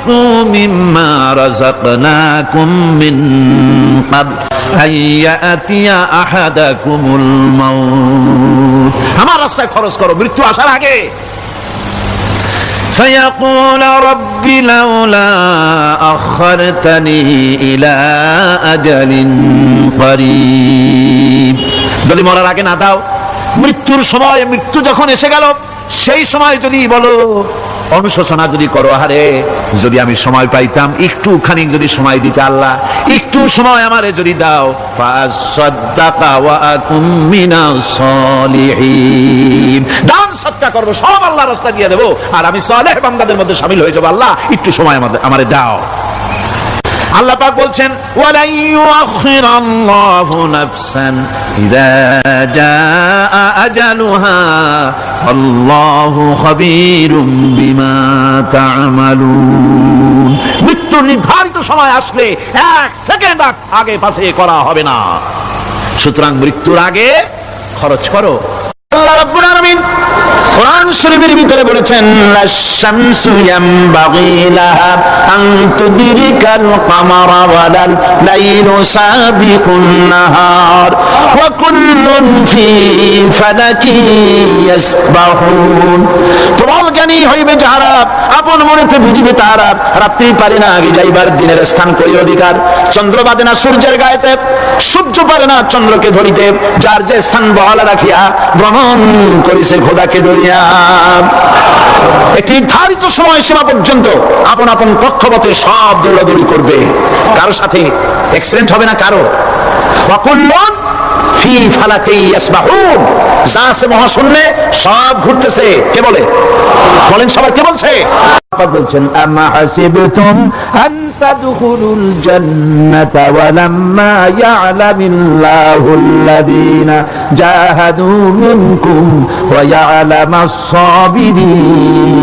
আনফিকু মিম্মা রাযাকনাকুম মিন ক্বাবল আইয়াতিয়া আহাদাকুমুল মাউত। আমার রাস্তায় খরচ করো মৃত্যু আসার আগে। فيقول رب لولا أخرتني إلى أجل قريب। যদি মরার আগে না দাও, মৃত্যুর সময়, মৃত্যু যখন এসে গেল সেই সময় যদি বলো, অনুশোচনা যদি করো, আরে যদি আমি সময় পাইতাম, একটুখানি যদি সময় দিতে আল্লাহ, একটু সময় আমারে যদি দাও, ফাসাদদাকা ওয়া আকুম মিনাস সালিহিন, দান সদকা করব, সব আল্লাহর রাস্তায় দিয়ে দেব, আর আমি সালেহ বান্দাদের মধ্যে শামিল হয়ে যাব। আল্লাহ একটু সময় আমারে দাও। আল্লাহ পাক বলছেন, ওয়ালা ইউআখিরাল্লাহু নাফসান ইযা জাআ আজালুহা আল্লাহু খাবীরুম বিমা তা'মালুন। মৃত্যুর নির্ধারিত সময় আসলে এক সেকেন্ড আগে পাশে করা হবে না। সুতরাং মৃত্যুর আগে খরচ করো। আল্লাহ রাব্বুল আলামিন কোরআন শরীফের ভিতরে বলেছেন, আশ-শামসু ইয়ামবাগি লাহা আন তুদরিকাল কামারা ওয়ালাল লাইলু সাবিকুন নাহার ওয়া কুল্লুন ফি ফালাকি ইয়াসবাহুন। প্রবল জ্ঞানী হইবে যাহারা, আপন মনেতে বুঝিবে তাহারা, রাত্রি পারে না আগে যাইবার, দিনের স্থান করি অধিকার। চন্দ্র বাদে না সূর্যের গায়েতে, সূর্য পারে না চন্দ্রকে ধরিতে, যার যে স্থান বহাল রাখিয়া ভ্রমণ করিছে খোদাকে ডরিয়া। একটি নির্ধারিত সময় সীমা পর্যন্ত আপন আপন কক্ষপথে সব দৌড়াদৌড়ি করবে, কারো সাথে অ্যাক্সিডেন্ট হবে না কারো। ওয়াকুল্লুন ফি ফালাকি ইয়াসবাহুন, যা আছে মহাশূন্যে সব ঘুরতেছে। কে বলে? বলেন সবার, কে বলছে? বলছেন, আমা হাসিবতুম আন তাদখুলুল জান্নাতা ওয়ালাম্মা ইয়া'লামিল্লাহুল্লাযীনা জাহাদু মিনকুম ওয়া ইয়া'লামাস সাবিরিন।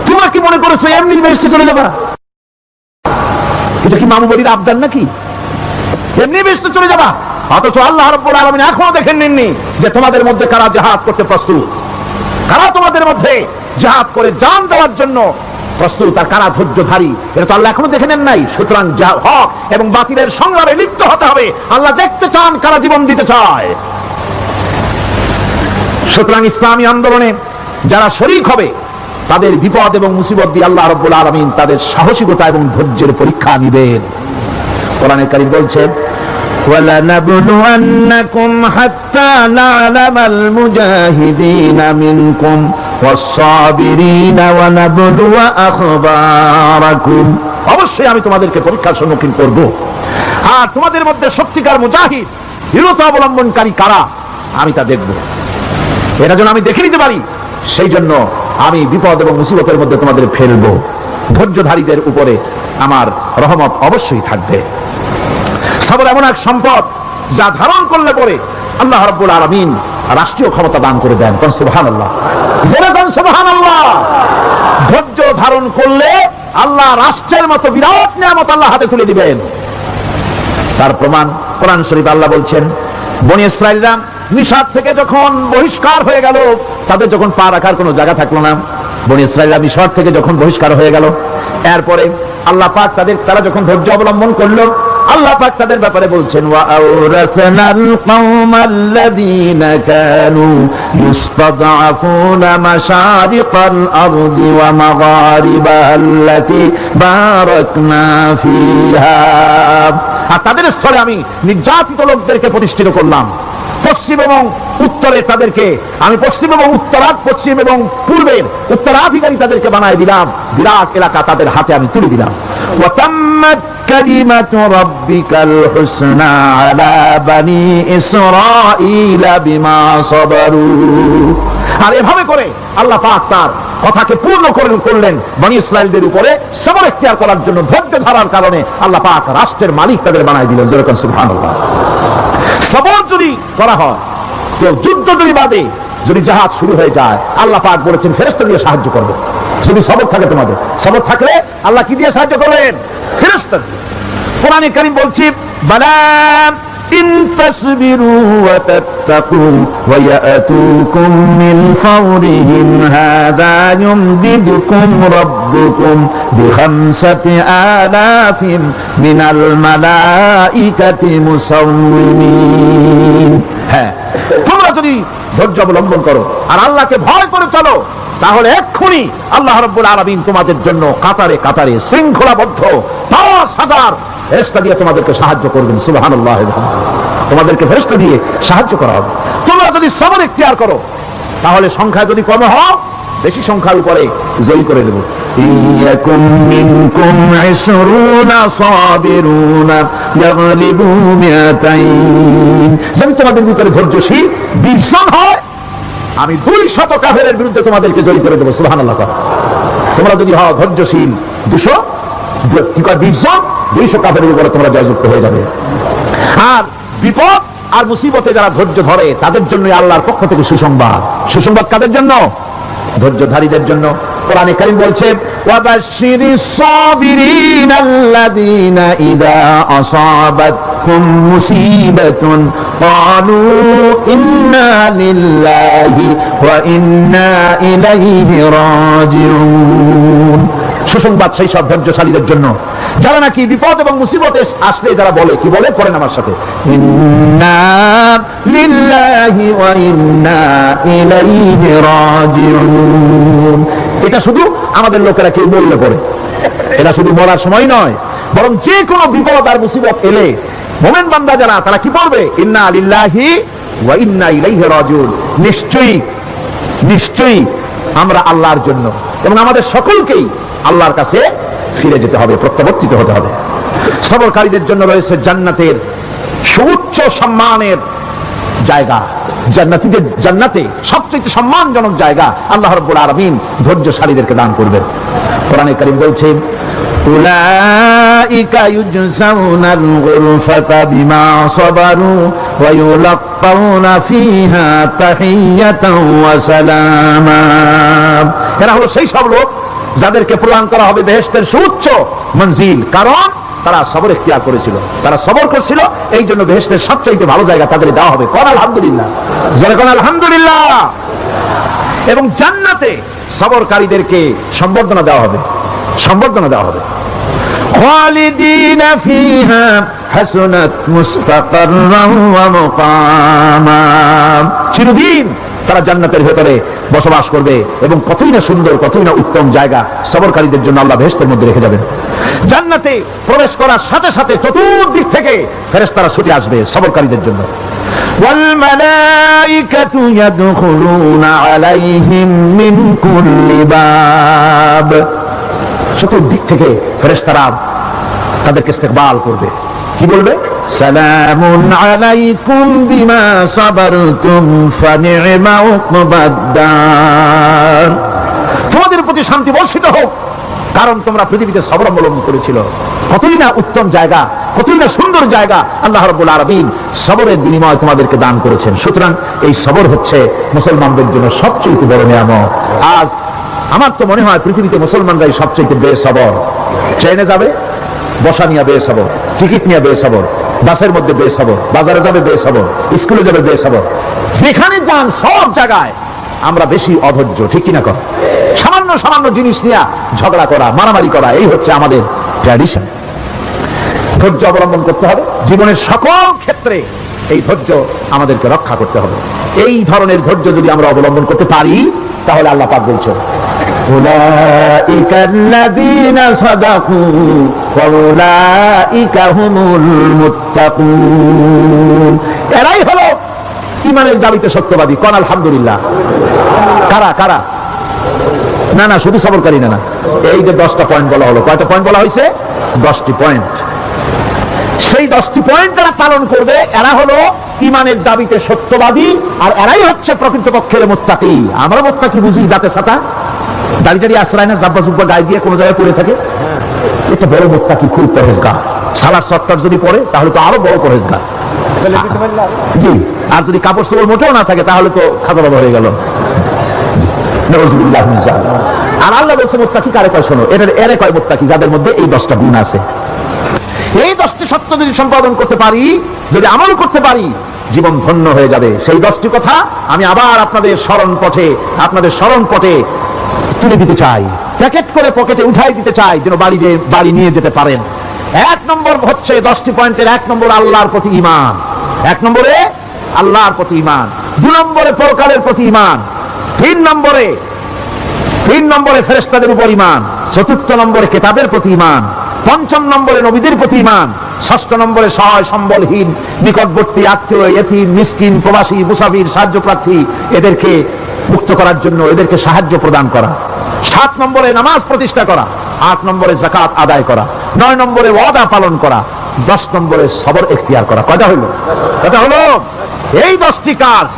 তোমরা কি মনে করছো এমনি বেহেশতে চলে যাবা? এটা কি মামু বাড়ির আবদার নাকি? এমনি বেহেশতে চলে যাবা? অথচ আল্লাহ রাব্বুল আলামিন এখনো দেখেন নেননি যে তোমাদের মধ্যে কারা জিহাদ করতে প্রস্তুত, কারা তোমাদের মধ্যে জিহাদ করে জান দেওয়ার জন্য প্রস্তুত, আর কারা ধৈর্যধারী, এটা তো আল্লাহ এখনো দেখে নেন নাই। সুতরাং হক এবং বাতিলের সংগ্রামে লিপ্ত হতে হবে। আল্লাহ দেখতে চান কারা জীবন দিতে চায়। সুতরাং ইসলামী আন্দোলনে যারা শরীক হবে তাদের বিপদ এবং মুসিবত দিয়ে আল্লাহ রাব্বুল আলামিন তাদের সাহসিকতা এবং ধৈর্যের পরীক্ষা নিবেন। কোরআনে কারীম বলছে, وَلَنَبْلُوَنَّكُمْ حَتَّى نَعْلَمَ الْمُجَاهِدِينَ مِنكُمْ وَالصَّابِرِينَ وَنَبْلُوَ أَخْبَارَكُمْ। অবশ্যই আমি তোমাদেরকে পরীক্ষার সম্মুখীন করব, আর তোমাদের মধ্যে সত্যিকার মুজাহিদ, দৃঢ়তা অবলম্বনকারী কারা আমি তা দেখব। এটা যেন আমি দেখে নিতে পারি, সেই জন্য আমি বিপদ এবং মুসিবতের মধ্যে তোমাদের ফেলবো। ধৈর্যধারীদের উপরে আমার রহমত অবশ্যই থাকবে। সবর এমন এক সম্পদ যা ধারণ করলে পরে আল্লাহ রাব্বুল আলামিন রাষ্ট্রীয় ক্ষমতা দান করে দেন। সুবহানাল্লাহ, যেরকম সুবহানাল্লাহ। ধৈর্য ধারণ করলে আল্লাহ রাষ্ট্রের মতো বিরাট নিয়ামত আল্লাহ হাতে তুলে দিবেন। তার প্রমাণ কোরআন শরীফ আল্লাহ বলছেন, বনী ইসরাঈলরা মিশর থেকে যখন বহিষ্কার হয়ে গেল, তাদের যখন পা রাখার কোনো জায়গা থাকলো না, বনী ইসরাঈলরা মিশর থেকে যখন বহিষ্কার হয়ে গেল, এরপরে আল্লাহ পাক তারা যখন ধৈর্য অবলম্বন করলো, আল্লাহ পাক তাদের ব্যাপারে বলছেন, ওয়া আওরাসনাল কওমাল্লাযীনা কানু ইস্তাদআফুনা মাশারিকাল আরদি ওয়া মাগারিবাহাল্লাতী বারাকনা ফিহা। আর তাদের স্থলে আমি নির্যাতিত লোকদেরকে প্রতিষ্ঠিত করলাম। পশ্চিম এবং উত্তরে তাদেরকে আমি পশ্চিম এবং পশ্চিম এবং পূর্বের উত্তরাধিকারী তাদেরকে বানায় দিলাম। বিরাট এলাকা তাদের হাতে আমি তুলে দিলাম। ওয়া তাম্মাত কালিমাতু রাব্বিকাল হুসনা আলা বানি ইসরাঈলা বিমা সাবারু। আর এভাবে করে আল্লাহ পাক তার কথাকে পূর্ণ করলেন বনী ইসরাঈলদের উপরে। সবর ইখতিয়ার করার জন্য, ধৈর্য ধরার কারণে আল্লাহ পাক রাষ্ট্রের মালিক তাদের বানায় দিলেন। যেরকম সুবহানাল্লাহ। সবর যদি করা হয়, কেউ যুদ্ধ যদি বাদে, যদি জাহাজ শুরু হয়ে যায়, আল্লাহ পাক বলেছেন ফেরেশতা দিয়ে সাহায্য করবে। যদি সবর থাকে তোমাদের, সবর থাকলে আল্লাহ কি দিয়ে সাহায্য করবেন? ফেরেশতা দিয়ে। কোরআনে কারীম বলছে, বালা ইন তাসবিরু ওয়া তাত্তাকু ওয়া ইয়াতুকুম মিন ফাওরিহিম হাযা ইউমদিদুকুম রাব্বুকুম বিখামসাতি আলাফিন মিনাল মালাইকাতি মুসাওwimin। হ্যাঁ, তোমরা যদি ধৈর্য অবলম্বন করো আর আল্লাহকে ভয় করে চলো, তাহলে এক্ষুনি আল্লাহ রাব্বুল আলামিন তোমাদের জন্য কাতারে কাতারে শৃঙ্খলাবদ্ধ ৫,০০০ ফেরেশতা দিয়ে তোমাদেরকে সাহায্য করবেন। সুবহানাল্লাহ। তোমাদেরকে ফেরেশতা দিয়ে সাহায্য করা হবে। তোমরা যদি সবর ইখতিয়ার করো, তাহলে সংখ্যা যদি কম হয়, বেশি সংখ্যার উপরে জয় করে দেব। ইয়াকুম মিনকুম ২০ সাবিরুনা ইয়াগলিবু মিআতাইন। যদি তোমাদের ভিতরে ধৈর্যশীল ২০ জন হয়, আমি ২০০ কাফেরের বিরুদ্ধে তোমাদেরকে জয় করে দেবো। সুবহানাল্লাহ। তোমরা যদি হও ধৈর্যশীল ২০০ জন, ২০০ কাফেরের উপরে তোমরা জয়যুক্ত হয়ে যাবে। আর বিপদ আর মুসিবতে যারা ধৈর্য ধরে, তাদের জন্য আল্লাহর পক্ষ থেকে সুসংবাদ। সুসংবাদ কাদের জন্য? ধৈর্যধারীদের জন্য। কোরআনে কারীম বলছে, ওয়াবাশশিরিস সাবিরিন আল্লাযীনা ইযা আসাবাতহুম মুসিবাতুন ক্বালু ইন্না লিল্লাহি ওয়া ইন্না ইলাইহি রাজিউন। সুসংবাদ সেই সব ধৈর্যশালীদের জন্য যারা নাকি বিপদ এবং মুসিবতে আসলে যারা বলে, কি বলে? করেন আমার সাথে, ইন্না লিল্লাহি ওয়া ইন্না ইলাইহি রাজিউন। এটা শুধু আমাদের লোকেরা কেউ বললে পড়ে, এটা শুধু মরার সময় নয়, বরং যে কোনো বিপদ আর মুসিবত এলে মুমিন বান্দা যারা, তারা কি বলবে? ইন্না লিল্লাহি ওয়া ইন্না ইলাইহি রাজিউন। নিশ্চয়ই নিশ্চয়ই আমরা আল্লাহর জন্য এবং আমাদের সকলকেই আল্লাহর কাছে ফিরে যেতে হবে, প্রত্যাবর্তিত হতে হবে। সবরকারীদের জন্য রয়েছে জান্নাতের সুউচ্চ সম্মানের জায়গা। জান্নাতে সবচেয়ে সম্মানজনক জায়গা আল্লাহ রাব্বুল আলামিন ধৈর্যশালীদেরকে দান করবেন। কোরআনে কারীম বলছে, উলাইকা ইউজসাউনাল গুরফাতা বিমা সাবারু ওয়া ইউলাক্কাউনা ফিহা তাহিয়াতাও ওয়া সালামা। এরা হলো সেই সব লোক যাদেরকে প্রদান করা হবে বেহেশতের সুউচ্চ মঞ্জিল, কারণ তারা সবর ইখতিয়ার করেছিল, তারা সবর করছিল, এই জন্য বেহেশতের সবচেয়ে ভালো জায়গা তাদের দেওয়া হবে। কোন আলহামদুলিল্লাহ, যারা কোন আলহামদুলিল্লাহ। এবং জান্নাতে সবরকারীদেরকে সম্বর্ধনা দেওয়া হবে, সম্বর্ধনা দেওয়া হবে। খালিদিনা ফিহা হাসুনাত মুস্তাকাররান ওয়া মুকামা। চিরদিন তারা জান্নাতের ভেতরে বসবাস করবে এবং কতই না সুন্দর, কতই না উত্তম জায়গা সবরকারীদের জন্য আল্লাহ বেহেশতের মধ্যে রেখে যাবেন। জান্নাতে প্রবেশ করার সাথে সাথে চতুর্দিক থেকে ফেরেশতারা ছুটে আসবে সবরকারীদের জন্য। ওয়াল মালাইকাতু ইয়াদখুলুনা আলাইহিম মিন কুল্লি বাব। চতুর্দিক থেকে ফেরেশতারা তাদেরকে ইস্তেকবাল করবে। কি বলবে? সালামুন আলাইকুম বিমা সাবারতুম ফানি'মা উকবাদ-দার। তোমাদের প্রতি শান্তি বর্ষিত হোক, কারণ তোমরা পৃথিবীতে সবর অবলম্বন করেছিল। কতই না উত্তম জায়গা, কতই না সুন্দর জায়গা আল্লাহ রাব্বুল আলামিন সবরের বিনিময়ে তোমাদেরকে দান করেছেন। সুতরাং এই সবর হচ্ছে মুসলমানদের জন্য সবচেয়ে বড় নিয়ামত। আজ আমার তো মনে হয় পৃথিবীতে মুসলমানরাই সবচেয়ে বেসবর। ট্রেনে যাবে, বসা নিয়ে বেসবর, টিকিট নিয়ে বেসবর, বাসের মধ্যে বেসবর, বাজারে যাবে বেসবর, স্কুলে যাবে বেসবর। যেখানে যান সব জায়গায় আমরা বেশি অধৈর্য, ঠিক কিনা? কর সামান্য সামান্য জিনিস নিয়ে ঝগড়া করা, মারামারি করা, এই হচ্ছে আমাদের ট্র্যাডিশন। ধৈর্য অবলম্বন করতে হবে জীবনের সকল ক্ষেত্রে। এই ধৈর্য আমাদেরকে রক্ষা করতে হবে। এই ধরনের ধৈর্য যদি আমরা অবলম্বন করতে পারি, তাহলে আল্লাহ পাক বলছেন, উলাইকাল্লাযীনা সাদাকু ওয়া উলাইকা হুমুল মুত্তাকুন। এরাই হলো ঈমানের দাবিতে সত্যবাদী। কোন আলহামদুলিল্লাহ। কারা কারা? না না, শুধু সবরকারী না, এই যে 10টা পয়েন্ট বলা হলো, কয়টা পয়েন্ট বলা হয়েছে? 10টি পয়েন্ট। সেই 10টি পয়েন্ট যারা পালন করবে, এরা হলো ঈমানের দাবিতে সত্যবাদী, আর এরাই হচ্ছে প্রকৃতপক্ষের মুত্তাকি। আমরা মুত্তাকি বুঝি দাঁতে ছাতা, দাড়ি আশ্রয় না, জাব্বা জুব্বা গায়ে দিয়ে কোনো জায়গায় পড়ে থাকে, এটা বড় মুত্তাকি, খুব পরহেজগার। সালাত সত্তর যদি পড়ে তাহলে তো আরো বড় পরহেজগার। জি, আর যদি কাপড় চোপড় মোটেও না থাকে তাহলে তো খাজা বাবা হয়ে গেল। আর আল্লাহ বলছে মুত্তাকি কারে কয়? শোনো, এরা কয় মুত্তাকি যাদের মধ্যে এই 10টা গুণ আছে। এই 10টি সত্য যদি সম্পাদন করতে পারি, যদি আমল করতে পারি, জীবন ধন্য হয়ে যাবে। সেই 10টি কথা আমি আবার আপনাদের স্মরণ পটে তুলে দিতে চাই, প্যাকেট করে পকেটে উঠাই দিতে চাই, যেন বাড়ি নিয়ে যেতে পারেন। 1 নম্বর হচ্ছে 10টি পয়েন্টের 1 নম্বর আল্লাহর প্রতি ঈমান। 1 নম্বরে আল্লাহর প্রতি ঈমান, 2 নম্বরে পরকালের প্রতি ঈমান, 3 নম্বরে ফেরেশতাদের উপর ঈমান, 4র্থ নম্বরে কিতাবের প্রতি ঈমান, 5ম নম্বরে নবীদের প্রতি ঈমান, 6ষ্ঠ নম্বরে সহায় সম্বলহীন, নিকটবর্তী আত্মীয়, ইতিম, মিসকিন, প্রবাসী, মুসাফির, সাহায্য প্রার্থী, এদেরকে মুক্ত করার জন্য এদেরকে সাহায্য প্রদান করা, 7 নম্বরে নামাজ প্রতিষ্ঠা করা, 8 নম্বরে যাকাত আদায় করা, 9 নম্বরে ওয়াদা পালন করা, 10 নম্বরে সবর এখতিয়ার করা। কয়টা হলো? এই 10টি কাজ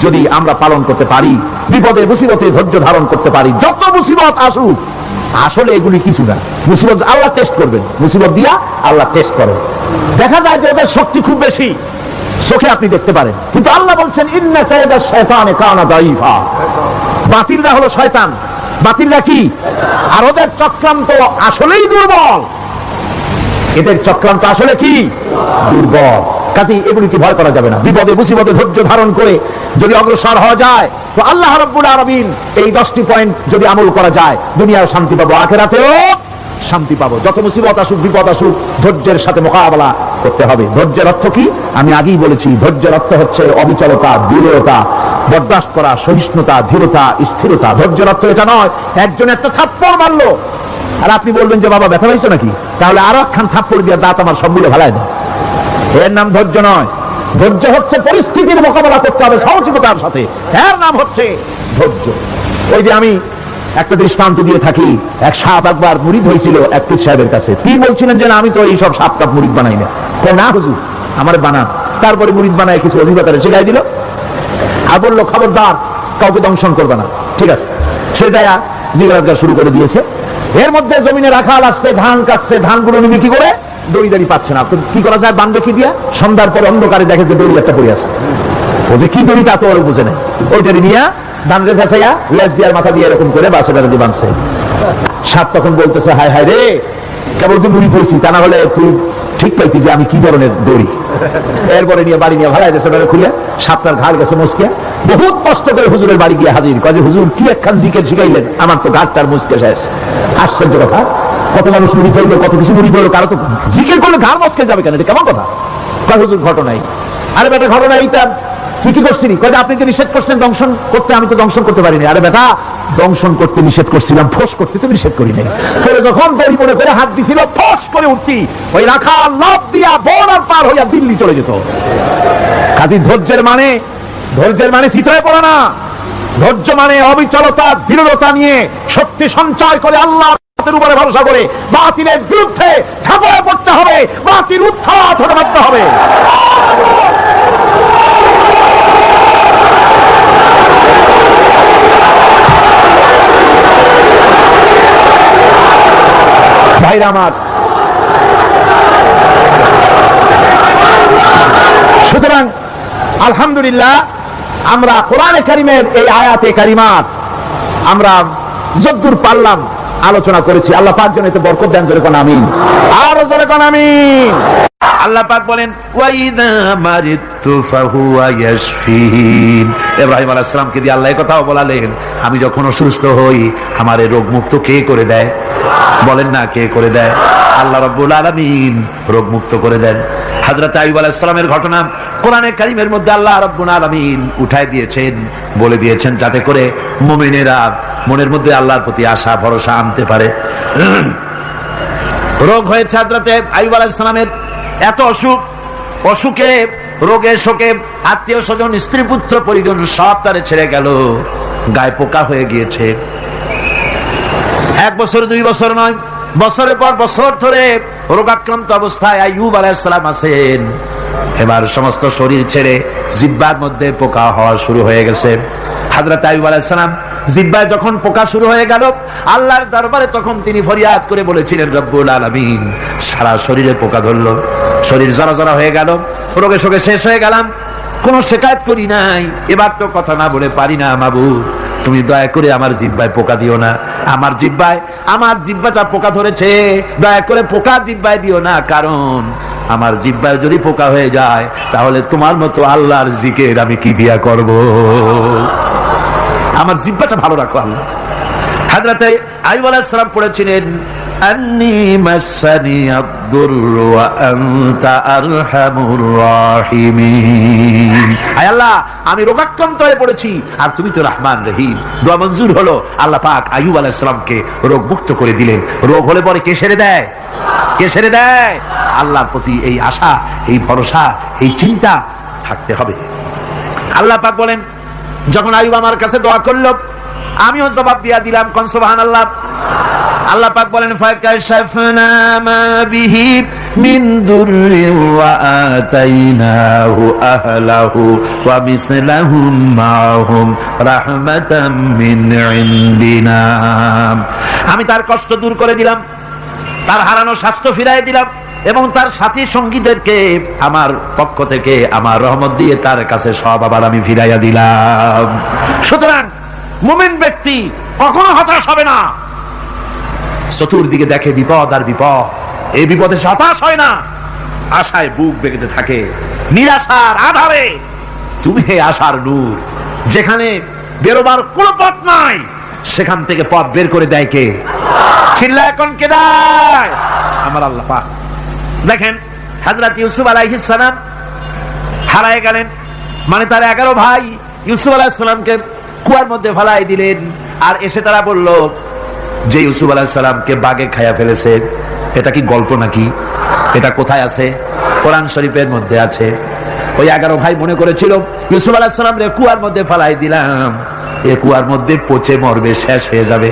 যদি আমরা পালন করতে পারি, বিপদে মুসিবতে ধৈর্য ধারণ করতে পারি, যত মুসিবত আসুক, আসলে এগুলি কিছু না। মুসিবত আল্লাহ টেস্ট করবেন, মুসিবত দিয়া আল্লাহ টেস্ট করেন। দেখা যায় যে ওদের শক্তি খুব বেশি, চোখে আপনি দেখতে পারেন, কিন্তু আল্লাহ বলছেন ইন্না কায়দা শাইতানে কানা দাঈফা। বাতিলরা হলো শয়তান, বাতিলরা কি? আর ওদের চক্রান্ত আসলেই দুর্বল, এদের চক্রান্ত আসলে কি? দুর্বল। কাজেই এগুলিকে ভয় করা যাবে না। বিপদে মুসিবতে ধৈর্য ধারণ করে যদি অগ্রসর হওয়া যায়, তো আল্লাহ রাব্বুল আলামিন এই 10টি পয়েন্ট যদি আমল করা যায়, দুনিয়ায় শান্তি পাবো, আখিরাতেও শান্তি পাবো। যত মুসিবত আসুক, বিপদ আসুক, ধৈর্যের সাথে মোকাবেলা করতে হবে। ধৈর্যের অর্থ কি? আমি আগেই বলেছি, ধৈর্যের অর্থ হচ্ছে অবিচলতা, দৃঢ়তা, বরদাস্ত করা, সহিষ্ণুতা, ধীরতা, স্থিরতা। ধৈর্যের অর্থ এটা নয় একজন একটা থাপ্পড় মারলো আর আপনি বলবেন যে বাবা ব্যথা পাইছো নাকি, তাহলে আরো একখান থাপ্পড় দিয়ে দাঁত আমার সবগুলো ভালাই দেয়। এর নাম ধৈর্য নয়। ধৈর্য হচ্ছে পরিস্থিতির মোকাবেলা করতে হবে সাহসিকতার সাথে, এর নাম হচ্ছে ধৈর্য। ওই যে আমি একটা দৃষ্টান্ত দিয়ে থাকি, এক সাপ একবার মুরিদ হয়েছিল এক পীর সাহেবের কাছে। পীর বলছিলেন যে আমি তো এইসব সাপ কাপ মুরিদ বানাই না। না হুজুর, আমার বানান। তারপরে মুরিদ বানায় কিছু অধিবাতারে শিখাই দিল আর বললো খবরদার কাউকে দংশন করবে না। ঠিক আছে, সে যায় জিজ্ঞাসা শুরু করে দিয়েছে। এর মধ্যে জমিনে রাখাল আসছে, ধান কাটছে, ধানগুলো নিবি কি করে, দড়ি দাঁড়ি পাচ্ছে না। তো কি করা যায়, বান্ধব কি দিয়া? সন্ধ্যার পর অন্ধকারে দেখে যে দড়ি একটা পড়ে আছে। ও যে কি দড়ি তা তো ওর বুঝে নেই। ওইটারি নিয়ে ধানের ফেসাইয়া লেজ দিয়ার মাথা দিয়ে এরকম করে বাসে দিয়ে বাঁধছে। সাপ তখন বলতেছে হায় হায় রে, কেবল যে মুড়ি ধরছি, তা না হলে তুই ঠিক পাইছি যে আমি কি ধরনের দড়ি। এরপরে নিয়ে বাড়ি নিয়ে ভাড়ায় গেছে, খুলে সাপটার ঘাড় গেছে মুসকে। বহুত কষ্ট করে হুজুরের বাড়ি গিয়ে হাজির, কাজে হুজুর কি একখান জিকের শিখাইলেন, আমার তো ঘাটটার মুসকে শেষ। আশ্চর্য কথা, কত মানুষ মুড়ি ধরলো, কত কিছু মুড়ি ধরলো, কারো তো জিকের করলে ঘাড় মস্কে যাবে কেন, এটা কেমন কথা? হুজুর ঘটনাই। আরে বেটা ঘটনা এইটা, তুই কি করছিলি? কয়ে আপনি যে নিষেধ করছেন দংশন করতে, আমি তো দংশন করতে পারিনি। আরে বেটা দংশন করতে নিষেধ করছিলাম, ফোঁস করতে তো নিষেধ করি নাই। তোরে যখন দড়ি মনে করে হাত দিছিল, ফোঁস করে উঠতি, ওই রাখা লাভ দিয়া বর্ডার পার হইয়া দিল্লি চলে যেত। কাজী ধৈর্যের মানে শীত হয়ে পড়ে না। ধৈর্য মানে অবিচলতা, দৃঢ়তা নিয়ে শক্তি সঞ্চয় করে আল্লাহর উপরে ভরসা করে বাতিলের বিরুদ্ধে ঝাঁপিয়ে পড়তে হবে, বাতিল উৎখাত হতে বাধ্য হবে। ভাইরা আমার, সুতরাং আলহামদুলিল্লাহ আমরা কোরআনে কারিমের এই আয়াতে কারিমাত আমরা যদ্দূর পারলাম আলোচনা করেছি। আল্লাহ পাক যেন এতে বরকত দেন, জোরে কোন আমিন, আর জোরে কোন আমিন। আল্লাহ পাক বলেন ওয়াইদা মারিতু ফাহুয়া ইয়াশফিন। ইব্রাহিম আলাইহিস সালামকে দিয়ে আল্লাহ এই কথাও বলালেন, আমি যখন অসুস্থ হই আমার এই রোগ মুক্ত কে করে দেয়? বলেন না, কে করে দেয়? আল্লাহ রাব্বুল আলামিন রোগ মুক্ত করে দেন। হযরত আইয়ুব আলাইহিস সালামের ঘটনা কোরআনে কারীমের মধ্যে আল্লাহ রাব্বুল আলামিন উঠায় দিয়েছেন, বলে দিয়েছেন, যাতে করে মুমিনেরা মনের মধ্যে আল্লাহর প্রতি আশা ভরসা আনতে পারে। রোগ হয়েছে হযরত আইয়ুব আলাইহিস সালামের, এত অসুখে রোগে শোকে আত্মীয় স্বজন স্ত্রী পুত্র পরিজন সব তারে ছেড়ে গেল, গায়ে পোকা হয়ে গিয়েছে। 1 বছর 2 বছর নয়, বছরের পর বছর ধরে রোগাক্রান্ত অবস্থায় আইয়ুব আলাইহিস সালাম আছেন। এবার সমস্ত শরীর ছেড়ে জিহ্বার মধ্যে পোকা হওয়া শুরু হয়ে গেছে। হযরত আইয়ুব আলাইহিস সালাম জিহ্বায় যখন পোকা শুরু হয়ে গেল, আল্লাহর দরবারে তখন তিনি ফরিয়াদ করে বলেছিলেন, রব্বুল আলামিন সারা শরীরে পোকা ধরলো, শরীর জরা হয়ে গেল, রোগে শোকে শেষ হয়ে গেলাম, কোনো শিকায়ত করি নাই, এবার তো কথা না বলে পারি না, মাবুদ তুমি দয়া করে আমার জিহ্বায় পোকা দিও না, আমার জিহ্বাটা পোকা ধরেছে, দয়া করে পোকা জিহ্বায় দিও না, কারণ আমার জিহ্বায় যদি পোকা হয়ে যায় তাহলে তোমার মতো আল্লাহর জিকির আমি কি দিয়া করব? আমার জিহ্বাটা ভালো রাখো আল্লাহ। হযরতে আইয়ুব আলাইহিস সালাম পড়েছিলেন আন্নী মাসানি আদ-দুররু ওয়া আনতা আরহামুর রাহিমিন। আয় আল্লাহ, আমি রোগাক্রান্ত হয়ে পড়েছি আর তুমি তো রহমান রহিম। দোয়া মঞ্জুর হলো। আল্লাহ পাক আইয়ুব আলাইহিস সালামকে রোগ মুক্ত করে দিলেন। রোগ হলে পরে কে সেরে দেয়? কে সেরে দেয়? আল্লাহর প্রতি এই আশা, এই ভরসা, এই চিন্তা থাকতে হবে। আল্লাহ পাক বলেন, যখন আইয়ুব আমার কাছে দোয়া করলো আমিও জবাব দিয়া দিলাম। কোন সুবহানাল্লাহ। আল্লাহ পাক বলেন ফাকাশাফনা মা বিহি মিন দুররি ওয়া আতাইনাহু আহলাহু ওয়া মিসলাহুম মাআহুম রাহমাতাম মিন ইনদিনা। আমি তার কষ্ট দূর করে দিলাম, তার হারানো স্বাস্থ্য ফিরাই দিলাম এবং তার সাথী সঙ্গীদেরকে আমার পক্ষ থেকে আমার রহমত দিয়ে তার কাছে সব আবার আমি ফিরাইয়া দিলাম। সুতরাং মুমিন ব্যক্তি কখনো হতাশ হবে না। চতুর্দিকে দেখে বিপদ আর বিপদ, এই বিপদে সে হতাশ হয় না, আশায় বুক বেঁধে থাকে। নিরাশার আধারে তুমি হে আশার নূর, যেখানে বেরোবার কোনো পথ নাই সেখান থেকে পথ বের করে দেয় কে? চিল্লায় কোন কে দেয়? আমার আল্লাহ পাক। দেখেন হযরত ইউসুফ আলাইহিস সালাম হারায় গেলেন, মানে তার 11 ভাই ইউসুফ আলাইহিস সালামকে কুয়ার মধ্যে ফেলাই দিলেন। আর এসে তারা বলল যে ইউসুফ আলাইহিস সালামকে বাঘে খায়া ফেলেছে। এটা কি গল্প নাকি? এটা কোথায় আছে? কোরআন শরীফের মধ্যে আছে। ওই 11 ভাই মনে করেছিল ইউসুফ আলাইহিস সালাম রে কুয়ার মধ্যে ফেলাই দিলাম, এই কুয়ার মধ্যে পচে মরবে, শেষ হয়ে যাবে।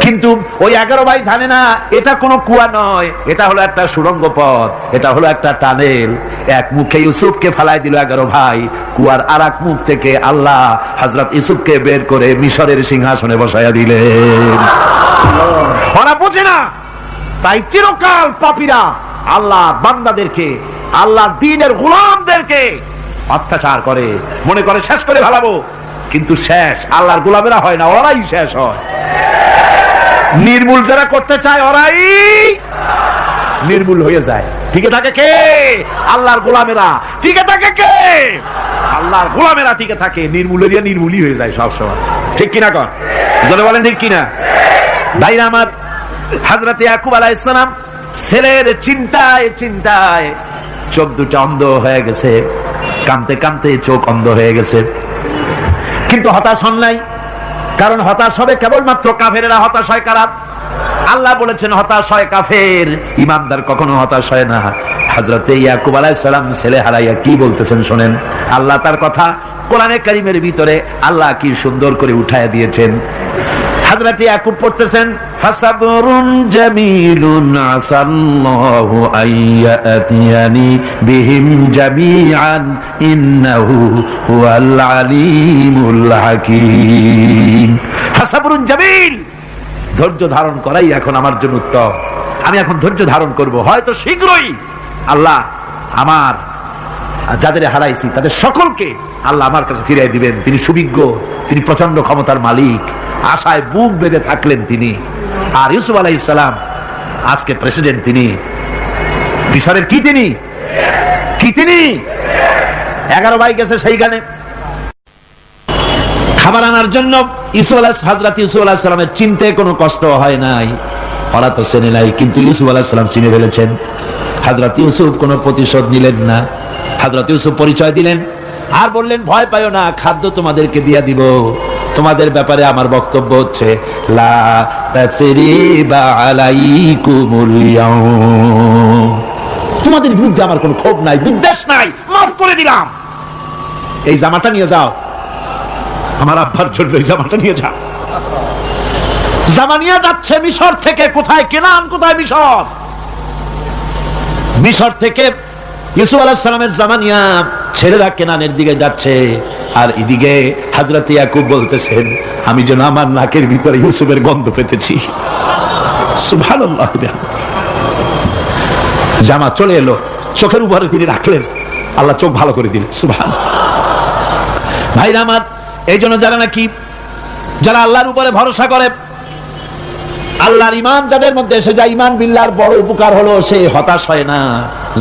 কিন্তু ওই 11 ভাই জানে না এটা কোনো কুয়া নয়, এটা হলো একটা সুড়ঙ্গ পথ, এটা হলো একটা টানেল। এক মুখে ইউসুফকে ফেলাই দিল 11 ভাই, কুয়ার আরেক মুখ থেকে আল্লাহ হযরত ইউসুফকে বের করে মিশরের সিংহাসনে বসায়া দিলেন। ওরা বোঝে না, তাই চিরকাল পাপীরা আল্লাহর বান্দাদেরকে, আল্লাহর দ্বীনের গোলামদেরকে অত্যাচার করে, মনে করে শেষ করে ফেলাবো। কিন্তু শেষ আল্লাহর গোলামেরা হয় না, ওরাই শেষ হয়। নির্মূল যারা করতে চায় ওরাই নির্মূল হয়ে যায়। টিকে থাকে কে? আল্লাহর গোলামেরা। টিকে থাকে কে? আল্লাহর গোলামেরা টিকে থাকে। নির্মূলেরিয়া নির্মূলই হয়ে যায় সব সময়। ঠিক কিনা কর? জোরে বলেন ঠিক কিনা? ভাইরা আমার, হযরত ইয়াকুব আলাইহিস সালাম ছেলের চিন্তায় চিন্তায় চোখ দুটো অন্ধ হয়ে গেছে, কাঁদতে কাঁদতে চোখ অন্ধ হয়ে গেছে। কিন্তু হতাশ হন নাই, কারণ হতাশ হবে কেবলমাত্র কাফেরেরা। হতাশ হয় কারা? আল্লাহ বলেছেন হতাশ হয় কাফের, ঈমানদার কখনো হতাশ হয় না। হযরত ইয়াকুব আলাইহিস সালাম ছেলে হারাইয়া কি বলতেছেন শুনেন। আল্লাহ তার কথা কোরআনে কারীমের ভিতরে আল্লাহ কি সুন্দর করে উঠায়া দিয়েছেন। হযরত ইয়াকুব পড়তেছেন ফাসাবরুন জামিলুন আসাল্লাহু আইয়াতিয়ানি বিহিম জামিআন ইন্নাহু হুয়াল আলিমুল হাকীম। ফাসাবরুন জামিল, ধৈর্য ধারণ করাই এখন আমার জন্য উত্তম। আমি এখন ধৈর্য ধারণ করব, হয়তো শীঘ্রই আল্লাহ আমার যাদের হারাইছি তাদের সকলকে আল্লাহ আমার কাছে ফিরিয়ে দিবেন। তিনি সুবিজ্ঞ, তিনি প্রচন্ড ক্ষমতার মালিক। আশায় বুক বেঁধে থাকলেন তিনি। আর ইউসুফ আলাইহিস সালাম আজকে প্রেসিডেন্ট, তিনি মিশরের কি? তিনি কি? তিনি 11 ভাই গেছে সেইখানে খাবার আনার জন্য। হযরত ইউসুফ আলাইহিস সালামের চিনতে কোনো কষ্ট হয় নাই, ওরা তো চেনে নাই, কিন্তু ইউসুফ আলাইহিস সালাম চিনে ফেলেছেন। হযরত ইউসুফ কোনো প্রতিশোধ নিলেন না। হযরত ইউসুফ পরিচয় দিলেন আর বললেন ভয় পাইও না, খাদ্য তোমাদেরকে দিয়া দিব। তোমাদের ব্যাপারে আমার বক্তব্য হচ্ছে লা তাসরিবা আলাইকুমুল ইয়াউম, তোমাদের বিরুদ্ধে আমার কোনো ক্ষোভ নাই, বিদ্বেষ নাই, মাফ করে দিলাম। এই জামাটা নিয়ে যাও, আমার আব্বার জন্য এই জামাটা নিয়ে যাও। জামা নিয়ে যাচ্ছে মিশর থেকে। কোথায়? কেনান। কোথায়? মিশর। মিশর থেকে ইউসুফ আলাইহিস সালামের জামা নিয়ে ছেলেরা কেনানের দিকে যাচ্ছে। আর এদিকে হযরত ইয়াকুব বলতেছেন আমি যেন আমার নাকের ভিতরে ইউসুফের গন্ধ পেতেছি। সুবহানাল্লাহ। জামা চলে এলো, চোখের উপরে তিনি রাখলেন, আল্লাহ চোখ ভালো করে দিলেন। সুবহানাল্লাহ। ভাইরা আমার, এই জন্য যারা আল্লাহর উপরে ভরসা করে আল্লাহর ঈমান যাদের মধ্যে এসে যায়, ঈমান বিল্লাহর বড় উপকার হলো সে হতাশ হয় না,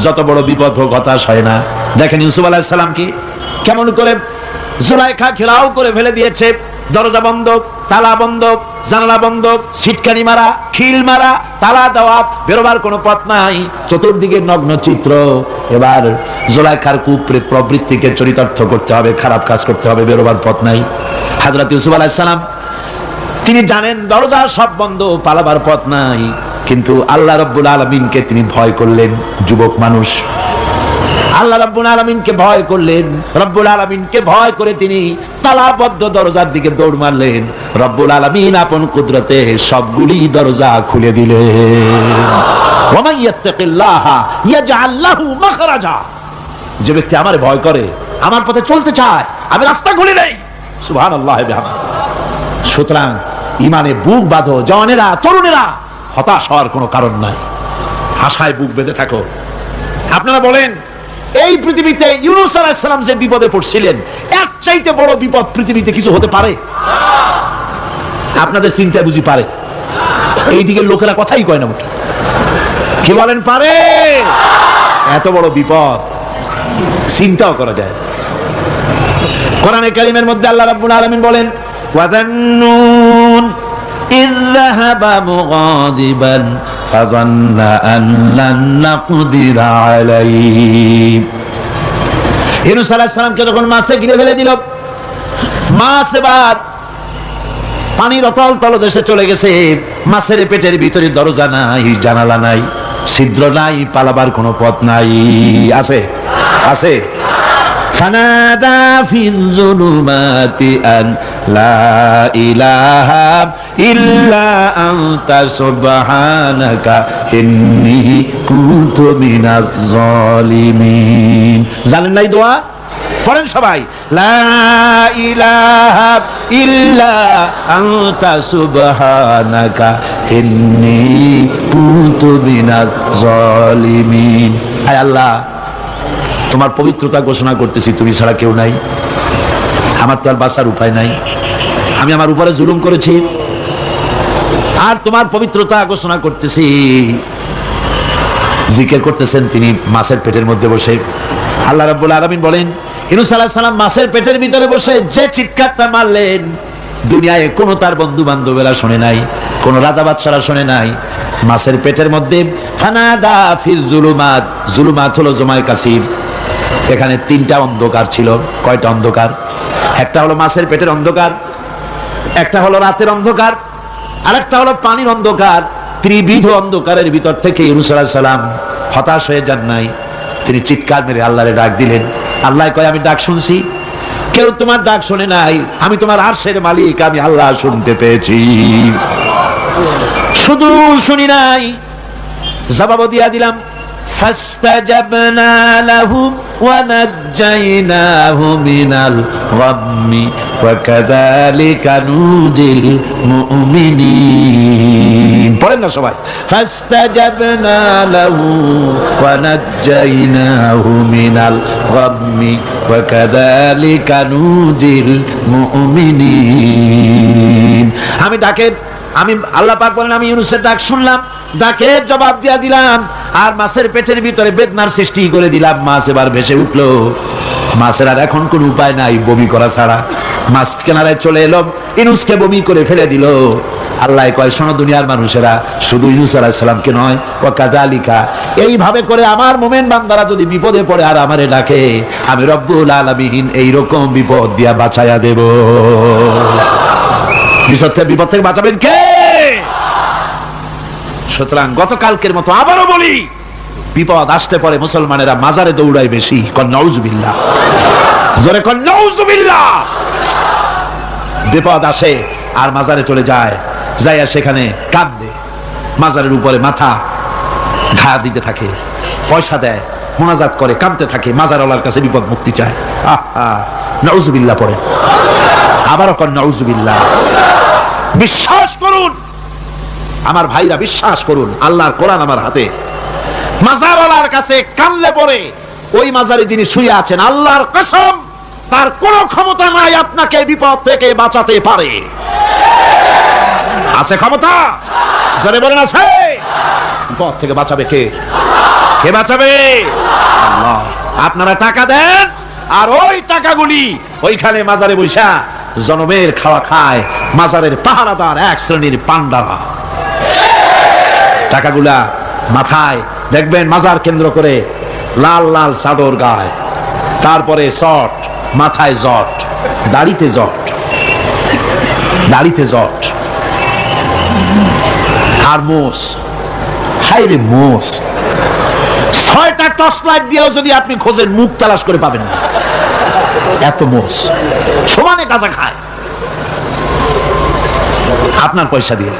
যত বড় বিপদ হোক হতাশ হয় না। দেখেন ইউসুফ আলাইহিস সালাম কি কেমন করে জুলাইখা ঘেরাও করে ফেলে দিয়েছে, দরজা বন্ধ, তালা বন্ধ, জানালা বন্ধ, সিটকানি মারা, খিল মারা, তালা দেওয়া, বেরোবার কোনো পথ নাই, চতুর্দিকে নগ্ন চিত্র। এবার জুলাইখার কুপ্রে প্রবৃত্তিকে চরিতার্থ করতে হবে, খারাপ কাজ করতে হবে, বেরোবার পথ নাই। হযরত ইউসুফ আলাইহিস সালাম তিনি জানেন দরজা সব বন্ধ, পালাবার পথ নাই, কিন্তু আল্লাহ রাব্বুল আলামিনকে তিনি ভয় করলেন। যুবক মানুষ আল্লাহ রাব্বুল আলামিনকে ভয় করলেন, রব্বুল আলামিনকে ভয় করে তিনি তালাবদ্ধ দরজার দিকে দৌড় মারলেন। রব্বুল আলামিন আপন কুদরতে সবগুলি দরজা খুলে দিলেন। ওয়া মান ইয়াত্তাকিল্লাহা ইয়াজআল লাহু মাখরাজা, যে ব্যক্তি আমারে ভয় করে, আমার পথে চলতে চায়, আমি রাস্তা খুলে দেই। সুবহানাল্লাহ বিহামদিহি। সুতরাং ঈমানে বুক বাঁধো জওয়ানেরা, তরুণেরা, হতাশ হওয়ার কোনো কারণ নাই, আশায় বুক বেঁধে থাকো। আপনারা বলেন এই পৃথিবীতে ইউনূস আলাইহিস সালাম যে বিপদে পড়ছিলেন, এর চাইতে বড় বিপদ পৃথিবীতে কিছু হতে পারে? আপনাদের চিন্তায় বুঝি পারে? এই দিকের লোকেরা কথাই কয় না মোটে। কি বলেন পারে? এত বড় বিপদ চিন্তাও করা যায়। কোরআনে কারীমের মধ্যে আল্লাহ রাব্বুল আলামিন বলেন ওয়াযান্নুন ইয যাহাবা মুগাদিবান ফাযান্না আন লান নাকদিরা আলাইহি। ইউনূস আলাইহিস সালামকে যখন মাছে ঘিরে ফেলে দিল, মাছ এবার পানির অতল তলদেশে চলে গেছে। মাছের পেটের ভিতরে দরজা নাই, জানালা নাই, ছিদ্র নাই, পালাবার কোনো পথ নাই। আছে আছে ফানাদা ফিল যুলুমাতি আন লা ইলাহা ইল্লা আনতা সুবহানাকা ইন্নী কুনতু মিনাজ জালিমিন। জানেন নাই দোয়া? পড়েন সবাই, লা ইলাহা ইল্লা আনতা সুবহানাকা ইন্নী কুনতু মিনাজ জালিমিন। হায় আল্লাহ, তোমার পবিত্রতা ঘোষণা করতেছি, তুমি ছাড়া কেউ নাই, আমার তো আর বাঁচার উপায় নাই, আমি আমার উপরে জুলুম করেছি, আর তোমার পবিত্রতা ঘোষণা করতেছি। জিকির করতেছেন তিনি মাছের পেটের মধ্যে বসে। আল্লাহ রাব্বুল আলামিন বলেন ইউনূস আলাইহিস সালাম মাছের পেটের ভিতরে বসে যে চিৎকারটা মারলেন, দুনিয়ায় কোনো তার বন্ধু বান্ধবেরা শুনে নাই, কোন রাজা বাদশারা শুনে নাই। মাছের পেটের মধ্যে ফানাদা ফিল যুলুমাত, যুলুমাত হলো জমায় কাসির, এখানে তিনটা অন্ধকার ছিল। কয়টা অন্ধকার? একটা হলো মাছের পেটের অন্ধকার, একটা হলো রাতের অন্ধকার, আরেকটা হলো পানির অন্ধকার। ত্রিবিধ অন্ধকারের ভিতর থেকে ইউনূস আলাইহিস সালাম হতাশ হয়ে যান নাই, তিনি চিৎকার মেরে আল্লাহরে ডাক দিলেন। আল্লাহ কয় আমি ডাক শুনছি, কেউ তোমার ডাক শুনে নাই, আমি তোমার আরশের মালিক, আমি আল্লাহ শুনতে পেয়েছি। শুধু শুনি নাই, জবাব দিয়া দিলাম। ফাস্তাজাবনা লাহু ওয়া নাজ্জাইনাহু মিনাল গাম্মি ওয়া কাযালিকা নুজিল মুমিনিন। পড়েন না সবাই, ফাস্তাজাবনা লাহু ওয়া নাজ্জাইনাহু মিনাল গাম্মি ওয়া কাযালিকা নুজিল মুমিনিন। আমি আল্লাহ পাক বলেন আমি ইউনূসের ডাক শুনলাম, ডাকের জবাব দিয়া দিলাম, আর মাছের পেটের ভিতরে বেদনার সৃষ্টি করে দিলাম। মাছ এবার ভেসে উঠলো, মাছের আর এখন কোন উপায় নাই বমি করা ছাড়া। মাছ কিনারায় চলে এলো, ইউনূসকে বমি করে ফেলে দিল। আল্লাহ কয় শোনো দুনিয়ার মানুষেরা, শুধু ইউনূস আলাইহিস সালামকে নয়, ওয়া কাযালিকা, এইভাবে করে আমার মুমিন বান্দারা যদি বিপদে পড়ে আর আমারে ডাকে, আমি রব্বুল আলামিন এইরকম বিপদ দিয়া বাঁচায়া দেব। বিপদ থেকে বাঁচাবেন কে? সুতরাং গতকালকের মতো আবারও বলি, বিপদ আসতে পরে মুসলমানেরা মাজারে দৌড়ায় বেশি। কন নাউজুবিল্লাহ, জোরে কন নাউজুবিল্লাহ। বিপদ আসে আর মাজারে চলে যায়, যাইয়া সেখানে কাঁদে, মাজারের উপরে মাথা ঘা দিতে থাকে, পয়সা দেয়, মুনাজাত করে, কাঁদতে থাকে, মাজারওয়ালার কাছে বিপদ মুক্তি চায়। নাউজুবিল্লাহ পড়ে, আবারও কন নাউজুবিল্লাহ। বিশ্বাস করুন আমার ভাইরা, বিশ্বাস করুন, আল্লাহর কোরআন আমার হাতে। মাজারওয়ালার কাছে কানলে পরে ওই মাজারে যিনি শুয়ে আছেন, আল্লাহর কসম তার কোনো ক্ষমতা নাই আপনাকে বিপদ থেকে বাঁচাতে পারে। আছে ক্ষমতা? জোরে বলেন আছে? বিপদ থেকে বাঁচাবে কে? কে বাঁচাবে? আল্লাহ। আপনারা টাকা দেন আর ওই টাকাগুলি ওইখানে মাজারে বৈশা জনমের খাওয়া খায় মাজারের পাহারাদার এক শ্রেণীর পান্ডারা। টাকাগুলা মাথায় দেখবেন মাজার কেন্দ্র করে লাল লাল চাদর গায়, তারপরে চট, মাথায় জট, দাড়িতে জট, দাড়িতে জট আর মোষ। হাইরে মোষ! 6টা টর্চ লাইট দিয়েও যদি আপনি খোঁজেন মুখ তালাশ করে পাবেন না, এত মোষ সমানে গাঁজা খায় আপনার পয়সা দিয়ে,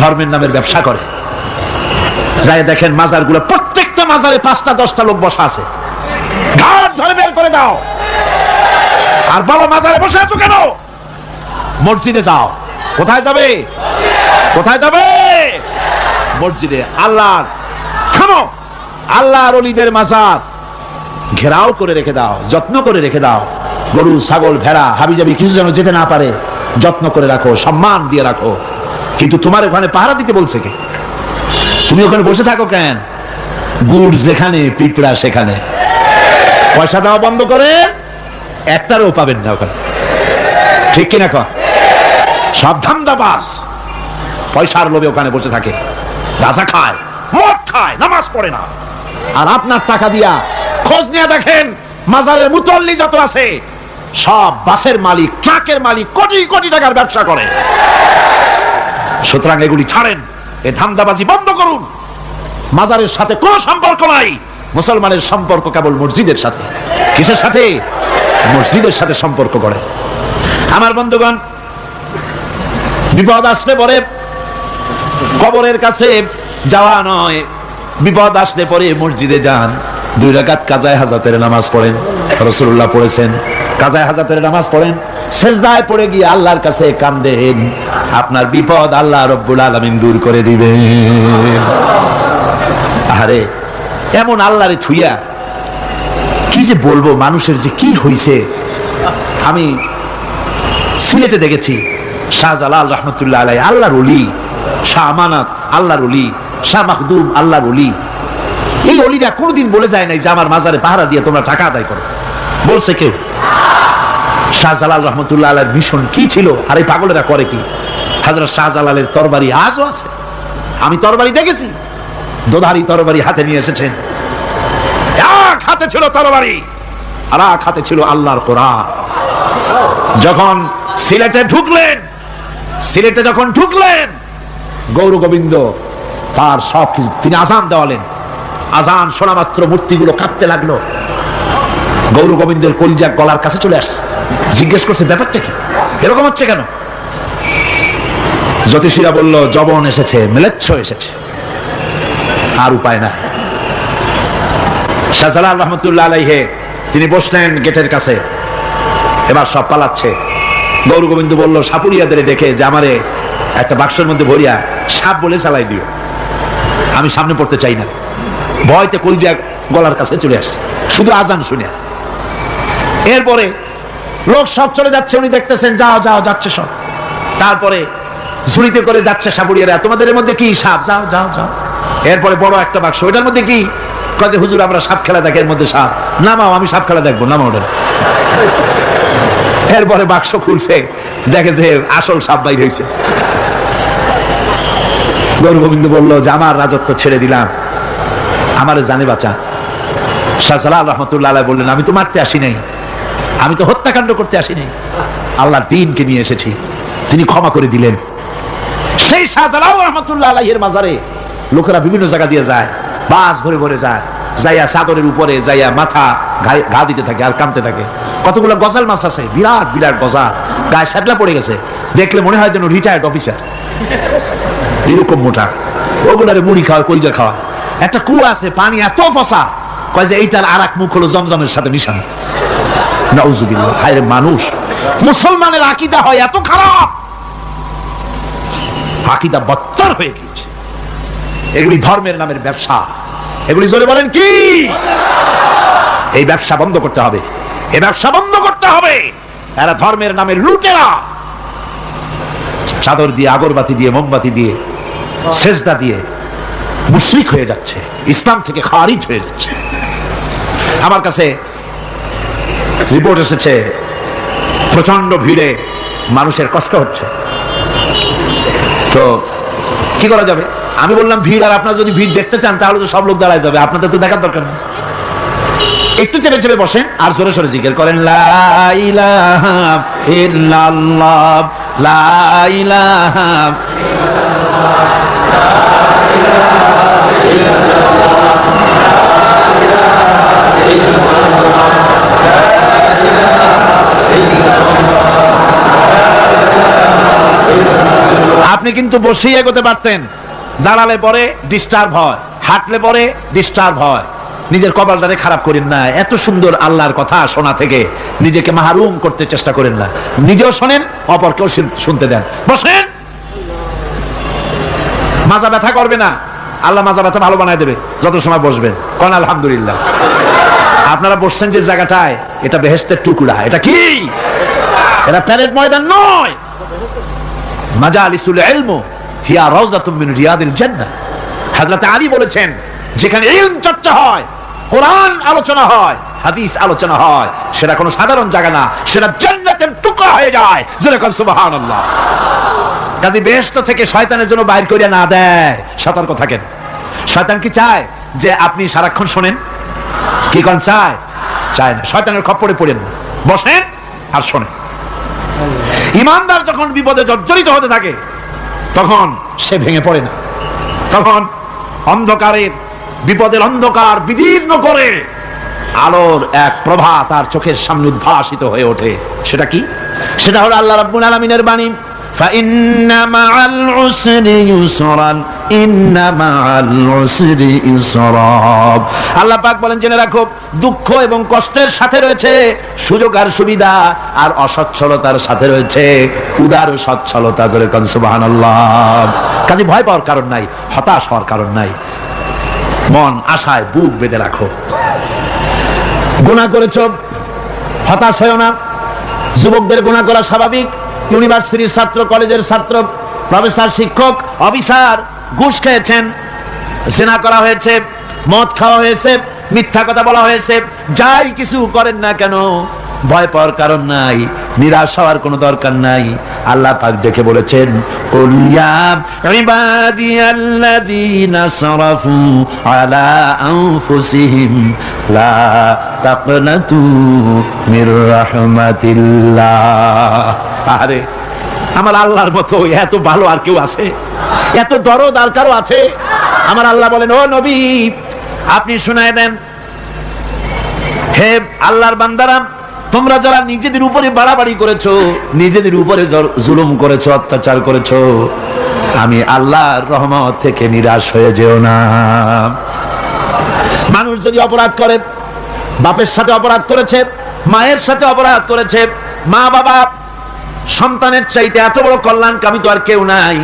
ধর্মের নামের ব্যবসা করে। যাই দেখেন মাজার গুলো, প্রত্যেকটা মাজারে 5টা 10টা লোক বসা আছে। ঘাট ধরে বের করে দাও আর বলো মাজারে বসে আছো কেন? মসজিদে যাও। কোথায় যাবে? কোথায় যাবে? মসজিদে। আল্লাহর থামো, আল্লাহর ওলিদের মাজার ঘেরাও করে রেখে দাও, যত্ন করে রেখে দাও। গরু ছাগল ভেড়া হাবিজাবি কিছু যেন যেতে না পারে, যত্ন করে রাখো, সম্মান দিয়ে রাখো। কিন্তু তোমার ওখানে পাহারা দিতে বলছে কে? তুমি ওখানে বসে থাকো কেন? গুড় যেখানে পিঁপড়া সেখানে। পয়সা দেওয়া বন্ধ করে একটারও পাবেন না ওখানে, ঠিক কিনা কর? সব ধান্দাবাজ পয়সার লোভে ওখানে বসে থাকে, গাঁজা খায়, মদ খায়, নামাজ পড়ে না। আর আপনার টাকা দিয়া খোঁজ নিয়ে দেখেন মাজারের মুতল্লি যত আছে সব বাসের মালিক, ট্রাকের মালিক, কোটি কোটি টাকার ব্যবসা করে। সুতরাং এগুলি ছাড়েন, এই ধান্দাবাজি বন্ধ করুন। মাজারের সাথে কোনো সম্পর্ক নাই। মুসলমানের সম্পর্ক কেবল মসজিদের সাথে। কিসের সাথে? মসজিদের সাথে সম্পর্ক গড়ে। আমার বন্ধুগণ, বিপদ আসলে পরে কবরের কাছে যাওয়া নয়, বিপদ আসলে পরে মসজিদে যান, 2 রাকাত কাজায়ে হাজাতের নামাজ পড়েন। রাসূলুল্লাহ পড়েছেন, কাজায়ে হাজাতের নামাজ পড়েন, সিজদায় পড়ে গিয়ে আল্লাহর কাছে কাঁদেন, আপনার বিপদ আল্লাহ রব্বুল আলামিন দূর করে দিবেন। আরে এমন আল্লাহরে থুইয়া কি যে বলবো, মানুষের যে কি হইছে। আমি সিলেটে দেখেছি শাহজালাল রহমতুল্লাহ আলাই, আল্লাহর ওলি, শাহ আমানত আল্লাহর ওলি, শাহ মাখদুম আল্লাহর ওলি। এই ওলিরা কোনদিন বলে যায় নাই যে আমার মাজারে পাহারা দিয়ে তোমরা টাকা আদায় করো, বলছে কেউ? শাহজালাল রহমতুল্লাহ আলাইহির মিশন কি ছিল আর এই পাগলেরা করে কি? হযরত শাহজালালের তরবারি আজও আছে, আমি তরবারি দেখেছি, দোধারি তরবারি হাতে নিয়ে এসেছেন। এক হাতে ছিল তরবারি আর এক হাতে ছিল আল্লাহর কোরআন। যখন সিলেটে যখন ঢুকলেন গৌর গোবিন্দ তার সবকিছু, তিনি আজান দেওয়ালেন। আজান শোনা মাত্র মূর্তিগুলো কাঁপতে লাগলো। গৌর গোবিন্দের কলিজা গলার কাছে চলে আসছে, জিজ্ঞেস করছে ব্যাপারটা কি, এরকম হচ্ছে কেন? জ্যোতিষীরা বলল জবন এসেছে, মেলেচ্ছ এসেছে, আর উপায় নাই। শাহজালাল রহমতুল্লাহ আলাইহি তিনি বসলেন গেটের কাছে, এবার সব পালাচ্ছে। গৌর গোবিন্দ বলল সাপুরিয়াদের ডেকে যে আমারে একটা বাক্সের মধ্যে ভরিয়া সাপ বলে চালাই দিও, আমি সামনে পড়তে চাই না। ভয়তে কলিজা গলার কাছে চলে আসছে শুধু আজান শুনে। এরপরে লোক সব চলে যাচ্ছে, উনি দেখতেছেন যাও যাও যাচ্ছে সব। তারপরে ঝুড়িতে করে যাচ্ছে সাপুরিয়ারা, তোমাদের এর মধ্যে কি সাপ, যাও যাও যাও। এরপরে বড় একটা বাক্স, ওইটার মধ্যে কি? কাজে হুজুর আমরা সাপ খেলা দেখি, এর মধ্যে সাপ। নামাও, আমি সাপ খেলা দেখবো, নামাও ওটা। এরপরে বাক্স খুলছে, দেখে যে আসল সাপ বাইর হয়েছে। গৌর গোবিন্দ বললো যে আমার রাজত্ব ছেড়ে দিলাম, আমার জানে বাঁচা। শাহজালাল রহমতুল্লাহ আলাইহি বললেন আমি তো মারতে আসি নাই, আমি তো হত্যাকাণ্ড করতে আসি নাই, আল্লাহর দ্বীনকে নিয়ে এসেছি। তিনি ক্ষমা করে দিলেন। সেই শাহজালাল রহমতুল্লাহ আলাইহির মাজারে লোকেরা বিভিন্ন জায়গা দিয়ে যায়, বাস ভরে ভরে যায়, যাইয়া চাদরের উপরে যাইয়া মাথা ঘা দিতে থাকে আর কামতে থাকে। কতগুলো গজাল মাছ আছে, বিরাট বিরাট গজাল, গায়ে সাতলা পড়ে গেছে, দেখলে মনে হয় যেন রিটায়ার্ড অফিসার, এরকম মোটা। ওগুলারে মুড়ি খাওয়া, কলজা খাওয়া। একটা কুয়া আছে, পানি এত ফসা, কয় যে এইটার আর এক মুখ হলো জমজমের সাথে মিশানো। নাউজুবিল্লাহ। হায় রে মানুষ, মুসলমানের আকীদা হয় এত খারাপ, আকীদা বত্তর হয়ে গিয়েছে। এগুলি ধর্মের নামের ব্যবসা, এগুলি জোরে বলেন কি? এই ব্যবসা বন্ধ করতে হবে, এই ব্যবসা বন্ধ করতে হবে। এরা ধর্মের নামের লুটেরা, চাদর দিয়ে, আগরবাতি দিয়ে, মোমবাতি দিয়ে সেজদা দিয়ে মুশরিক হয়ে যাচ্ছে, ইসলাম থেকে খারিজ হয়ে যাচ্ছে। আমার কাছে রিপোর্ট এসেছে প্রচন্ড ভিড়ে মানুষের কষ্ট হচ্ছে, তো কি করা যাবে? আমি বললাম ভিড়, আর আপনারা যদি ভিড় দেখতে চান তাহলে তো সব লোক দাঁড়ায় যাবে, আপনাদের তো দেখার দরকার নেই। একটু চেপে চেপে বসেন আর জোরে সোরে জিকির করেন, লা ইলাহা ইল্লাল্লাহ, লা ইলাহা আপনি কিন্তু বসেই এগোতে পারতেন, দাঁড়ালে পরে ডিস্টার্ব হয়, হাঁটলে পরে ডিস্টার্ব হয়। নিজের কপালটারে খারাপ করেন না, এত সুন্দর আল্লাহর কথা শোনা থেকে নিজেকে মাহরুম করতে চেষ্টা করেন না। নিজেও শোনেন, অপরকেও শুনতে দেন। বসেন, মাজা ব্যথা করবে না, আল্লাহ মাজা ব্যথা ভালো বানায় দেবে যত সময় বসবেন। কোন আলহামদুলিল্লাহ। আপনারা বসছেন যে জায়গাটায়, এটা বেহেশতের টুকরা। এটা কি? এটা প্যারেড ময়দান নয়। মাজালিসুল ইলম হিয়া রাউযাতুম মিন রিয়াদিল জান্নাহ। হযরত আলী বলেছেন, যেখানে ইলম চর্চা হয়, কোরআন আলোচনা হয়, হাদিস আলোচনা হয়, সেটা কোনো সাধারণ জায়গা না, সেটা জান্নাতের টুকরা হয়ে যায়। যেরকম সুবহানাল্লাহ। কাজী বেহেশত থেকে শয়তানের জন্য বাইর করিয়া না দেয়, সতর্ক থাকেন। শয়তান কি চায় যে আপনি সারাক্ষণ শোনেন? কি কোন চায়? চায় না। শয়তানের খপ্পরে পড়েন না, বসেন আর শোনেন। ইমানদার যখন বিপদে জর্জরিত হতে থাকে তখন সে ভেঙে পড়ে না, তখন অন্ধকারের বিপদের অন্ধকার বিদীর্ণ করে আলোর এক প্রভা তার চোখের সামনে উদ্ভাসিত হয়ে ওঠে। সেটা কি? সেটা হলো আল্লাহ রাব্বুল আলামিনের বাণী, ফাইন্না মাআল উসরি ইউসরান, ইন্না মাআল উসরি ইউসরা। আল্লাহ পাক বলেন, জেনে রাখো, দুঃখ এবং কষ্টের সাথে রয়েছে সুযোগ আর সুবিধা, আর অসচ্ছলতার সাথে রয়েছে উদার সচ্ছলতা। জোরে কোন সুবহানাল্লাহ। কাজে ভয় পাওয়ার কারণ নাই, হতাশ হওয়ার কারণ নাই। মন আশায় বুক বেঁধে রাখো। গুনাহ করেছো, হতাশ হয়ো না। যুবকদের গুনাহ করা স্বাভাবিক। ইউনিভার্সিটির ছাত্র, কলেজের ছাত্র, প্রফেসর, শিক্ষক, অফিসার ঘুষ খেয়েছেন, জিনা করা হয়েছে, মদ খাওয়া হয়েছে, মিথ্যা কথা বলা হয়েছে, যাই কিছু করেন না কেন ভয় পাওয়ার কারণ নাই, নিরাশ হওয়ার কোনো দরকার নাই। আল্লাহ পাক ডেকে বলেছেন, কুল ইয়া ইবাদিয়াল্লাযীনা সারাফু আলা আনফুসিহিম লা তাকনাতু মির রাহমাতিল্লাহ। আরে আমার আল্লাহর মতো এত ভালো আর কেউ আছে? এত দরদ আর কারো আছে? আমার আল্লাহ বলেন, ও নবী, আপনি শুনায় দেন, হে আল্লাহর বান্দারা, তোমরা যারা নিজেদের উপরে বাড়াবাড়ি করেছো, নিজেদের উপরে জুলুম করেছো, অত্যাচার করেছো, আমি আল্লাহর রহমত থেকে নিরাশ হয়ে যেও না। মানুষ যদি অপরাধ করে, বাপের সাথে অপরাধ করেছে, মায়ের সাথে অপরাধ করেছে, মা বাবা সন্তানের চাইতে এত বড় কল্যাণকামী তো আর কেউ নাই,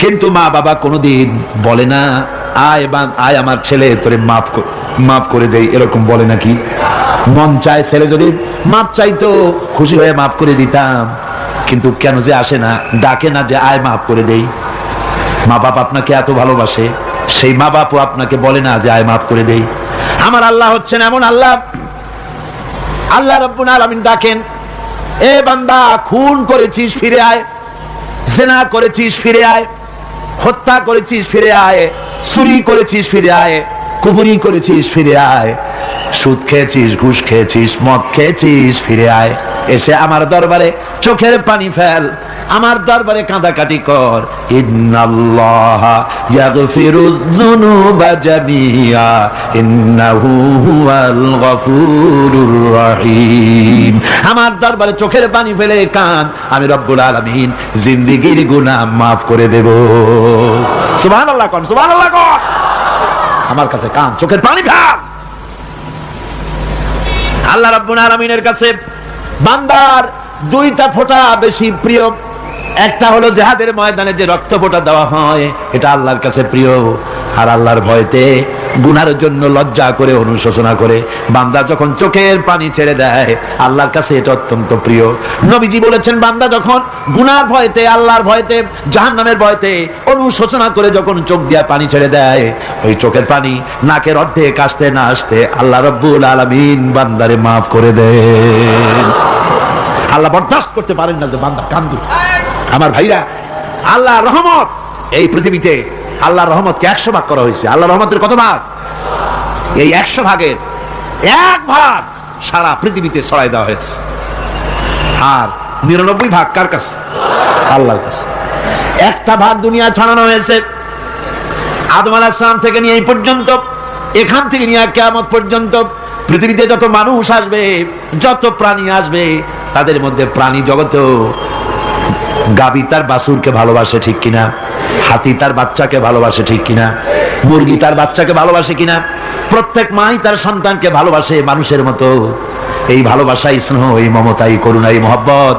কিন্তু মা বাবা কোনোদিন বলে না, আয় আমার ছেলে তোরে মাফ করে দেই, এরকম বলে নাকি? মন চায় ছেলে যদি মাপ চাইতো, খুশি হয়ে মাফ করে দিতাম, কিন্তু কেন যে আসে না, ডাকে না যে আয় মাফ করে দেই। মা বাপ আপনাকে এত ভালোবাসে, সেই মা বাপও আপনাকে বলে না যে আয় মাফ করে দেই। আমার আল্লাহ হচ্ছেন এমন আল্লাহ, আল্লাহ রাব্বুল আলামিন ডাকেন, এ বান্দা, খুন করেছিস ফিরে আয়, জিনা করেছিস ফিরে আয়, হত্যা করেছিস ফিরে আয়, চুরি করেছিস ফিরে আয়, কুফরি করেছিস ফিরে আয়, সুদ খেয়েছিস, ঘুষ খেয়েছিস, মদ খেয়েছিস ফিরে আয়। এসে আমার দরবারে চোখের পানি ফেল, আমার দরবারে কাঁদাকাটি কর। ইন্নাল্লাহা ইয়াগফিরুয যুনুবা জামিআ ইন্নাহু হুয়াল গফুরুর রহিম। আমার দরবারে চোখের পানি ফেলে কাঁদ, আমি রব্বুল আলামিন জিন্দেগীর গুনাহ মাফ করে দেব। সুবহানাল্লাহ কোন, সুবহানাল্লাহ কোন। আমার কাছে কাঁদ, চোখের পানি ফেল। আল্লাহ রাব্বুল আলামিনের কাছে বান্দার দুইটা ফোঁটা বেশি প্রিয়। একটা হলো জিহাদের ময়দানে যে রক্ত ফোঁটা দেওয়া হয়, এটা আল্লাহর কাছে প্রিয়। আর আল্লাহর ভয়তে গুনার জন্য লজ্জা করে, অনুশোচনা করে বান্দা যখন চোখের পানি ছেড়ে দেয়, আল্লাহর কাছে এটা অত্যন্ত প্রিয়। নবীজি বলেছেন, বান্দা যখন গুনার ভয়তে, আল্লাহর ভয়তে, জাহান্নামের ভয়তে অনুশোচনা করে যখন চোখ দিয়া পানি ছেড়ে দেয়, ওই চোখের পানি নাকের অর্ধেক আসতে না আসতে আল্লাহ রাব্বুল আলামিন বান্দারে মাফ করে দেন। আল্লাহ বরদাস্ত করতে পারেন না যে বান্দা কান্দে। আমার ভাইরা, আল্লাহ রহমত, এই পৃথিবীতে আল্লাহ রহমতকে 100 ভাগ করা হয়েছে। আল্লাহ রহমতের কত ভাগ? এই 100 ভাগের 1 ভাগ সারা পৃথিবীতে ছড়াই দেওয়া হয়েছে। আর 99 ভাগ কার কাছে? আল্লাহর কাছে। একটা ভাগ দুনিয়া ছড়ানো হয়েছে আদম আলাইহিস সালাম থেকে নিয়ে এই পর্যন্ত, এখান থেকে নিয়ে কিয়ামত পর্যন্ত পৃথিবীতে যত মানুষ আসবে, যত প্রাণী আসবে, তাদের মধ্যে প্রাণী জগতেও গাবি তার বাছুরকে ভালোবাসে ঠিক কিনা, হাতি তার বাচ্চাকে ভালোবাসে ঠিক কিনা, মুরগি তার বাচ্চাকে ভালোবাসে কিনা, প্রত্যেক মাই তার সন্তানকে ভালোবাসে মানুষের মতো। এই ভালোবাসা, স্নেহ, এই মমতা, এই করুণা, এই মহব্বত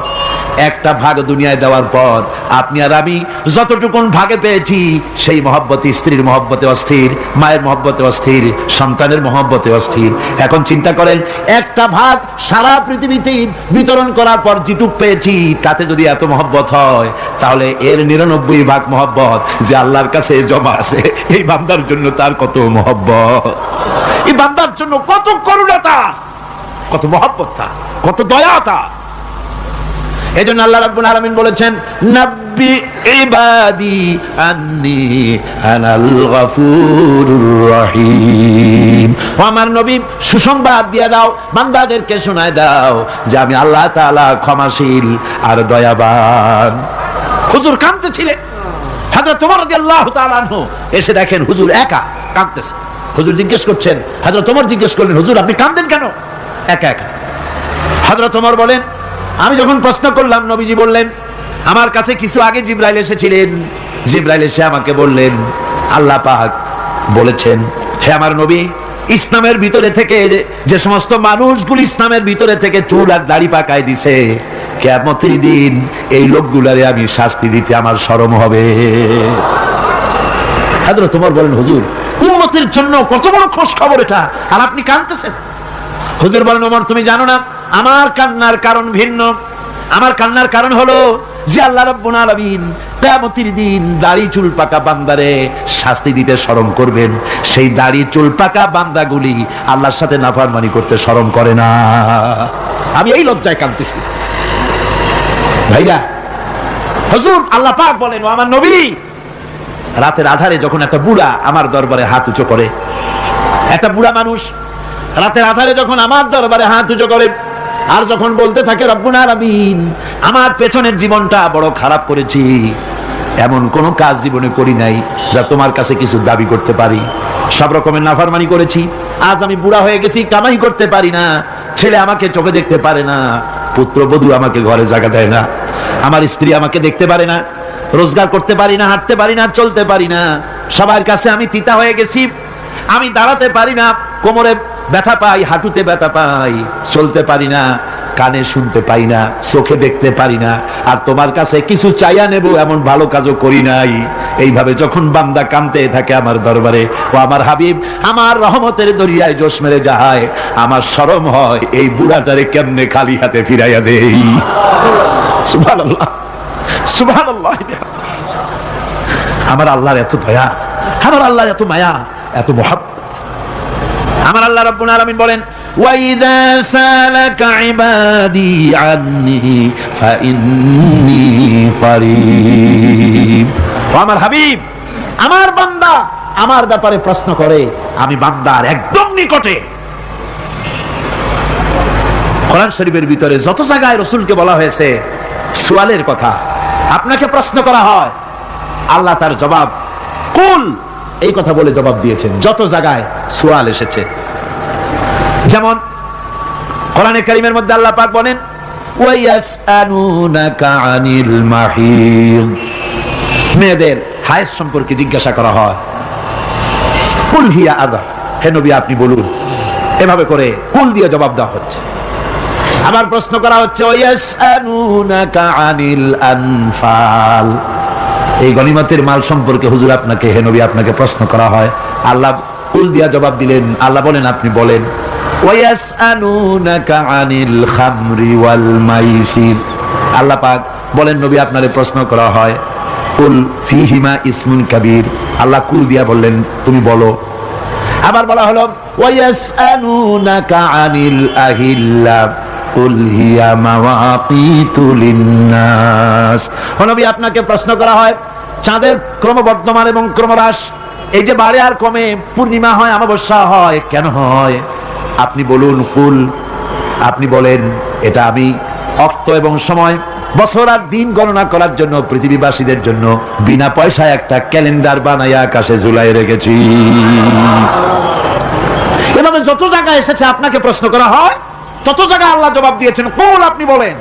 একটা ভাগ দুনিয়ায় দেওয়ার পর আপনি আর আমি যতটুকুন ভাগে পেয়েছি, সেই মহব্বতে, স্ত্রীর মহব্বতে অস্থির, মায়ের মহব্বতে অস্থির, সন্তানের মহব্বতে অস্থির। এখন চিন্তা করেন, একটা ভাগ সারা পৃথিবীতে বিতরণ করার পর যেটুক পেয়েছি, তাতে যদি এত মহব্বত হয়, তাহলে এর 99 ভাগ মহব্বত যে আল্লাহর কাছে জমা আছে, এই বান্দার জন্য তার কত মহব্বত, এই বান্দার জন্য কত করুণা, কত মহব্বত, কত দয়া। এই জন্য আল্লাহ রাব্বুল আলামিন বলেছেন, নাব্বি ইবাদি আন্নী আনাল গফুরুর রহিম। ও আমার নবী, সুসংবাদ দিয়ে দাও, বান্দাদেরকে শোনায় দাও যে আমি আল্লাহ তাআলা ক্ষমাশীল আর দয়াবান। হুজুর কাঁদতেছিলেন, হযরত ওমর রাদিয়াল্লাহু তাআলা আনহু এসে দেখেন হুজুর একা কাঁদতেছে। হুজুর জিজ্ঞেস করছেন, হযরত ওমর জিজ্ঞেস করলেন, হুজুর আপনি কাঁদেন কেন একা একা? হযরত ওমর বলেন, আমি যখন প্রশ্ন করলাম, নবীজি বললেন, আমার কাছে কিছু আগে জিবরাইল এসেছিলেন। জিবরাইল এসে আমাকে বললেন, আল্লাহ পাক বলেছেন, হে আমার নবী, ইসলামের ভিতরে থেকে যে সমস্ত মানুষগুলো ইসলামের ভিতরে থেকে চুল আর দাড়ি পাকায় দিছে, কিয়ামতের দিন এই লোকগুলারে আমি শাস্তি দিতে আমার শরম হবে। হযরত ওমর বলেন, হুজুর উম্মতের জন্য কত বড় খোঁজ খবর এটা, আর আপনি কাঁদতেছেন। হুজুর বলেন, ওমর তুমি জানো না, আমার কান্নার কারণ ভিন্ন। আমার কান্নার কারণ হলো যে আল্লাহ রাব্বুল আলামিন কিয়ামতের দিন দাড়ি চুল পাকা বান্দারে শাস্তি দিতে শরম করবেন। সেই দাড়ি চুল পাকা বান্দাগুলি আল্লাহর সাথে নাফরমানি করতে শরম করে না। আমি এই লজ্জায় কাঁদতেছি। ভাইরা, হুজুর আল্লাহ পাক বলেন, ও আমার নবী, রাতের আধারে যখন একটা বুড়া আমার দরবারে হাত উঁচু করে, একটা বুড়া মানুষ রাতের আধারে যখন আমার দরবারে হাত উঁচু করে, আর যখন বলতে থাকে, রব্বুল আলামিন, আমার পেছনের জীবনটা বড় খারাপ করেছি, এমন কোন কাজ জীবনে করি নাই যা তোমার কাছে কিছু দাবি করতে পারি, সব রকমের নাফরমানি করেছি, আজ আমি বুড়া হয়ে গেছি, কামাই করতে পারি না, ছেলে আমাকে চোখে দেখতে পারে না, পুত্রবধূ আমাকে ঘরে জায়গা দেয় না, আমার স্ত্রী আমাকে দেখতে পারে না, রোজগার করতে পারি না, হাঁটতে পারি না, চলতে পারি না, সবার কাছে আমি তিতা হয়ে গেছি, আমি দাঁড়াতে পারি না, কোমরে ব্যথা পাই, হাঁটুতে ব্যথা পাই, চলতে পারি না, কানে শুনতে পাই না, চোখে দেখতে পারি না, আর তোমার কাছে কিছু চাইয়া নেব এমন ভালো কাজও করি নাই। এইভাবে যখন বান্দা কাঁদতে থাকে আমার দরবারে, ও আমার হাবিব, আমার রহমতের দরিয়ায় জোশ মেরে যায়, আমার শরম হয় এই বুড়াটারে কেমনে খালি হাতে ফিরাইয়া দেই। সুবহানাল্লাহ, সুবহানাল্লাহ। আমার আল্লাহর এত দয়া, আমার আল্লাহর এত মায়া, এত মহব্বত। আমার আল্লাহ রাব্বুল আলামিন বলেন, ওয়াইযা সালাকা ইবাদি আন্নী ফাইন্নী করিব। ও আমার হাবিব, আমার বান্দা আমার ব্যাপারে প্রশ্ন করে, আমি বান্দার একদম নিকটে। কোরআন শরীফের ভিতরে যত জায়গায় রাসূলকে বলা হয়েছে সুয়ালের কথা, আপনাকে প্রশ্ন করা হয়, আল্লাহ তার জবাব কুল এই কথা বলে জবাব দিয়েছেন। যত জায়গায় সুয়াল এসেছে, যেমন কোরআনে কারীমের মধ্যে আল্লাহ পাক বলেন, ওয়ায়াসআলুনাকা আনিল মাহিদ, মেয়েদের হায়েজ সম্পর্কে জিজ্ঞাসা করা হয়, কুল হিয়া আযা, হে নবী আপনি বলুন। এভাবে করে কুল দিয়ে জবাব দেওয়া হচ্ছে। আবার প্রশ্ন করা হচ্ছে, ওয়ায়াসআলুনাকা আনিল আনফাল, এই গনিমতের মাল সম্পর্কে হুজুর আপনাকে, হে নবী আপনাকে প্রশ্ন করা হয়। আল্লাহ কুল দিয়া জবাব দিলেন। আল্লাহ বলেন আপনি বলেন। ওয়ায়াসআলুনাকা আনিল খামরি ওয়াল মাইসির, আল্লাহ পাক বলেন নবী আপনারে প্রশ্ন করা হয় কুল ফীহিমা ইসমুন কাবীর, আল্লাহ কুল দিয়া বললেন তুমি বলো। আবার বলা হলো ওয়ায়াসআলুনাকা আনিল আহিল্লা কুল হিয়া মাওয়াকিতু লিন্নাস। ও নবী, আপনাকে প্রশ্ন করা হয় চাঁদের ক্রমবর্ধমান এবং ক্রমহ্রাস, এই যে বাড়ে আর কমে, পূর্ণিমা হয় অমাবস্যা হয়, কেন হয়? আপনি বলুন কুল, আপনি বলেন এটা আমি অক্ত এবং সময়, বছর আর দিন গণনা করার জন্য পৃথিবীবাসীদের জন্য বিনা পয়সায় একটা ক্যালেন্ডার বানাইয়া আকাশে ঝুলাই রেখেছি। এভাবে যত জায়গায় এসেছে আপনাকে প্রশ্ন করা হয়, তত জায়গায় আল্লাহ জবাব দিয়েছেন কুল, আপনি বলেন।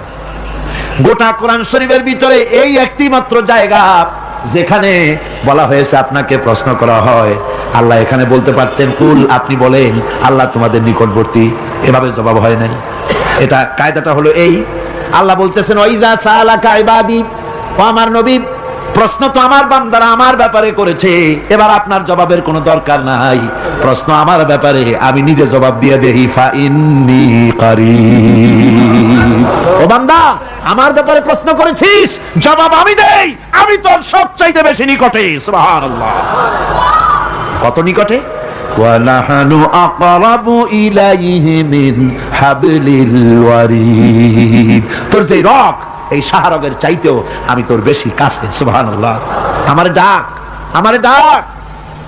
গোটা কোরআন শরীফের ভিতরে এই একটি মাত্র জায়গা যেখানে বলা হয়েছে আপনাকে প্রশ্ন করা হয়, আল্লাহ এখানে বলতে পারতেন কুল, আপনি বলেন, আল্লাহ তোমাদের নিকটবর্তী, এভাবে জবাব হয় নাই। এটা কায়দাটা হলো এই, আল্লাহ বলতেছেন ওয়াইজা সালাকা ইবাদি, ও আমার নবী, প্রশ্ন তো আমার বান্দারা আমার ব্যাপারে করেছে, এবার আপনার জবাবের কোনো দরকার নাই, প্রশ্ন আমার ব্যাপারে, আমি নিজে জবাব দিয়ে দেই ফা ইন্নী কারীব। ও বান্দা, আমার ব্যাপারে প্রশ্ন করেছিস, জবাব আমি দেই, আমি তোর সবচাইতে বেশি নিকটে। সুবহানাল্লাহ, কত নিকটে? ওয়া নাহনু আকরাবু ইলাইহি মিন হাবলিল ওয়ারিদ। তোর যে রগ, এই শাহরগের চাইতেও আমি তোর বেশি কাছে। সুবহানাল্লাহ, আমারে ডাক, আমারে ডাক,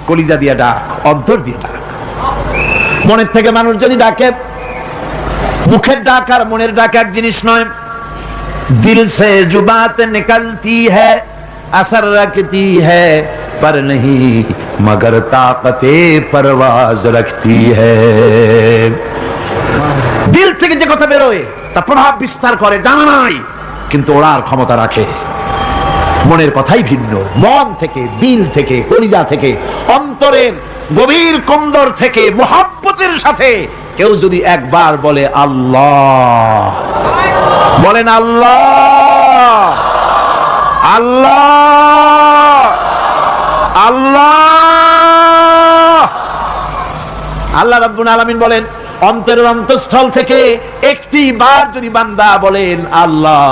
কলিজা দিয়া ডাক, অন্তর দিয়ে ডাক। মনের থেকে মানুষজনই ডাকে, মুখের ডাক আর মনের ডাক এক জিনিস নয়। দিল সে जो बात निकलती है असर रखती है पर नहीं मगर ताकते परवाज रखती है। দিল থেকে যে কথা বেরোয় তা প্রভাব বিস্তার করে, জানা নাই, কিন্তু ওড়ার ক্ষমতা রাখে। মনের কথাই ভিন্ন, মন থেকে, দিল থেকে, কলিজা থেকে, অন্তরের গভীর কন্দর থেকে মুহাব্বতের সাথে কেউ যদি একবার বলে আল্লাহ, বলেন আল্লাহ, আল্লাহ, আল্লাহ। আল্লাহ রাব্বুল আলামিন বলেন অন্তরের অন্তঃস্থল থেকে একটি বার যদি বান্দা বলেন আল্লাহ,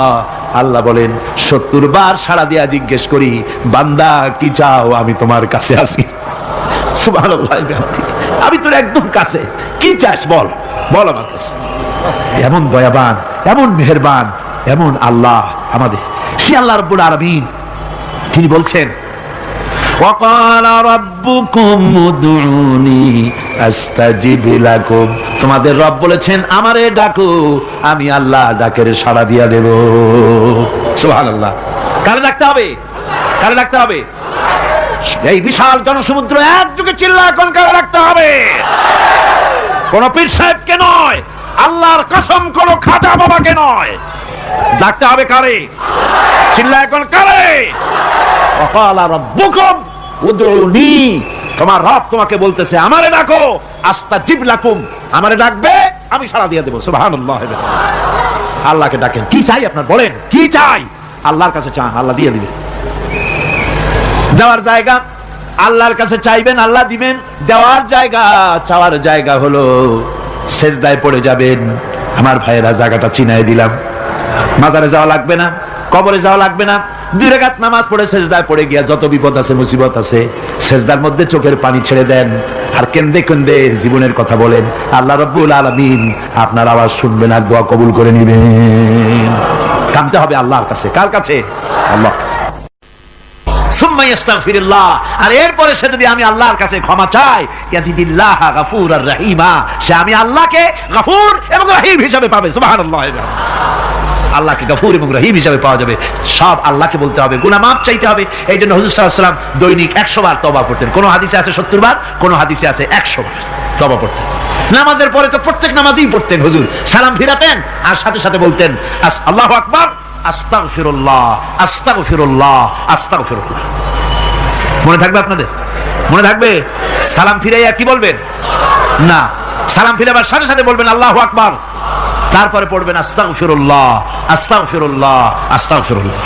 আল্লাহ বলেন 70 বার সাড়া দিয়া জিজ্ঞেস করি, বান্দা কি চাও, আমি তোমার কাছে আছি। সুবহানাল্লাহ, আমি তোর একদম কাছে, কি চাস বল, বল আমার কাছে। এমন দয়াবান, এমন মেহেরবান, এমন আল্লাহ আমাদের। সে আল্লাহ রাব্বুল আলামিন তিনি বলছেন ওয়াকাল রাব্বুকুম উদউনি আস্তাজিব লাকুম, তোমাদের রব বলেছেন আমারে ডাকো, আমি আল্লাহ ডাকের সাড়া দিয়া দেব। সুবহানাল্লাহ, কারে ডাকতে হবে, কারে ডাকতে হবে? এই বিশাল জনসমুদ্র একযোগে চিল্লায় কোন কারে ডাকতে হবে? কোন পীর সাহেবকে নয়, আল্লাহর কসম কোন খাজা বাবাকে নয়, ডাকতে হবে কারে? চিল্লায় কোন কারে? ওয়াকাল রাব্বুকুম উদউনি, তোমার রব তোমাকে বলতেছে আমারে ডাকো, আস্তাজিব লাকুম, আমারে ডাকবে আমি সাড়া দিয়ে দেব। সুবহানাল্লাহ, আল্লাহকে ডাকেন। কি চাই আপনার, বলেন কি চাই? আল্লাহর কাছে চান, আল্লাহ দিয়ে দিবেন। দেওয়ার জায়গা আল্লাহর কাছে চাইবেন, আল্লাহ দিবেন। দেওয়ার জায়গা, চাওয়ার জায়গা হলো সেজদায় পড়ে যাবেন। আমার ভাইয়েরা, জায়গাটা চিনাই দিলাম। মাজারে যাওয়া লাগবে না, কবরে যাওয়া লাগবে না, 2 রাকাত নামাজ পড়ে সেজদায় পড়ে গিয়া যত বিপদ আছে, মুসিবত আছে, সেজদার মধ্যে চোখের পানি ছেড়ে দেন আর কেন্দে কেন্দে জীবনের কথা বলেন। আল্লাহ রাব্বুল আলামিন আপনার আওয়াজ শুনবেন আর দোয়া কবুল করে নেবেন। কাঁদতে হবে আল্লাহর কাছে। কার কাছে? আল্লাহর কাছে। সুম্মা ইস্তাগফিরুল্লাহ, আর এরপরে সে যদি আমি আল্লাহর কাছে ক্ষমা চাই, ইয়াজিদিল্লাহ গাফুরার রহিমা, সে আমি আল্লাহকে গফুর এবং রহিম হিসেবে পাবে। সুবহানাল্লাহ, আল্লাহকে গফুর এবং রহিম হিসেবে পাওয়া যাবে। সব আল্লাহকে বলতে হবে, গুনাহ মাফ চাইতে হবে। এই জন্য হুজুর সাল্লাল্লাহু আলাইহি ওয়াসাল্লাম দৈনিক 100 বার তওবা করতেন। কোন হাদিসে আছে 70 বার, কোন হাদিসে আছে 100 বার তওবা করতেন। নামাজের পরে তো প্রত্যেক নামাজেই পড়তেন হুজুর, সালাম ফিরাতেন আর সাথে সাথে বলতেন আল্লাহু আকবার, আস্তাগফিরুল্লাহ, আস্তাগফিরুল্লাহ, আস্তাগফিরুল্লাহ। মনে থাকবে আপনাদের? মনে থাকবে? সালাম ফিরাইয়া কি বলবেন? না, সালাম ফিরাবার সাথে সাথে বলবেন আল্লাহু আকবার, তারপরে পড়বেন আস্তাগফিরুল্লাহ, আস্তাগফিরুল্লাহ, আস্তাগফিরুল্লাহ।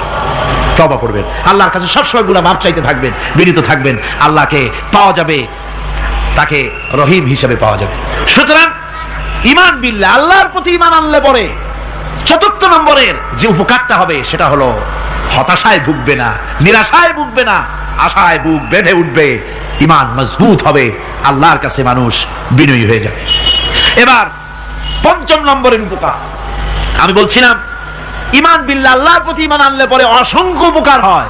তওবা করবেন, আল্লাহর কাছে সবসময় গুনাহ মাফ চাইতে থাকবেন, বিনীত থাকবেন। আল্লাহকে পাওয়া যাবে, তাকে রহিম হিসেবে পাওয়া যাবে। সুতরাং ঈমান বিল্লাহ, আল্লাহর প্রতি ঈমান আনলে পরে 4th নম্বরের যে উপকারটা হবে সেটা হলো হতাশায় ভুগবে না, নিরাশায় ভুগবে না, আশায় বুক বেঁধে উঠবে, ঈমান মজবুত হবে, আল্লাহর কাছে মানুষ বিনয়ী হয়ে যাবে। এবার ৫ম নম্বরের উপকার আমি বলছিলাম, ঈমান বিল্লাহ, আল্লাহর প্রতি ঈমান আনলে পরে অসংখ্য উপকার হয়,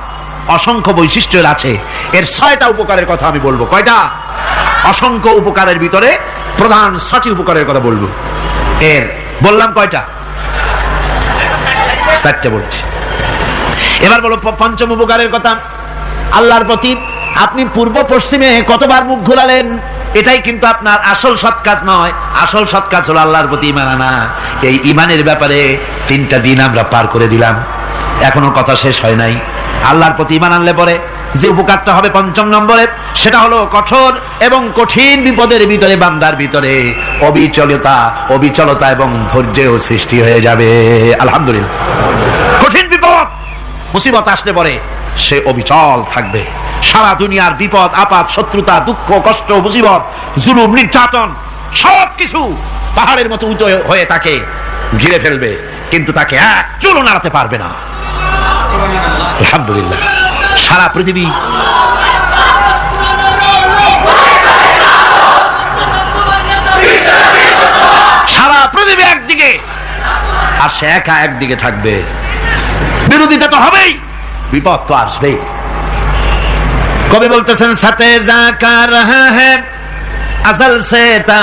অসংখ্য বৈশিষ্ট্য আছে। এর ৬টা উপকারের কথা আমি বলবো। কয়টা? অসংখ্য উপকারের ভিতরে প্রধান ৬টি উপকারের কথা বলবো। এর বললাম কয়টা? ৪টে বলছি। এবার বলো ৫ম উপকারের কথা। আল্লাহর প্রতি আপনি পূর্ব পশ্চিমে কতবার মুখ ঘোরালেন, এটাই কিন্তু আপনার আসল সৎ কাজ নয়। আসল সৎ কাজ হলো আল্লাহর প্রতি ঈমান আনা। এই ঈমানের ব্যাপারে ৩টা দিন আমরা পার করে দিলাম, এখনো কথা শেষ হয় নাই। আল্লাহর প্রতি ঈমান আনলে পরে যে উপকারটা হবে ৫ম নম্বরে, সেটা হলো কঠোর এবং কঠিন বিপদের ভিতরে বান্দার ভিতরে অবিচলতা এবং ধৈর্যের সৃষ্টি হয়ে যাবে। আলহামদুলিল্লাহ। কঠিন বিপদ মুসিবত আসলে পরে সে অবিচল থাকবে। সারা দুনিয়ার বিপদ আপদ, শত্রুতা, দুঃখ, কষ্ট, মুসিবত, জুলুম, নির্যাতন সবকিছু পাহাড়ের মতো উঁচু হয়ে তাকে ঘিরে ফেলবে, কিন্তু তাকে এক চুলও নাড়াতে পারবে না। আলহামদুলিল্লাহ। সারা পৃথিবী একদিকে আর সে একা একদিকে থাকবে। বিরোধিতা তো হবেই, বিপদ তো আসবেই। কবি বলতেছেন, সাথে জাকা রহা হ্যায় আজল সে তা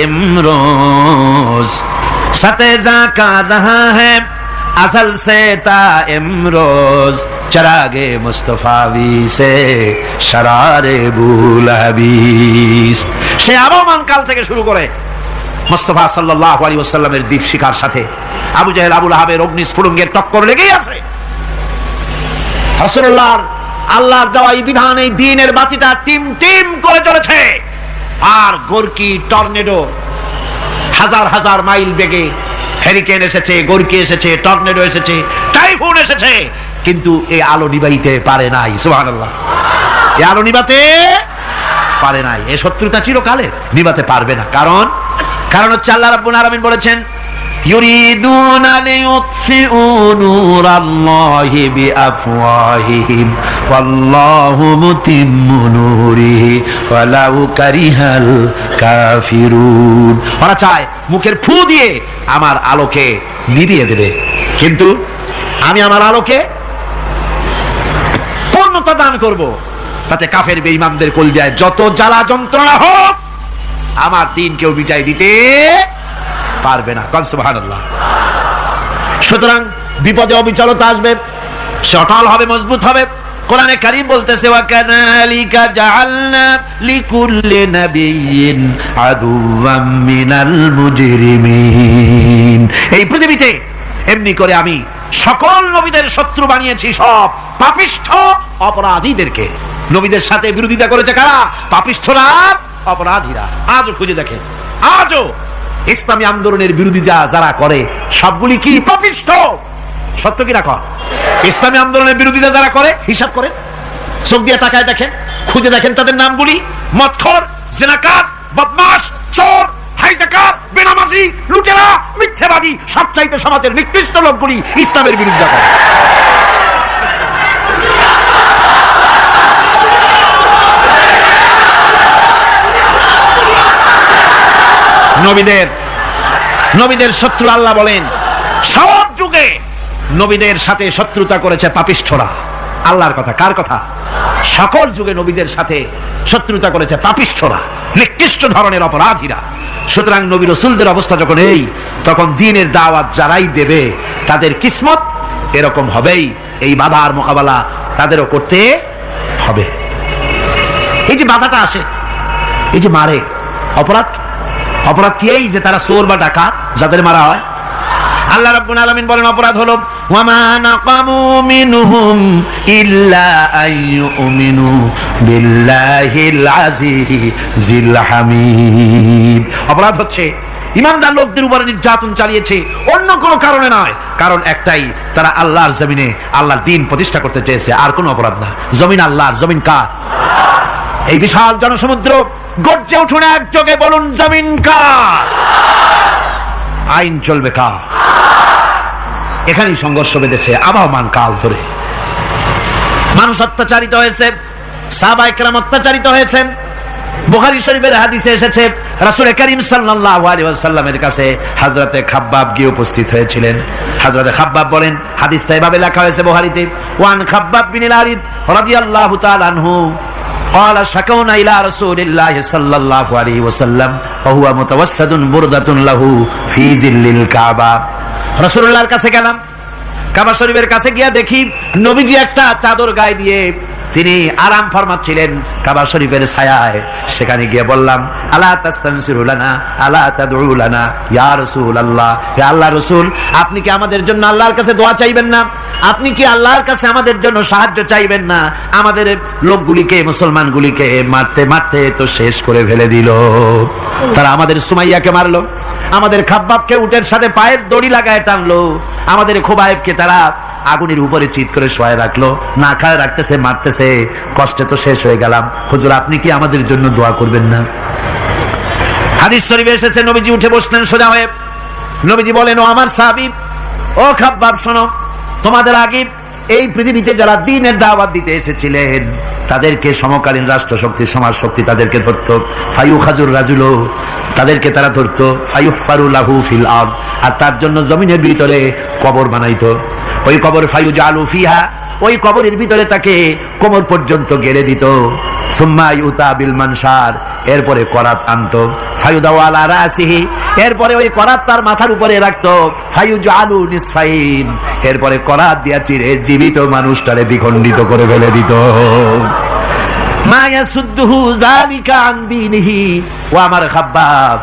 ইমরোজ, সাথে জাকা রহা হ্যায় আজল সে তা ইমরোজ, চরাগে মুস্তফাবি সে শরারে বুলহাবিস। সে আবহমান কাল থেকে শুরু করে মুস্তাফা সাল্লাল্লাহু আলাইহি ওয়াসাল্লামের দীপ শিখার সাথে আবু জাহেল, আবু লাহাবের অগ্নিস্ফুলিঙ্গের টক্কর লেগেই আছে। রাসূলুল্লাহর আল্লাহর দেওয়া এই বিধান, এই দ্বীনের বাতিটা টিম টিম করে চলেছে। আর গর্কি, টর্নেডো, হাজার হাজার মাইল বেগে হেরিকেন এসেছে, গর্কি এসেছে, টর্নেডো এসেছে, টাইফুন এসেছে, কিন্তু এই আলো নিবাইতে পারে নাই। সুবহানাল্লাহ। এই আলো নিবাতে পারে নাই। এই শত্রুতা চিরকালের, নিবাতে পারবে না। কারণ হচ্ছে আল্লাহ রাব্বুল আলামিন বলেছেন, ইউরিদুনা লিইউতফিউ নূরাল্লাহি বিআফওয়াহিহিম ওয়াল্লাহু মুতিম্মু নূরিহি ওয়ালাউ কারিহাল কাফিরুন। ওরা চায় মুখের ফু দিয়ে আমার আলোকে নিভিয়ে দেবে, কিন্তু আমি আমার আলোকে পূর্ণতা দান করব। তাতে কাফের বেঈমানদের কলজায় যত জ্বালা যন্ত্রণা হোক, আমার দিন কেউ মিটাই দিতে পারবে না। সুবহানাল্লাহ। সুতরাং বিপদে অবিচলতা আসবে, সে অটল হবে, মজবুত হবে। কোরআনে কারীম বলতেছে, ওয়া কাযালিকা জাআলনা লিকুল্লি নাবিয়্যিন আদুওয়াম মিনাল মুজরিমিন। এই পৃথিবীতে এমনি করে আমি সকল নবীদের শত্রু বানিয়েছি, সব পাপিষ্ঠ অপরাধীদেরকে। নবীদের সাথে বিরোধিতা করেছে কারা? পাপিষ্ঠরা, অপরাধীরা। আজও খুঁজে দেখেন, আজও ইসলামী আন্দোলনের বিরোধিতা যারা করে সবগুলি কি? পাপিষ্ঠ। সত্য কিনা কর? ইসলামী আন্দোলনের বিরোধিতা যারা করে, হিসাব করে চোখ দিয়ে তাকায় দেখেন, খুঁজে দেখেন তাদের নামগুলি। মদখোর, জিনাকার, বদমাশ, চোর, হাইজাকার, বেনামাজি, লুটেরা, মিথ্যাবাদী, সবচাইতে সমাজের নিকৃষ্ট লোকগুলি ইসলামের বিরোধিতা করে। নবীদের শত্রু আল্লাহ বলেন, সব যুগে নবীদের সাথে শত্রুতা করেছে পাপিষ্ঠরা। আল্লাহর কথা, কার কথা? সকল যুগে নবীদের সাথে শত্রুতা করেছে পাপিষ্ঠরা, নিকৃষ্ট ধরনের অপরাধীরা। সুতরাং নবী রাসূলদের অবস্থা যখন এই, তখন দ্বীনের দাওয়াত যারাই দেবে তাদের কিসমত এরকম হবেই। এই বাধার মোকাবেলা তাদেরও করতে হবে। এই যে বাধাটা আসে, এই যে মারে, অপরাধ কি? এই যে তারা চোর বা ডাকাত, যাদের মারা হয়। আল্লাহ রাব্বুল আলামিন বলেন, অপরাধ হলো ওয়ামা নাকামু মিনহুম ইল্লা আইয়ুমিনু বিল্লাহিল আজিজিল হামিদ। অপরাধ হচ্ছে ঈমানদার লোকদের উপর নির্যাতন চালিয়েছে, অন্য কোনো কারণে নয়। কারণ একটাই, তারা আল্লাহর জমিনে আল্লাহর দ্বীন প্রতিষ্ঠা করতে চেয়েছে, আর কোনো অপরাধ না। জমিন আল্লাহর, জমিন কার? এই বিশাল জনসমুদ্র গর্জে উঠুন একযোগে, বলুন জমিন কার? আইন চলবে কার? এখানেই সংঘর্ষ বেঁধেছে আবহমান কাল ধরে। মানুষ অত্যাচারিত হয়েছে, সাহাবায়ে কেরাম অত্যাচারিত হয়েছেন। বুখারী শরীফের হাদিসে এসেছে রাসূল করিম সাল্লাল্লাহু আলাইহি ওয়াসাল্লামের কাছে হযরতে খাব্বাব গিয়ে উপস্থিত হয়েছিলেন। হযরতে খাব্বাব বলেন, হাদিসটা এভাবে লেখা হয়েছে বুখারীতে, ওয়ান খাব্বাব বিন আল-আরিদ রাদিয়াল্লাহু তাআলা আনহু قال شكونا الى رسول الله صلى الله عليه وسلم وهو متوسد بردة له في ظل الكعبة। রাসূলুল্লাহর কাছে গেলাম, কাবা শরীফের কাছে গিয়ে দেখি নবীজি একটা চাদর গায়ে দিয়ে তিনি আরাম ফরমাচ্ছিলেন কাবা শরীফের ছায়ায়। সেখানে গিয়ে বললাম, আলা তাস্তানসিরু লানা আলা তাদউ লানা ইয়া রাসূলুল্লাহ, হে আল্লাহর রাসূল, আপনি কি আমাদের জন্য আল্লাহর কাছে দোয়া চাইবেন না? আপনি কি আল্লাহর কাছে আমাদের জন্য সাহায্য চাইবেন না? আমাদের লোকগুলিকে, মুসলমানগুলিকে মারতে মারতে তো শেষ করে ফেলে দিল। তারা আমাদের সুমাইয়াকে মারলো, আমাদের খাব্বাবকে উটের সাথে পায়ের দড়ি লাগায় টানলো, আমাদের খুবাইবকে তারা আগুনের উপরে চিৎ করে শোয়ায় রাখলো, না খায় রাখতেছে, মারতেছে, কষ্টে তো শেষ হয়ে গেলাম। হুজুর, আপনি কি আমাদের জন্য দোয়া করবেন না? হাদিস শরীফে এসেছে, নবীজি উঠে বসলেন সোজা হয়ে। নবীজি বলেন, ও আমার সাহাবী, ও খাব্বাব, শোনো, তোমাদের আগে এই পৃথিবীতে যারা দ্বীনের দাওয়াত দিতে এসেছিলেন তাদেরকে সমকালীন রাষ্ট্র শক্তি, সমাজ শক্তি তাদেরকে ধরতো, ফায়ুখাজুর রাজুলো, তাদেরকে তারা ধরতো, ফায়ুহফারু লাহু ফিল আরদ, আর তার জন্য জমিনের ভিতরে কবর বানাইতো। ওই কবর ফায়ুজালু ফিহা, ওই কবরের ভিতরে তাকে কোমর পর্যন্ত গেড়ে দিত। সুম্মা ইউতা বিল মানশার, এরপরে করাত আনতো, ফায়ুদাউ আলা রাসিহি, এরপরে ওই করাত তার মাথার উপরে রাখতো, ফায়ুজালু নিসফাইন, এরপরে করাত দিয়া চিরে জীবিত মানুষটারে দ্বিখণ্ডিত করে ফেলে দিত। মা ইয়াসুদ্দুহু যালিকা আন দীনিহি, ও আমার খাব্বাব,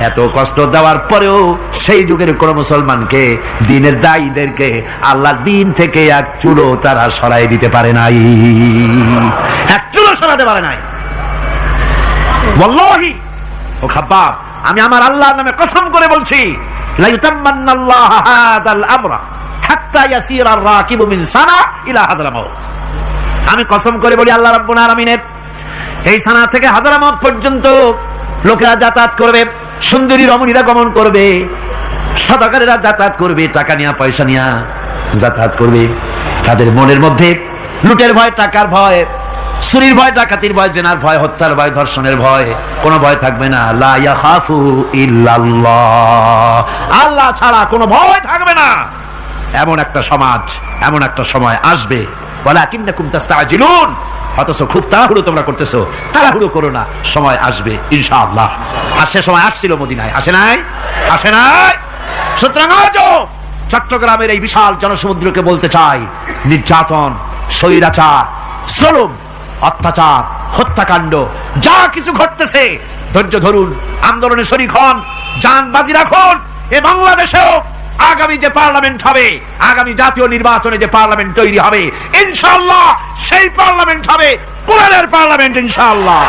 এত কষ্ট দেওয়ার পরেও সেই যুগের কোন মুসলমানকে, দ্বীনের দায়ীদেরকে আল্লাহর দ্বীন থেকে এক চুলো তারা সরাই দিতে পারে নাই, এক চুলো সরাতে পারে নাই। ওয়াল্লাহি, ও খাব্বাব, আমি আমার আল্লাহর নামে কসম করে বলছি, লা ইউতাম্মান্নাল্লাহু হাযাল আমরা হাত্তা ইয়াসিরা আর-রাকিবু মিন সানা ইলা হাযরামাউত। আমি কসম করে বলি, আল্লাহ রাব্বুল আলামিনের এই সানা থেকে হাযরামাউত পর্যন্ত লোকেরা যাতায়াত করবে, সুন্দরী রমণীরা গমন করবে, সদাকারেরা যাতায়াত করবে, টাকা নিয়া পয়সা নিয়া যাতায়াত করবে। তাদের মনের মধ্যে লুটের ভয়, টাকার ভয়, চুরির ভয়, ডাকাতির ভয়, জেনার ভয়, হত্যার ভয়, ধর্ষণের ভয়, কোনো ভয় থাকবে না। লা ইয়াখাফু ইল্লাল্লাহ, আল্লাহ ছাড়া কোনো ভয় থাকবে না। এমন একটা সমাজ, এমন একটা সময় আসবে। ওয়ালাকিন্নাকুম তাস্তাজিলুন, অথচ খুব তাড়াহুড়ো তোমরা করতেছো। তাড়াহুড়ো করো না, সময় আসবে ইনশাআল্লাহ। আর সে সময় আসছিল মদিনায়, আসে নাই? আসে নাই? সুতরাং আজও চট্টগ্রামের এই বিশাল জনসমুদ্রকে বলতে চাই, নির্যাতন, স্বৈরাচার, জুলুম, অত্যাচার, হত্যাকাণ্ড যা কিছু ঘটতেছে, ধৈর্য ধরুন, আন্দোলনে শরীক হন, জান বাজি রাখুন। এ বাংলাদেশেও আগামী যে পার্লামেন্ট হবে, আগামী জাতীয় নির্বাচনে যে পার্লামেন্ট তৈরি হবে, ইনশাআল্লাহ সেই পার্লামেন্ট হবে কোরআনের পার্লামেন্ট ইনশাআল্লাহ।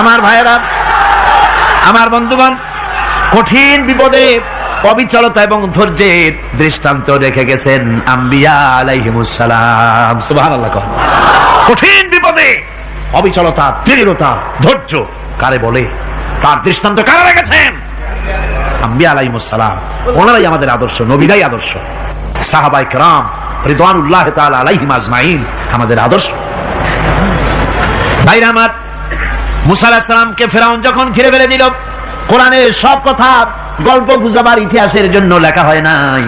আমার ভাইয়েরা, আমার বন্ধুগণ, কঠিন বিপদে অবিচলতা এবং ধৈর্যের দৃষ্টান্ত রেখে গেছেন আম্বিয়া আলাইহিমুস সালাম। সুবহানাল্লাহ। কঠিন বিপদে অবিচলতা, দৃঢ়তা, ধৈর্য কারে বলে, তার দৃষ্টান্ত কারা রেখেছেন? আম্বিয়া আলাইহিমুস সালাম। ওনারাই আমাদের আদর্শ, নবীরাই আদর্শ। সাহাবায়ে কেরাম রিদওয়ানুল্লাহ তাআলা আলাইহিম আজমাইন আমাদের আদর্শ। ভাইরা আমার, মুসা আলাইহিস সালামকে ফেরাউন যখন ঘিরে ফেলে দিল, কোরআনের সব কথা গল্প গুজবার ইতিহাসের জন্য লেখা হয় নাই।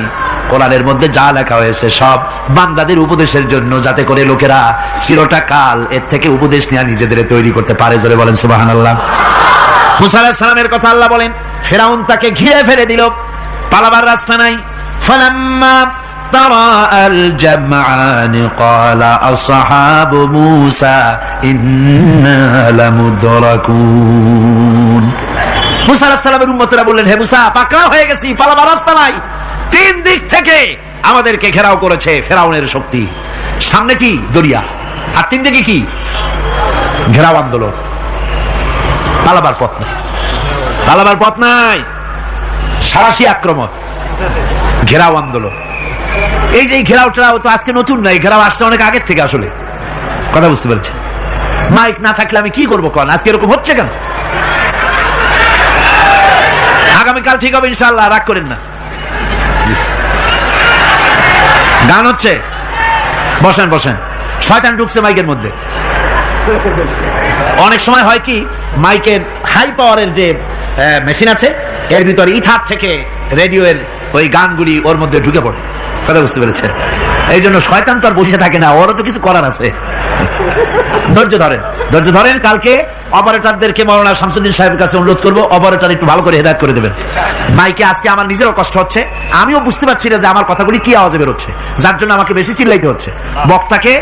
কোরআনের মধ্যে যা লেখা হয়েছে সব বান্দাদের উপদেশের জন্য, যাতে করে লোকেরা চিরটা কাল এর থেকে উপদেশ নিয়ে নিজেদের তৈরি করতে পারে। জোরে বলেন সুবহানাল্লাহ। মুসা আলাইহিস সালামের কথা আল্লাহ বলেন, ফেরাউন তাকে ঘিরে ফেলে দিল, পালাবার রাস্তা নাই। ফালাম্মা তারাআল জামআন ক্বালা আসহাবু মূসা ইন্না লামুদরাকুন। মুসা আলাইহিস সালামের উম্মতরা বললেন, হে মুসা, পাকড়াও হয়ে গেছি, পালাবার রাস্তা নাই। তিন দিক থেকে আমাদেরকে ঘেরাও করেছে ফেরাউনের শক্তি। সামনে কি? দরিয়া, আর তিন দিকে কি? ঘেরাও আন্দোলন। পালাবার পথ নাই, পালাবার পথ নাই। সারাশি আক্রমণ, ঘেরাও আন্দোলন। এই যে ঘেরাওটা তো আজকে নতুন নাই, ঘেরাও আসছে অনেক আগের থেকে। আসলে কথা বুঝতে পেরেছেন? মাইক না থাকলে আমি কি করবো কোন? আজকে এরকম হচ্ছে কেন? আগামীকাল ঠিক হবে ইনশাআল্লাহ, রাগ করেন না। গান হচ্ছে, বসেন বসেন। শয়তান ঢুকছে মাইকের মধ্যে। অনেক সময় হয় কি, মাইকের হাই পাওয়ারের যে মেশিন আছে, এর ভিতরে ইথার থেকে রেডিওর ওই গানগুলি ওর মধ্যে ঢুকে পড়ে। কথা বুঝতে পেরেছেন? এই জন্য শয়তান তো আর বসে থাকে না, ওরও তো কিছু করার আছে। ধৈর্য ধরেন, ধৈর্য ধরেন। কালকে অপারেটরদেরকে মাওলানা শামসুদ্দিন সাহেবের কাছে অনুরোধ করবো, অপারেটর একটু ভালো করে হেদায়েত করে দেবেন। মাইকে আজকে আমার নিজেরও কষ্ট হচ্ছে, আমিও বুঝতে পারছি না যে আমার কথাগুলি কি আওয়াজে বেরোচ্ছে, যার জন্য আমাকে বেশি চিল্লাইতে হচ্ছে। বক্তাকে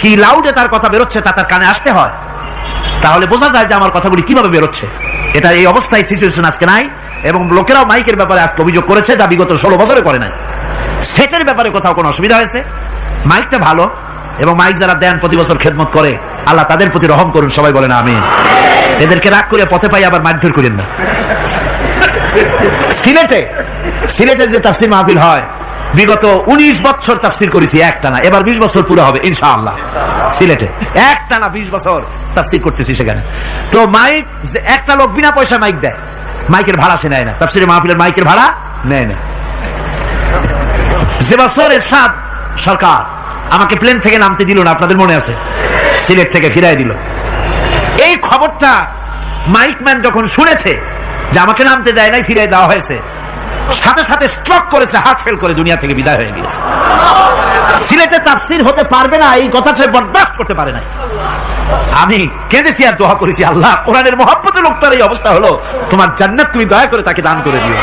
কি লাউডে তার কথা বেরোচ্ছে তা তার কানে আসতে হয়, তাহলে বোঝা যায় যে আমার কথাগুলি কিভাবে বেরোচ্ছে। এটা এই অবস্থায় সিচুয়েশন আজকে নাই, এবং লোকেরাও মাইকের ব্যাপারে আজকে অভিযোগ করেছে যা বিগত 16 বছরে করে নাই। সেটের ব্যাপারে কোথাও কোনো অসুবিধা হয়েছে? মাইকটা ভালো, এবং মাইক যারা দেন প্রতি বছর খেদমত করে, আল্লাহ তাদের প্রতি রহম করুন, সবাই বলেন আমিন। এদেরকে রাগ করে পথে পাই আবার মারধর করেন না। সিলেটের যে তাফসীর মাহফিল হয়, বিগত 19 বছর তাফসীর করেছি একটানা, এবার 20 বছর পুরো হবে ইনশাআল্লাহ। সিলেটে একটানা 20 বছর তাফসীর করতেছি সেখানে। তো মাইক, একটা লোক বিনা পয়সা মাইক দেয়, মাইকের ভাড়া সে নেয় না, তাফসীরের মাহফিলের মাইকের ভাড়া নেয় না। যে বছর এরশাদ সরকার আমাকে প্লেন থেকে নামতে দিল না, আপনাদের মনে আছে, সিলেট থেকে ফিরাই দিল। এই খবরটা মাইকম্যান যখন শুনেছে যে আমাকে নামতে দেয় নাই, ফিরাই দেওয়া হয়েছে, সাথে সাথে স্ট্রোক করেছে, হার্ট ফেল করে দুনিয়া থেকে বিদায় হয়ে গিয়েছে। সিলেটে তাফসীর হতে পারবে না, এই কথাটা বরদাস্ত করতে পারে নাই। আমি কেঁদেছি আর দোয়া করেছি, আল্লাহ কোরআনের মহব্বতে লোকটার এই অবস্থা হলো, তোমার জান্নাত তুমি দয়া করে তাকে দান করে দিও।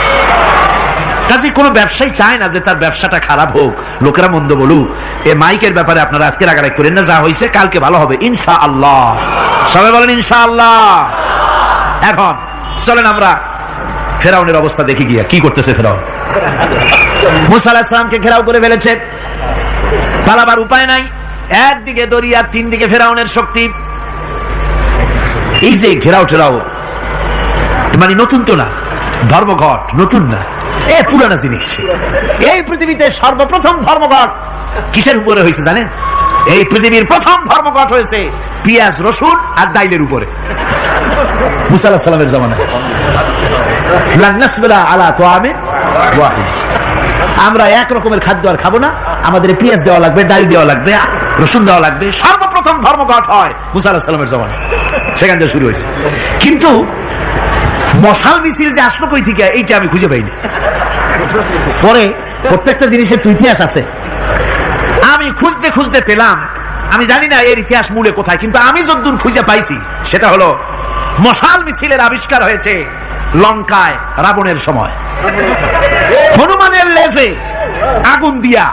কাজে কোনো ব্যবসায়ী চায় না যে তার ব্যবসাটা খারাপ হোক, লোকেরা মন্দ বলুক। এই মাইকের ব্যাপারে আপনারা আজকে রাগারাগ করেন না, যা হয়েছে কালকে ভালো হবে ইনশাআল্লাহ। সবাই বলেন ইনশাআল্লাহ। এখন চলেন আমরা ফেরাউনের অবস্থা দেখি গিয়া কি করতেছে ফেরাউন। মুসা আলাইহিস সালামকে ঘেরাও করে ফেলেছে, পালাবার উপায় নাই। একদিকে দরিয়া, 3 দিকে ফেরাউনের শক্তি। এই যে ঘেরাও টেরাও মানে নতুন তো না, ধর্মঘট নতুন না, এ পুরানা জিনিস। এই পৃথিবীতে সর্বপ্রথম ধর্মঘট কিসের উপরে হয়েছে জানেন? এই পৃথিবীর প্রথম ধর্মঘট হয়েছে পেঁয়াজ, রসুন আর ডাইলের উপরে, মুসা আলাইহিস সালামের জামানায়। লান নাসবিরা আলা তুআমিন ওয়াহিদ, আমরা এক রকমের খাদ্য আর খাবো না, আমাদের পেঁয়াজ দেওয়া লাগবে, ডাল দেওয়া লাগবে, রসুন দেওয়া লাগবে। সর্বপ্রথম ধর্মঘট হয় মুসা আলাইহিস সালামের জামানায়, সেখান থেকে শুরু হয়েছে। কিন্তু মশাল মিছিল যে আসলো কই থেকে, এইটা আমি খুঁজে পাইনি। পরে প্রত্যেকটা জিনিসের তো ইতিহাস আছে, আমি খুঁজতে খুঁজতে পেলাম। আমি জানি না এর ইতিহাস মূলে কোথায়, কিন্তু আমি যতদূর খুঁজে পাইছি সেটা হলো মশাল মিছিলের আবিষ্কার হয়েছে লঙ্কায় রাবণের সময়। হনুমানের লেজে আগুন দিয়া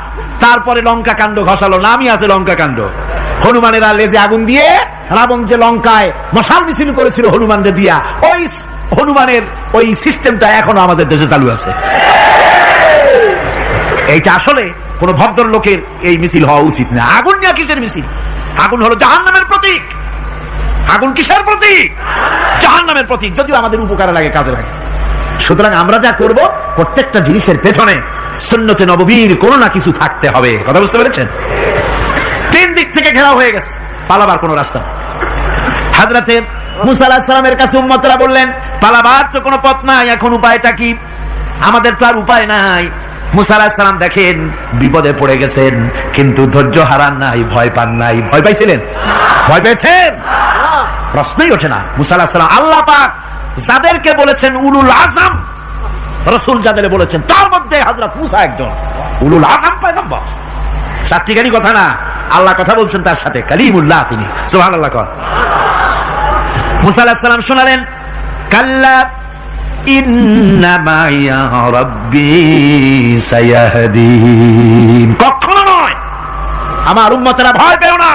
তারপরে লঙ্কা কাণ্ড ঘষালো, নামই আছে লঙ্কা কাণ্ড। হনুমানের লেজে আগুন দিয়ে রাবণ যে লঙ্কায় মশাল মিছিল করেছিল হনুমানদের দিয়া, ওই হনুমানের ওই সিস্টেমটা এখনো আমাদের দেশে চালু আছে। এইটা আসলে কোন ভদ্রলোকের এই মিছিল হওয়া উচিত না। আগুন নিয়ে কিসের মিছিল? আগুন হলো জাহান্নামের প্রতীক। আগুন কিসের প্রতীক? জাহান্নামের প্রতীক। যদিও আমাদের উপকারে লাগে, কাজে লাগে। সুতরাং আমরা যা করব, প্রত্যেকটা জিনিসের পেছনে সুন্নতে নববীর কোনো না কিছু থাকতে হবে। কথা বুঝতে পেরেছেন? 3 দিক থেকে ঘেরাও হয়ে গেছে, পালাবার কোনো রাস্তা নেই। হযরতে মুসা আলাইহিস সালামের কাছে উম্মতরা বললেন, পালাবার তো কোনো পথ নাই, এখন উপায়টা কি? আমাদের তো আর উপায় নাই। মুসা আলাইহিস সালাম দেখেন বিপদে পড়ে গেছেন, কিন্তু ধৈর্য হারান নাই, ভয় পান নাই। ভয় পাইছিলেন? ভয় পেয়েছেন? প্রশ্নই ওঠে না। মুসা আলাইহিস সালাম, আল্লাহ পাক যাদেরকে বলেছেন উলুল আযম রাসূল, যাদের বলেছেন তার মধ্যে হযরত মুসা একজন উলুল আযম পয়গম্বর। সাতটিখানি কথা না, আল্লাহ কথা বলছেন তার সাথে, কালিমুল্লাহ তিনি। সুবহানাল্লাহ। মুসা আলাইহিস সালাম শোনালেন, কাল্লা ইন্না মাইয়া রাব্বি সায়াহদিন। কখনো নয়, আমার উম্মতেরা ভয় পেও না,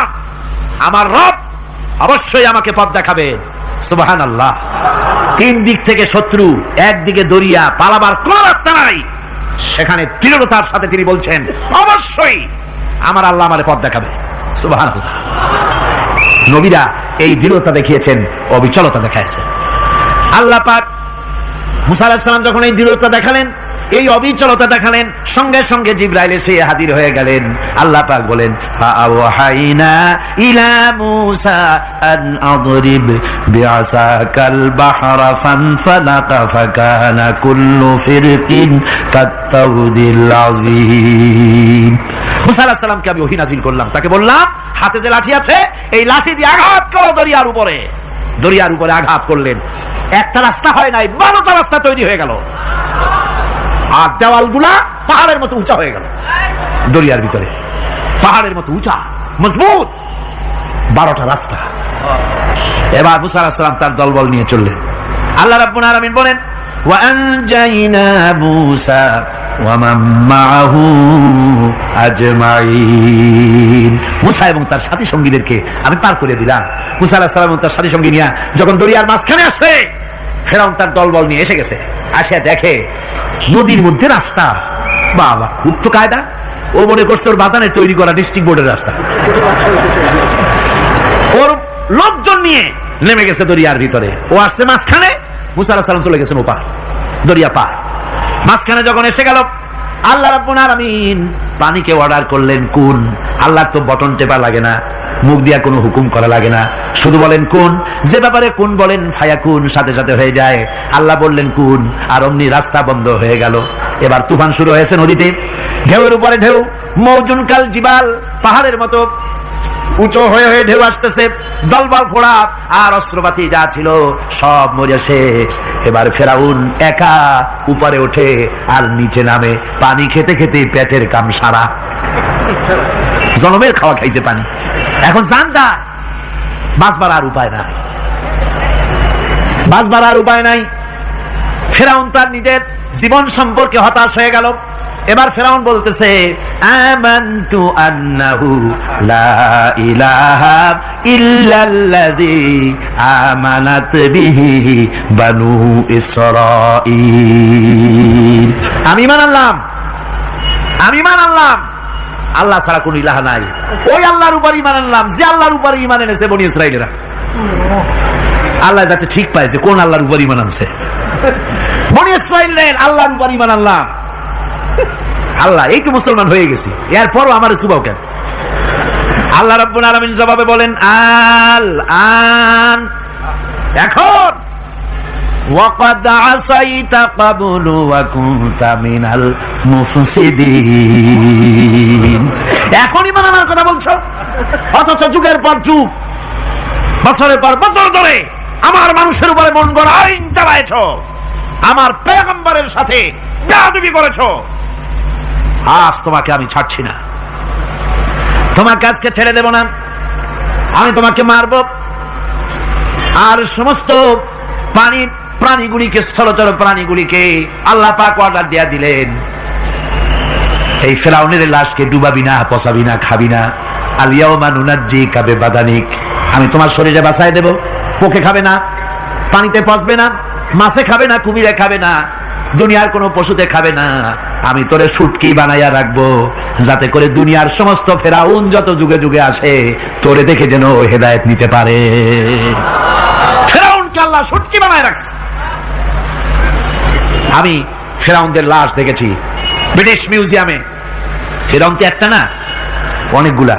আমার রব অবশ্যই আমাকে পথ দেখাবে। সুবহানাল্লাহ। 3 দিক থেকে শত্রু, একদিকে দরিয়া, পালাবার কোন রাস্তা নাই। সেখানে দৃঢ়তার সাথে তিনি বলছেন, অবশ্যই আমার আল্লাহ আমারে পথ দেখাবে। সুবহানাল্লাহ। নবীরা এই দৃঢ়তা দেখিয়েছেন, অবিচলতা দেখাইছেন। আল্লাহ পাক মুসা আলাইহিস সালাম যখন এই দৃঢ়তা দেখালেন, এই অবিচলতা দেখালেন, সঙ্গে সঙ্গে জিবরাইল এসে হাজির হয়ে গেলেন। আল্লাহ পাক বলেন ফাআওহাইনা ইলা মূসা আন আদরিব বিআসাকাল বাহরা ফানফালাকা ফাকানা কুল্লু ফিরকিন কাত্তাউদিল আযীম। মূসা আলাইহিস সালামকে আমি ওহী নাযিল করলাম, তাকে বললাম হাতে যে লাঠি আছে এই লাঠি দিয়ে আঘাত করো দরিয়ার উপরে। দরিয়ার উপরে আঘাত করলেন, একটা রাস্তা হয় নাই, 12টা রাস্তা তৈরি হয়ে গেল, আর দেওয়ালগুলা পাহাড়ের মতো উঁচা হয়ে গেল। দরিয়ার ভিতরে পাহাড়ের মতো উঁচা মজবুত 12টা রাস্তা। এবার মূসা আলাইহিস সালাম তার দলবল নিয়ে চললেন। আল্লাহ রাব্বুল আলামিন বলেন ওয়া আনজাইনা মূসা ওয়া মান মাআহু আজমাইন। মূসা এবং তার সাথী সঙ্গীদেরকে আমি পার করে দিলাম। মূসা আলাইহিস সালাম এবং তার সাথী সঙ্গী নিয়ে যখন দরিয়ার মাঝখানে আসছে, ফেরাউন তার দলবল নিয়ে এসে গেছে। আসিয়া দেখে নদীর মধ্যে রাস্তা। বাবা, খুব তো কায়দা। ও মনে করছে ওর বাজানের তৈরি করা ডিস্ট্রিক্ট বোর্ডের রাস্তা। ওর লোকজন নিয়ে নেমে গেছে দরিয়ার ভিতরে। ও আসছে মাঝখানে, মূসা আলাইহিস সালাম চলে গেছেন ওপার, দরিয়া পার। মাঝখানে যখন এসে গেল, আল্লাহ রাব্বুল আলামিন পানিকে অর্ডার করলেন কুন। আল্লাহর তো বটন টেপা লাগে না, মুখ দিয়া কোনো হুকুম করা লাগে না, শুধু বলেন কুন। যে ব্যাপারে কুন বলেন ফায়াকুন, সাথে সাথে হয়ে যায়। আল্লাহ বললেন কুন, আর অমনি রাস্তা বন্ধ হয়ে গেল। এবার তুফান শুরু হয়েছে নদীতে, ঢেউয়ের উপরে ঢেউ, মৌজুন কাল জিবাল, পাহাড়ের মতো উঁচু হয়ে হয়ে ঢেউ আসতেছে। দলবল ঘোড়া আর অস্ত্রপাতি যা ছিল সব মরে শেষ। এবার ফেরাউন একা উপরে ওঠে আর নিচে নামে, পানি খেতে খেতে পেটের কাম সারা। জনমের খাওয়া খাইছে পানি, এখন জান যায়, বাঁচবার আর উপায় নাই, বাঁচবার আর উপায় নাই। ফেরাউন তার নিজের জীবন সম্পর্কে হতাশ হয়ে গেল। এবার ফেরাউন বলতেছে আমানতু আন্নাহু লা ইলাহা ইল্লাল্লাযী আমানাত বিহি বানু ইসরাঈল। আমি ঈমান আনলাম, আমি ঈমান আনলাম আল্লাহ ছাড়া কোন ইলাহা নাই। ওই আল্লাহর উপর ঈমান আনলাম যে আল্লাহর উপর ঈমান এনেছে বনি ইসরাঈলেরা। আল্লাহ যাতে ঠিক পায় যে কোন আল্লাহর উপর ঈমান আনছে। বনি ইসরাঈলের আল্লাহর উপর ঈমান আনলাম। আল্লাহ এই তো মুসলমান হয়ে গেছি, এরপরও আমার সুবাও কেন? আল্লাহ রাব্বুল আলামিন জবাবে বলেন আল আন, এখন ওয়াকাদ আসাইতা ক্বাবলু ওয়া কুনতা মিনাল মুফসিদিন। এখন ঈমান আনার কথা বলছো, অথচ যুগের পর যুগ, বছরের পর বছর ধরে আমার মানুষের উপরে মন গড়া আইন চালায়েছো, আমার পয়গম্বরের সাথে বেয়াদবি করেছো। আজ তোমাকে আমি ছাড়ছি না, তোমার কাজকে ছেড়ে দেব না, আমি তোমাকে মারব। আর সমস্ত প্রাণীগুলিকে, স্থলচর প্রাণীগুলিকে আল্লাহ পাক অর্ডার দিয়া দিলেন, এই ফেরাউনের লাশকে ডুবাবি না, পচাবি না, খাবি না। আল ইয়াউমা নুনাজ্জিকা বিবাদানিক, আমি তোমার শরীরে বাঁচায় দেব। পোকে খাবে না, পানিতে পচবে না, মাছে খাবে না, কুমিরে খাবে না, দুনিয়ার কোন পশুতে খাবে না। আমি তোরে শুটকি বানাইয়া রাখবো, যাতে করে দুনিয়ার সমস্ত ফেরাউন যত যুগে যুগে আসে তোরে দেখে যেন হেদায়েত নিতে পারে। ফেরাউনকে আল্লাহ শুটকি বানায় রাখছে। আমি ফেরাউনদের লাশ দেখেছি ব্রিটিশ মিউজিয়ামে। ফেরাউন তো একটা না, অনেকগুলা।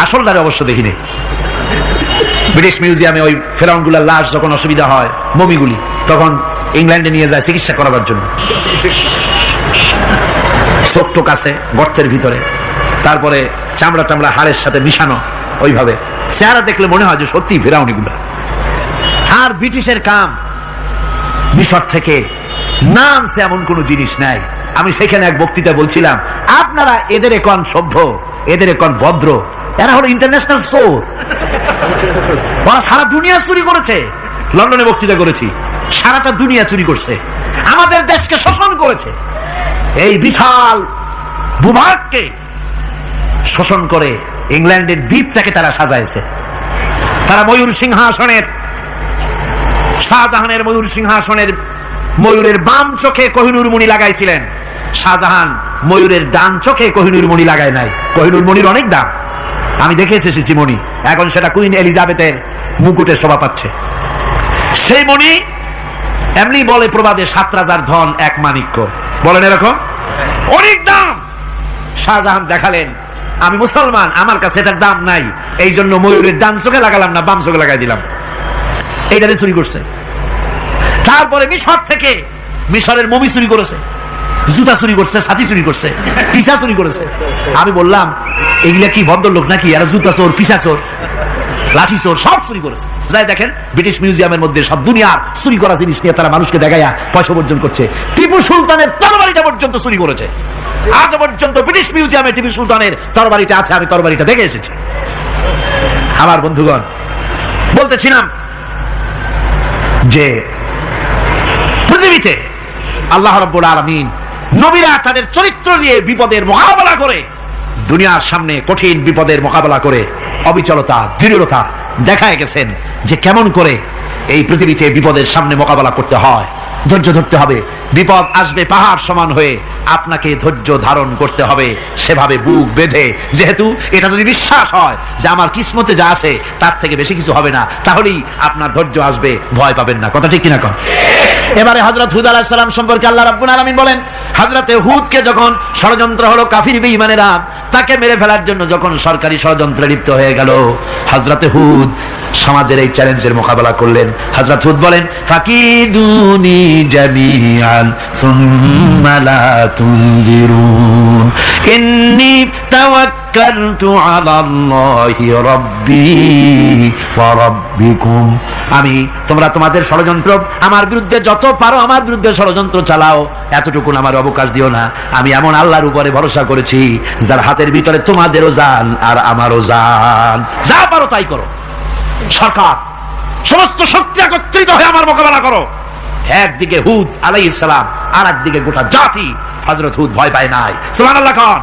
আসলটারে অবশ্য দেখিনি। ব্রিটিশ মিউজিয়ামে ওই ফেরাউনগুলার লাশ যখন অসুবিধা হয়, মমিগুলি, তখন ইংল্যান্ডে নিয়ে যায় চিকিৎসা করাবার জন্য। চোখ টোক আছে গর্তের ভিতরে, তারপরে চামড়া টামড়া হাড়ের সাথে মিশানো, ওইভাবে চেহারা দেখলে মনে হয় যে সত্যি ফেরাউনিগুলা। আর ব্রিটিশের কাম, মিশর থেকে নাম সে এমন কোন জিনিস নাই। আমি সেখানে এক বক্তৃতা বলছিলাম, আপনারা এদের এখন সভ্য, এদের এখন ভদ্র, এরা হলো ইন্টারন্যাশনাল চোর। ওরা সারা দুনিয়া চুরি করেছে। লন্ডনে বক্তৃতা করেছি, সারাটা দুনিয়া চুরি করছে, আমাদের দেশকে শোষণ করেছে। এই বিশাল ভূভাগকে শোষণ করে ইংল্যান্ডের দ্বীপটাকে তারা সাজাইছে। তারা ময়ূর সিংহাসনের, শাহজাহানের ময়ূর সিংহাসনের ময়ূরের বাম চোখে কোহিনূর মণি লাগাইছিলেন। শাহজাহান ময়ূরের ডান চোখে কোহিনূর মণি লাগায় নাই। কোহিনূর মণির অনেক দাম, আমি দেখে এসেছি মণি। এখন সেটা কুইন এলিজাবেথের মুকুটের শোভা পাচ্ছে। সেই মণি এমনি বলে প্রবাদে 7 রাজার ধন 1 মাণিক্য, বলেন এরকম অনেক দাম। শাহজাহান দেখালেন আমি মুসলমান, আমার কাছে এটার দাম নাই, এই জন্য ময়ূরের ডান চোখে লাগালাম না, বাম চোখে লাগাই দিলাম। এইটারে চুরি করছে। তারপরে মিশর থেকে, মিশরের মমি চুরি করেছে, জুতা চুরি করছে, ছাতি চুরি করছে, পিসা চুরি করেছে। আমি বললাম এগুলা কি ভদ্রলোক নাকি? এরা জুতা চোর, পিসা চোর, লাঠি চোর সব চুরি করেছে। যাই দেখেন ব্রিটিশ মিউজিয়ামের মধ্যে সব দুনিয়ার চুরি করা জিনিস নিয়ে তারা মানুষকে দেখাইয়া পয়সা অর্জন করছে। টিপু সুলতানের তরবারিটা পর্যন্ত চুরি করেছে। আজ পর্যন্ত ব্রিটিশ মিউজিয়ামে টিপু সুলতানের তরবারিটা আছে, আমি তরবারিটা দেখে এসেছি। আমার বন্ধুগণ, বলতেছিলাম যে পৃথিবীতে আল্লাহ রাব্বুল আলামিন নবীরা তাদের চরিত্র দিয়ে বিপদের মোকাবেলা করে, দুনিয়ার সামনে কঠিন বিপদের মোকাবেলা করে অবিচলতা, দৃঢ়তা দেখায় গেছেন যে কেমন করে এই পৃথিবীতে বিপদের সামনে মোকাবেলা করতে হয়। ধৈর্য ধরতে হবে, বিপদ আসবে পাহাড় সমান হয়ে, আপনাকে ধৈর্য ধারণ করতে হবে সেভাবে বুক বেঁধে। যেহেতু এটা যদি বিশ্বাস হয় যে আমার কিসমতে যা আছে তার থেকে বেশি কিছু হবে না, তাহলেই আপনার ধৈর্য আসবে, ভয় পাবেন না। কথা ঠিক কিনা কন? এবারে হযরত হুদ আলাইহিস সালাম সম্পর্কে আল্লাহ রাব্বুল আলামিন বলেন, হযরতে হুদকে যখন ষড়যন্ত্র হলো কাফির বেঈমানেরা তাকে মেরে ফেলার জন্য যখন সরকারি ষড়যন্ত্রে লিপ্ত হয়ে গেল, হযরতে হুদ সমাজের এই চ্যালেঞ্জের মোকাবেলা করলেন। হযরত হুদ বলেন, ফাকিদুনি জামিআন সুম্মা লা তুনজিরুন ইন্নী তাওয়াক্কালতু আলাল্লাহি রাব্বি ওয়া রাব্বিকুম। আমি তোমরা তোমাদের ষড়যন্ত্র আমার বিরুদ্ধে যত পারো আমার বিরুদ্ধে ষড়যন্ত্র চালাও, এতটুকুন আমার অবকাশ দিও না। আমি এমন আল্লাহর উপরে ভরসা করেছি যার হাতের ভিতরে তোমাদেরও জান আর আমারও জান। যা পারো তাই করো। সরকার সমস্ত শক্তি একত্রিত হয়ে আমার মোকাবেলা করো। একদিকে হুদ আলাইহিস সালাম, আর একদিকে গোটা জাতি। হযরত হুদ ভয় পায় নাই। সুবহানাল্লাহ কোন?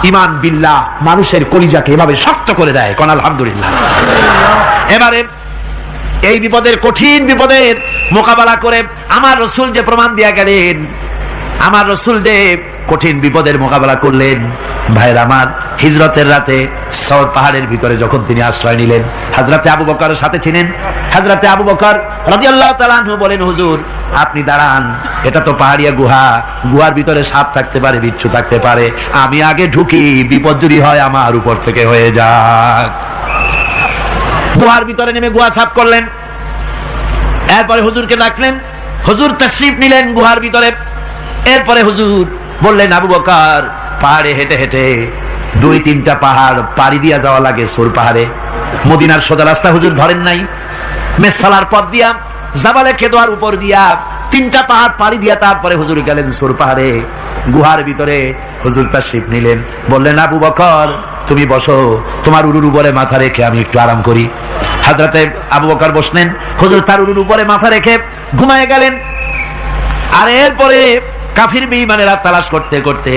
ঈমান বিল্লাহ মানুষের কলিজাকে এভাবে শক্ত করে দেয়। কোন আলহামদুলিল্লাহ। এবারে এই বিপদের, কঠিন বিপদের মোকাবেলা করে আমার রাসূল যে প্রমাণ দিয়া গেলেন, আমার রাসূল যে কঠিন বিপদের মোকাবেলা করলেন, ভাইরা আমার, হিজরতের রাতে সওর পাহাড়ের ভিতরে যখন তিনি আশ্রয় নিলেন, হযরতে আবু বকরের সাথে ছিলেন। হযরতে আবু বকর রাদিয়াল্লাহু তাআলা আনহু বলেন, হুজুর আপনি দাঁড়ান, এটা তো পাহাড়িয়া গুহা, গুহার ভিতরে সাপ থাকতে পারে, বিচ্ছু থাকতে পারে, আমি আগে ঢুকি, বিপদ যদি হয় আমার উপর থেকে হয়ে যাক। গুহার ভিতরে নেমে গুহা সাফ করলেন। এরপরে হুজুরকে ডাকলেন, হুজুর তাশরীফ নিলেন গুহার ভিতরে। এরপরে হুজুর বললেন, আবু বকর পাহাড়ে হেঁটে হেঁটে 2-3টা পাহাড় পাড়ি দিয়া যাওয়া লাগে সোর পাহাড়ে। মদিনার সোজা রাস্তা হুজুর ধরেন নাই, মেসফালার পথ দিয়া জাবালে কেদোয়ার উপর দিয়া 3টা পাহাড় পাড়ি দিয়া তারপরে হুজুর গেলেন সোর পাহাড়ে। গুহার ভিতরে হুজুর তাশরীফ নিলেন। বললেন, আবু বকর তুমি বসো, তোমার উরুর উপরে মাথা রেখে আমি একটু আরাম করি। হযরতে আবু বকর বসলেন, হুজুর তার উরুর উপরে মাথা রেখে ঘুমায় গেলেন। আর এরপরে কাফির বেঈমানেরা তালাশ করতে করতে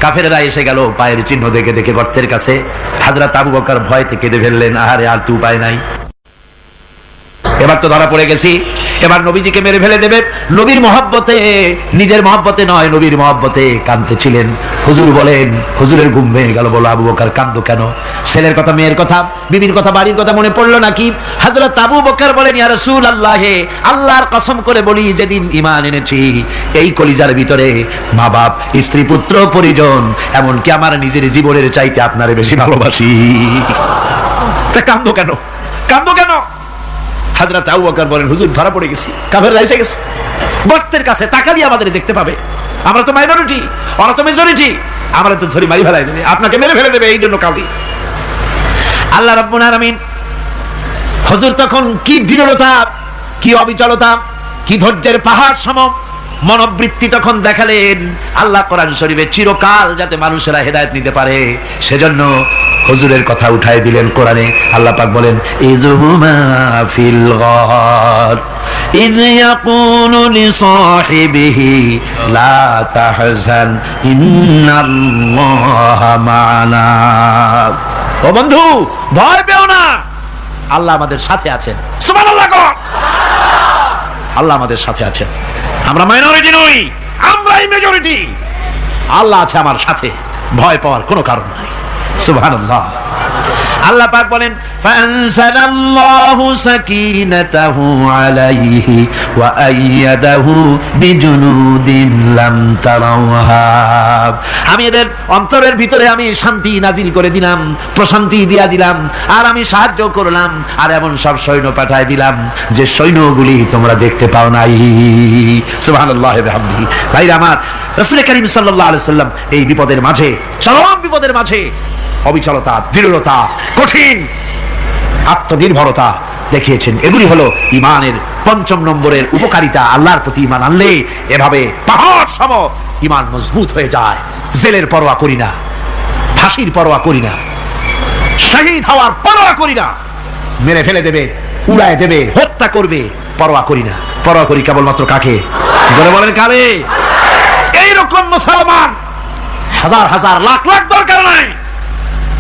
কাফেরেরা এসে গেল পায়ের চিহ্ন দেখে দেখে গর্তের কাছে। হযরত আবু বকর ভয়তে কেঁদে ফেললেন, আহারে আর তো উপায় নাই, এবার তো ধরা পড়ে গেছি, এবার নবীজিকে মেরে ফেলে দেবে। নবীর মহব্বতে, নিজের মহব্বতে নয়, নবীর মহব্বতে কাঁদতেছিলেন। হুজুর বলেন, হুজুরের ঘুম ভেঙে গেল। বলো, আবু বকর কাঁদো কেন? ছেলের কথা, মেয়ের কথা, বিবির কথা, বাড়ির কথা মনে পড়লো নাকি? হযরত আবু বকর বলেন, ইয়া রাসূলুল্লাহ, আল্লাহর কসম করে বলি, যেদিন ঈমান এনেছি এই কলিজার ভিতরে মা বাপ, স্ত্রী, পুত্র, পরিজন, এমনকি আমার নিজের জীবনের চাইতে আপনারে বেশি ভালোবাসি। তা কাঁদো কেন? কাঁদো কেন? হযরত আবু বকর বলেন, হুজুর ধরা পড়ে গেছি, কাফেররা এসে গেছে, গর্তের কাছে তাকালি আমাদের দেখতে পাবে, আমরা তো মাইনরিটি, ওরা তো মেজরিটি, আমরা তো ধরি মারি ফেলাই দেবে, আপনাকে মেরে ফেলে দেবে, এই জন্য কাঁদি। আল্লাহ রাব্বুল আলামিন, হুজুর তখন কি দৃঢ়তা, কি অবিচলতা, কি ধৈর্যের পাহাড় সম মনোবৃত্তি তখন দেখালেন। আল্লাহ কোরআন শরীফে চিরকাল যাতে মানুষেরা হেদায়েত নিতে পারে সেজন্য হুজুরের কথা উঠায় দিলেন কোরআনে। আল্লাহ পাক বলেন, ইযহুমা ফিল গার ইয ইয়াকুলু লিসাহিবিহি লা তাহজান ইন্নাল্লাহা মা'ানা। ও বন্ধু, ভয় পেও না, আল্লাহ আমাদের সাথে আছেন। সুবহানাল্লাহ। আল্লাহ আমাদের সাথে আছেন। আমরা মাইনরিটি নই, আমরাই মেজরিটি। আল্লাহ আছে আমার সাথে, ভয় পাওয়ার কোনো কারণ নাই। সুবহানাল্লাহ। আল্লাহ পাক বলেন ফানসালাল্লাহু সাকিনাতাহু আলাইহি ওয়া আইয়াদাহু বিজুনুদিন লাম তারাওহা। আমি এদের অন্তরের ভিতরে আমি শান্তি নাজিল করে দিলাম, প্রশান্তি দিয়া দিলাম, আর আমি সাহায্য করলাম, আর এমন সব সৈন্য পাঠায় দিলাম যে সৈন্যগুলি তোমরা দেখতে পাও নাই। সুবহানাল্লাহি ওয়া বিহামদিহি। ভাইরা আমার, রাসূল কারীম সাল্লাল্লাহু আলাইহি সাল্লাম এই বিপদের মাঝে, চরম বিপদের মাঝে অবিচলতা, দৃঢ়তা, কঠিন আত্মনির্ভরতা দেখিয়েছেন। এগুলি হলো ঈমানের ৫ম নম্বরের উপকারিতা। আল্লাহর প্রতি ঈমান আনলে এভাবে পাহাড় সম ঈমান মজবুত হয়ে যায়। জেলের পরোয়া করি না, ফাঁসির পরোয়া করি না, শহীদ হওয়ার পরোয়া করি না, মেরে ফেলে দেবে, উড়ায় দেবে, হত্যা করবে, পরোয়া করি না। পরোয়া করি কেবলমাত্র কাকে? জোরে বলেন কারে? এইরকম মুসলমান হাজার হাজার লাখ লাখ দরকার নাই,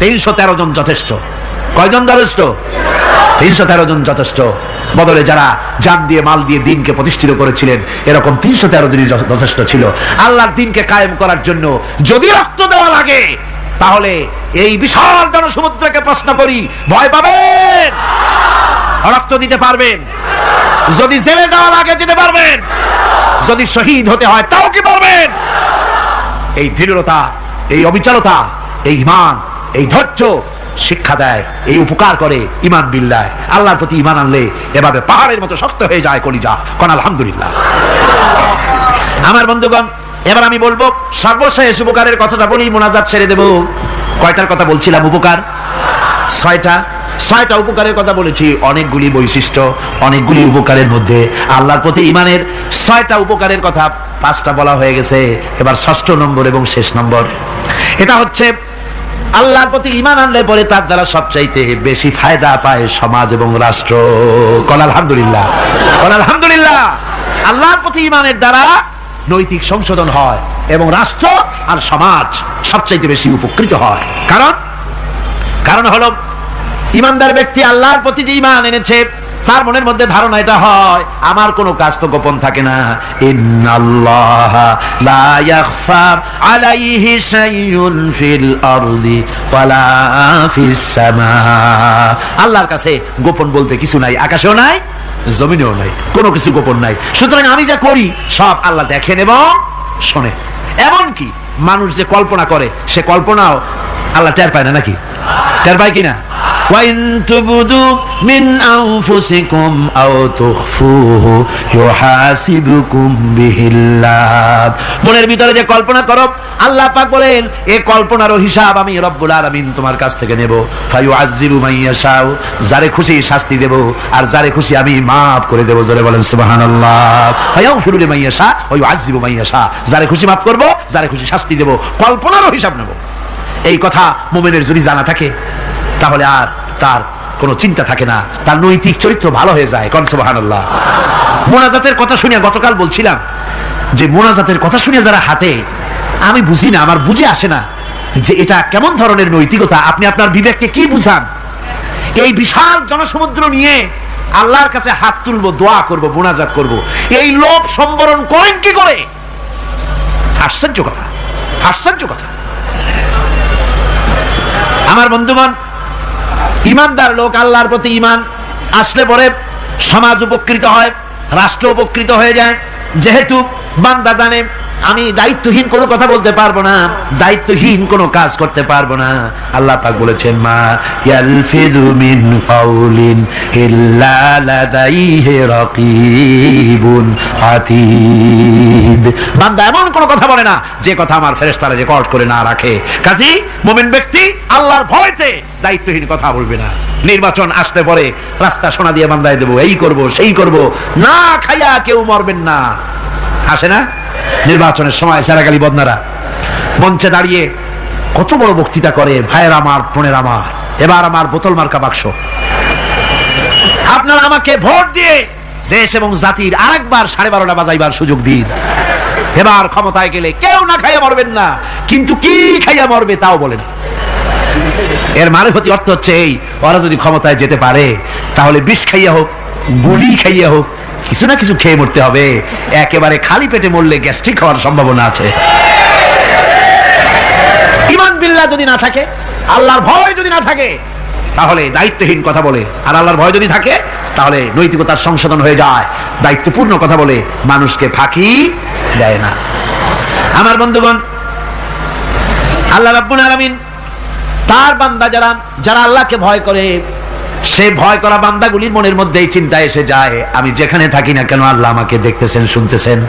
৩১৩ জন যথেষ্ট। কয়জন যথেষ্ট? ৩১৩ জন যথেষ্ট। বদলে যারা জান দিয়ে মাল দিয়ে দিনকে প্রতিষ্ঠিত করেছিলেন, এরকম ৩১৩ জনই যথেষ্ট ছিল আল্লাহর দিনকে কায়েম করার জন্য। যদি রক্ত দেওয়া লাগে তাহলে এই বিশাল জনসমুদ্রকে প্রশ্ন করি, ভয় পাবেন? রক্ত দিতে পারবেন? যদি জেলে যাওয়া লাগে যেতে পারবেন? যদি শহীদ হতে হয় তাও কি পারবেন? এই দৃঢ়তা, এই অবিচলতা, এই ঈমান, এই ধৈর্য শিক্ষা দেয়, এই উপকার করে ঈমান বিল্লাহ। আল্লাহর প্রতি ঈমান আনলে এভাবে পাহাড়ের মতো শক্ত হয়ে যায় কলিজা। কোন আলহামদুলিল্লাহ। আমার বন্ধুগণ, এবার আমি বলবো সর্বশেষ উপকারের কথাটা বলি, মোনাজাত ছেড়ে দেব। কয়টার কথা বলছিলাম? উপকার ৬টা উপকারের কথা বলেছি। অনেকগুলি বৈশিষ্ট্য, অনেকগুলি উপকারের মধ্যে আল্লাহর প্রতি ঈমানের ৬টা উপকারের কথা ৫টা বলা হয়ে গেছে। এবার ৬ষ্ঠ নম্বর এবং শেষ নম্বর, এটা হচ্ছে আল্লাহর প্রতি ঈমান আনলে পরে তার দ্বারা সবচাইতে বেশি ফায়দা পায় সমাজ এবং রাষ্ট্র। কোন আলহামদুলিল্লাহ, কোন আলহামদুলিল্লাহ। আল্লাহর প্রতি ঈমানের দ্বারা নৈতিক সংশোধন হয় এবং রাষ্ট্র আর সমাজ সবচাইতে বেশি উপকৃত হয়। কারণ হলো ঈমানদার ব্যক্তি আল্লাহর প্রতি যে ঈমান এনেছে তার মনের মধ্যে ধারণা এটা হয়, আমার কোনো কাজ তো গোপন থাকে না। ইন্নাল্লাহা লা ইয়াখফা আলাইহি শাইউন ফিল আরদি ওয়ালা ফিস সামা। আল্লাহর কাছে গোপন বলতে কিছু নাই, আকাশেও নাই, জমিনেও নাই, কোনো কিছু গোপন নাই। সুতরাং আমি যা করি সব আল্লাহ দেখেন এবং শোনে। এমনকি মানুষ যে কল্পনা করে সে কল্পনাও আল্লাহ টের পায় না, নাকি? টের পায় কিনা? وَإِن تُبْدُوا مِنْ أَنفُسِكُمْ أَوْ تُخْفُوهُ يُحَاسِبْكُم بِهِ اللَّهُ। মনের ভিতরে যে কল্পনা করো, আল্লাহ পাক বলেন এই কল্পনারও হিসাব আমি রব্বুল আলামিন তোমার কাছ থেকে নেব। ফায়ুআযযিবু মান ইয়াশাউ, যারে খুশি শাস্তি দেব আর যারে খুশি আমি maaf করে দেব। জোরে বলেন সুবহানাল্লাহ। ফায়াগফিরু লিমান ইয়াশা ওয়া ইউআযযিবু মান ইয়াশা, যারে খুশি maaf করব, যারে খুশি শাস্তি দেব, কল্পনারও হিসাব নেব। এই কথা মুমিনের যদি জানা থাকে তাহলে আর তার কোনো চিন্তা থাকে না, তার নৈতিক চরিত্র ভালো হয়ে যায়। কোন সুবহানাল্লাহ। মোনাজাতের কথা শুনে গতকাল বলছিলাম যে মোনাজাতের কথা শুনে যারা হাঁটে, আমি বুঝি না, আমার বুঝে আসে না যে এটা কেমন ধরনের নৈতিকতা। আপনি আপনার বিবেককে কি বুঝান? এই বিশাল জনসমুদ্র নিয়ে আল্লাহর কাছে হাত তুলবো, দোয়া করব, মোনাজাত করব, এই লোভ সম্বরণ করেন কি করে? আশ্চর্য কথা, আশ্চর্য কথা। আমার বন্ধুগণ, ঈমানদার লোক, আল্লাহর প্রতি ঈমান আসলে পরে সমাজ উপকৃত হয়, রাষ্ট্র উপকৃত হয়ে যায়। যেহেতু বান্দা জানে আমি দায়িত্বহীন কোনো কথা বলতে পারবো না, দায়িত্বহীন কোনো কাজ করতে পারবো না। আল্লাহ পাক বলেছেন মা ইয়ালফিযু মিন কাউলিন ইল্লা লাদাইহি রাকীবুন আতীদ। বান্দা এমন কোনো কথা বলে না যে কথা আমার ফেরেশতারা রেকর্ড করে না রাখে। কাজী মুমিন ব্যক্তি আল্লাহর ভয়তে দায়িত্বহীন কথা বলবে না। নির্বাচন আসতে পরে রাস্তা সোনা দিয়ে বান্দায় দেবো, এই করব সেই করব, না খাইয়া কেউ মরবেন না। আসে না নির্বাচনের সময় সেরাগালি বদনারা মঞ্চে দাঁড়িয়ে কত বড় বক্তৃতা করে, ভাইয়ের আমার, বোনের আমার, এবার আমার বোতল মার্কা বাক্স, আপনারা আমাকে ভোট দিয়ে দেশ এবং জাতির আরেকবার 12:30 বাজাইবার সুযোগ দিন। এবার ক্ষমতায় গেলে কেউ না খাইয়া মরবেন না, কিন্তু কি খাইয়া মরবে তাও বলে না। এর মানে হতে অর্থ হচ্ছে এই, ওরা যদি ক্ষমতায় যেতে পারে তাহলে বিষ খাইয়া হোক, গুলি খাইয়া হোক, কিছু না কিছু খেয়ে মরতে হবে। একেবারে খালি পেটে মরলে গ্যাস্ট্রিক হওয়ার সম্ভাবনা আছে। ঈমান বিল্লাহ যদি না থাকে, আল্লাহর ভয় যদি না থাকে, তাহলে দায়িত্বহীন কথা বলে। আর আল্লাহর ভয় যদি থাকে তাহলে নৈতিকতার সংশোধন হয়ে যায়, দায়িত্বপূর্ণ কথা বলে মানুষকে ফাঁকি দেয় না। আমার বন্ধুগণ, আল্লাহ রাব্বুল আলামিন তার বান্দা যারা আল্লাহকে ভয় করে, সে ভয় করা বান্দাগুলির মনের মধ্যে এই চিন্তা এসে যায়, আমি যেখানে থাকি না কেন আল্লাহ আমাকে দেখতেছেন, শুনতেছেন,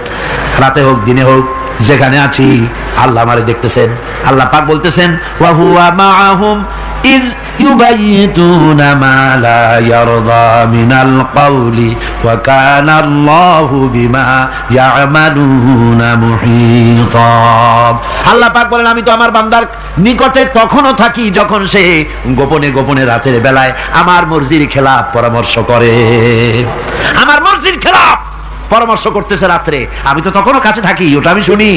রাতে হোক দিনে হোক যেখানে আছি আল্লাহ আমারে দেখতেছেন। আল্লাহ পাক বলতেছেন, ওয়া হুয়া মাআহুম ইয ইউবাইয়িতুনা মা লা ইয়ারদা মিনাল কাওলি ওয়া কানা আল্লাহু বিমা ইয়ামালুনা মুহীতা। আল্লাহ পাক বলেন, আমি তো আমার বান্দার নিকটে তখনও থাকি যখন সে গোপনে গোপনে রাতের বেলায় আমার মর্জির খেলাফ পরামর্শ করে, আমার মর্জির খেলাফ পরামর্শ করতেছে রাত্রে, আমি তো তখনও কাছে থাকি, ওটা আমি শুনি।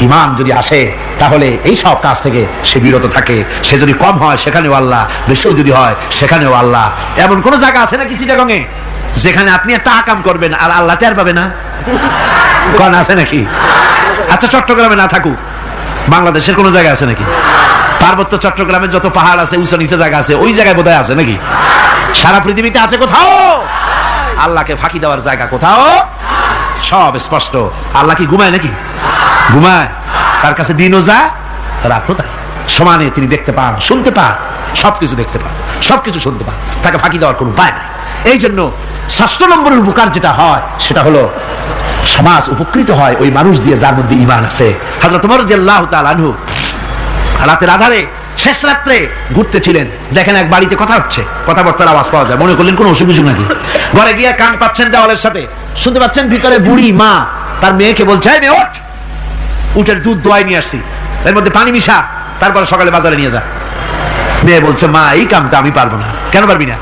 ঈমান যদি আসে তাহলে এই সব কাজ থেকে সে বিরত থাকে। সে যদি কম হয় সেখানেও আল্লাহ, বেশি যদি হয় সেখানেও আল্লাহ। এমন কোন জায়গা আছে নাকি চিটাগংয়ে যেখানে আপনি একটা আকাম করবেন আর আল্লাহ টের পাবে না? কোন আছে নাকি? আচ্ছা, চট্টগ্রামে না থাকুক, বাংলাদেশের কোন জায়গা আছে নাকি? পার্বত্য চট্টগ্রামে যত পাহাড় আছে, উঁচু নিচে জায়গা আছে, ওই জায়গায় বোধহয় আছে নাকি? সারা পৃথিবীতে আছে কোথাও? আল্লাহকে ফাঁকি দেওয়ার জায়গা কোথাও? সব স্পষ্ট। আল্লাহ কি ঘুমায় নাকি? ঘুমায়? তার কাছে দিনও যায়, রাতও তাই। সমানে তিনি দেখতে পান, শুনতে পান, সবকিছু দেখতে পান, সবকিছু শুনতে পান। তাকে ফাঁকি দেওয়ার কোনো উপায় নাই। এই জন্য ৬ষ্ঠ নম্বরের উপকার যেটা হয় সেটা হলো সমাজ উপকৃত হয় ওই মানুষ দিয়ে যার মধ্যে ঈমান আছে। হযরত ওমর রাদিয়াল্লাহু তাআলা আনহু রাতের আধারে শেষ রাত্রে ঘুরতেছিলেন, দেখেন এক বাড়িতে কথা হচ্ছে, কথাবার্তার আওয়াজ পাওয়া যায়, মনে করলেন কোন অসুখ বিসুখ নাকি। ঘরে গিয়ে কান পাচ্ছেন দেওয়ালের সাথে, শুনতে পাচ্ছেন ভিতরে বুড়ি মা তার মেয়েকে বলছে, এই মেয়ে ওঠ, উটের দুধ দোয়াই নিয়ে আসছি, এর মধ্যে পানি মিশা, তারপরে সকালে বাজারে নিয়ে যা। মেয়ে বলছে, মা এই কামটা আমি পারবো না। কেন পারবি না?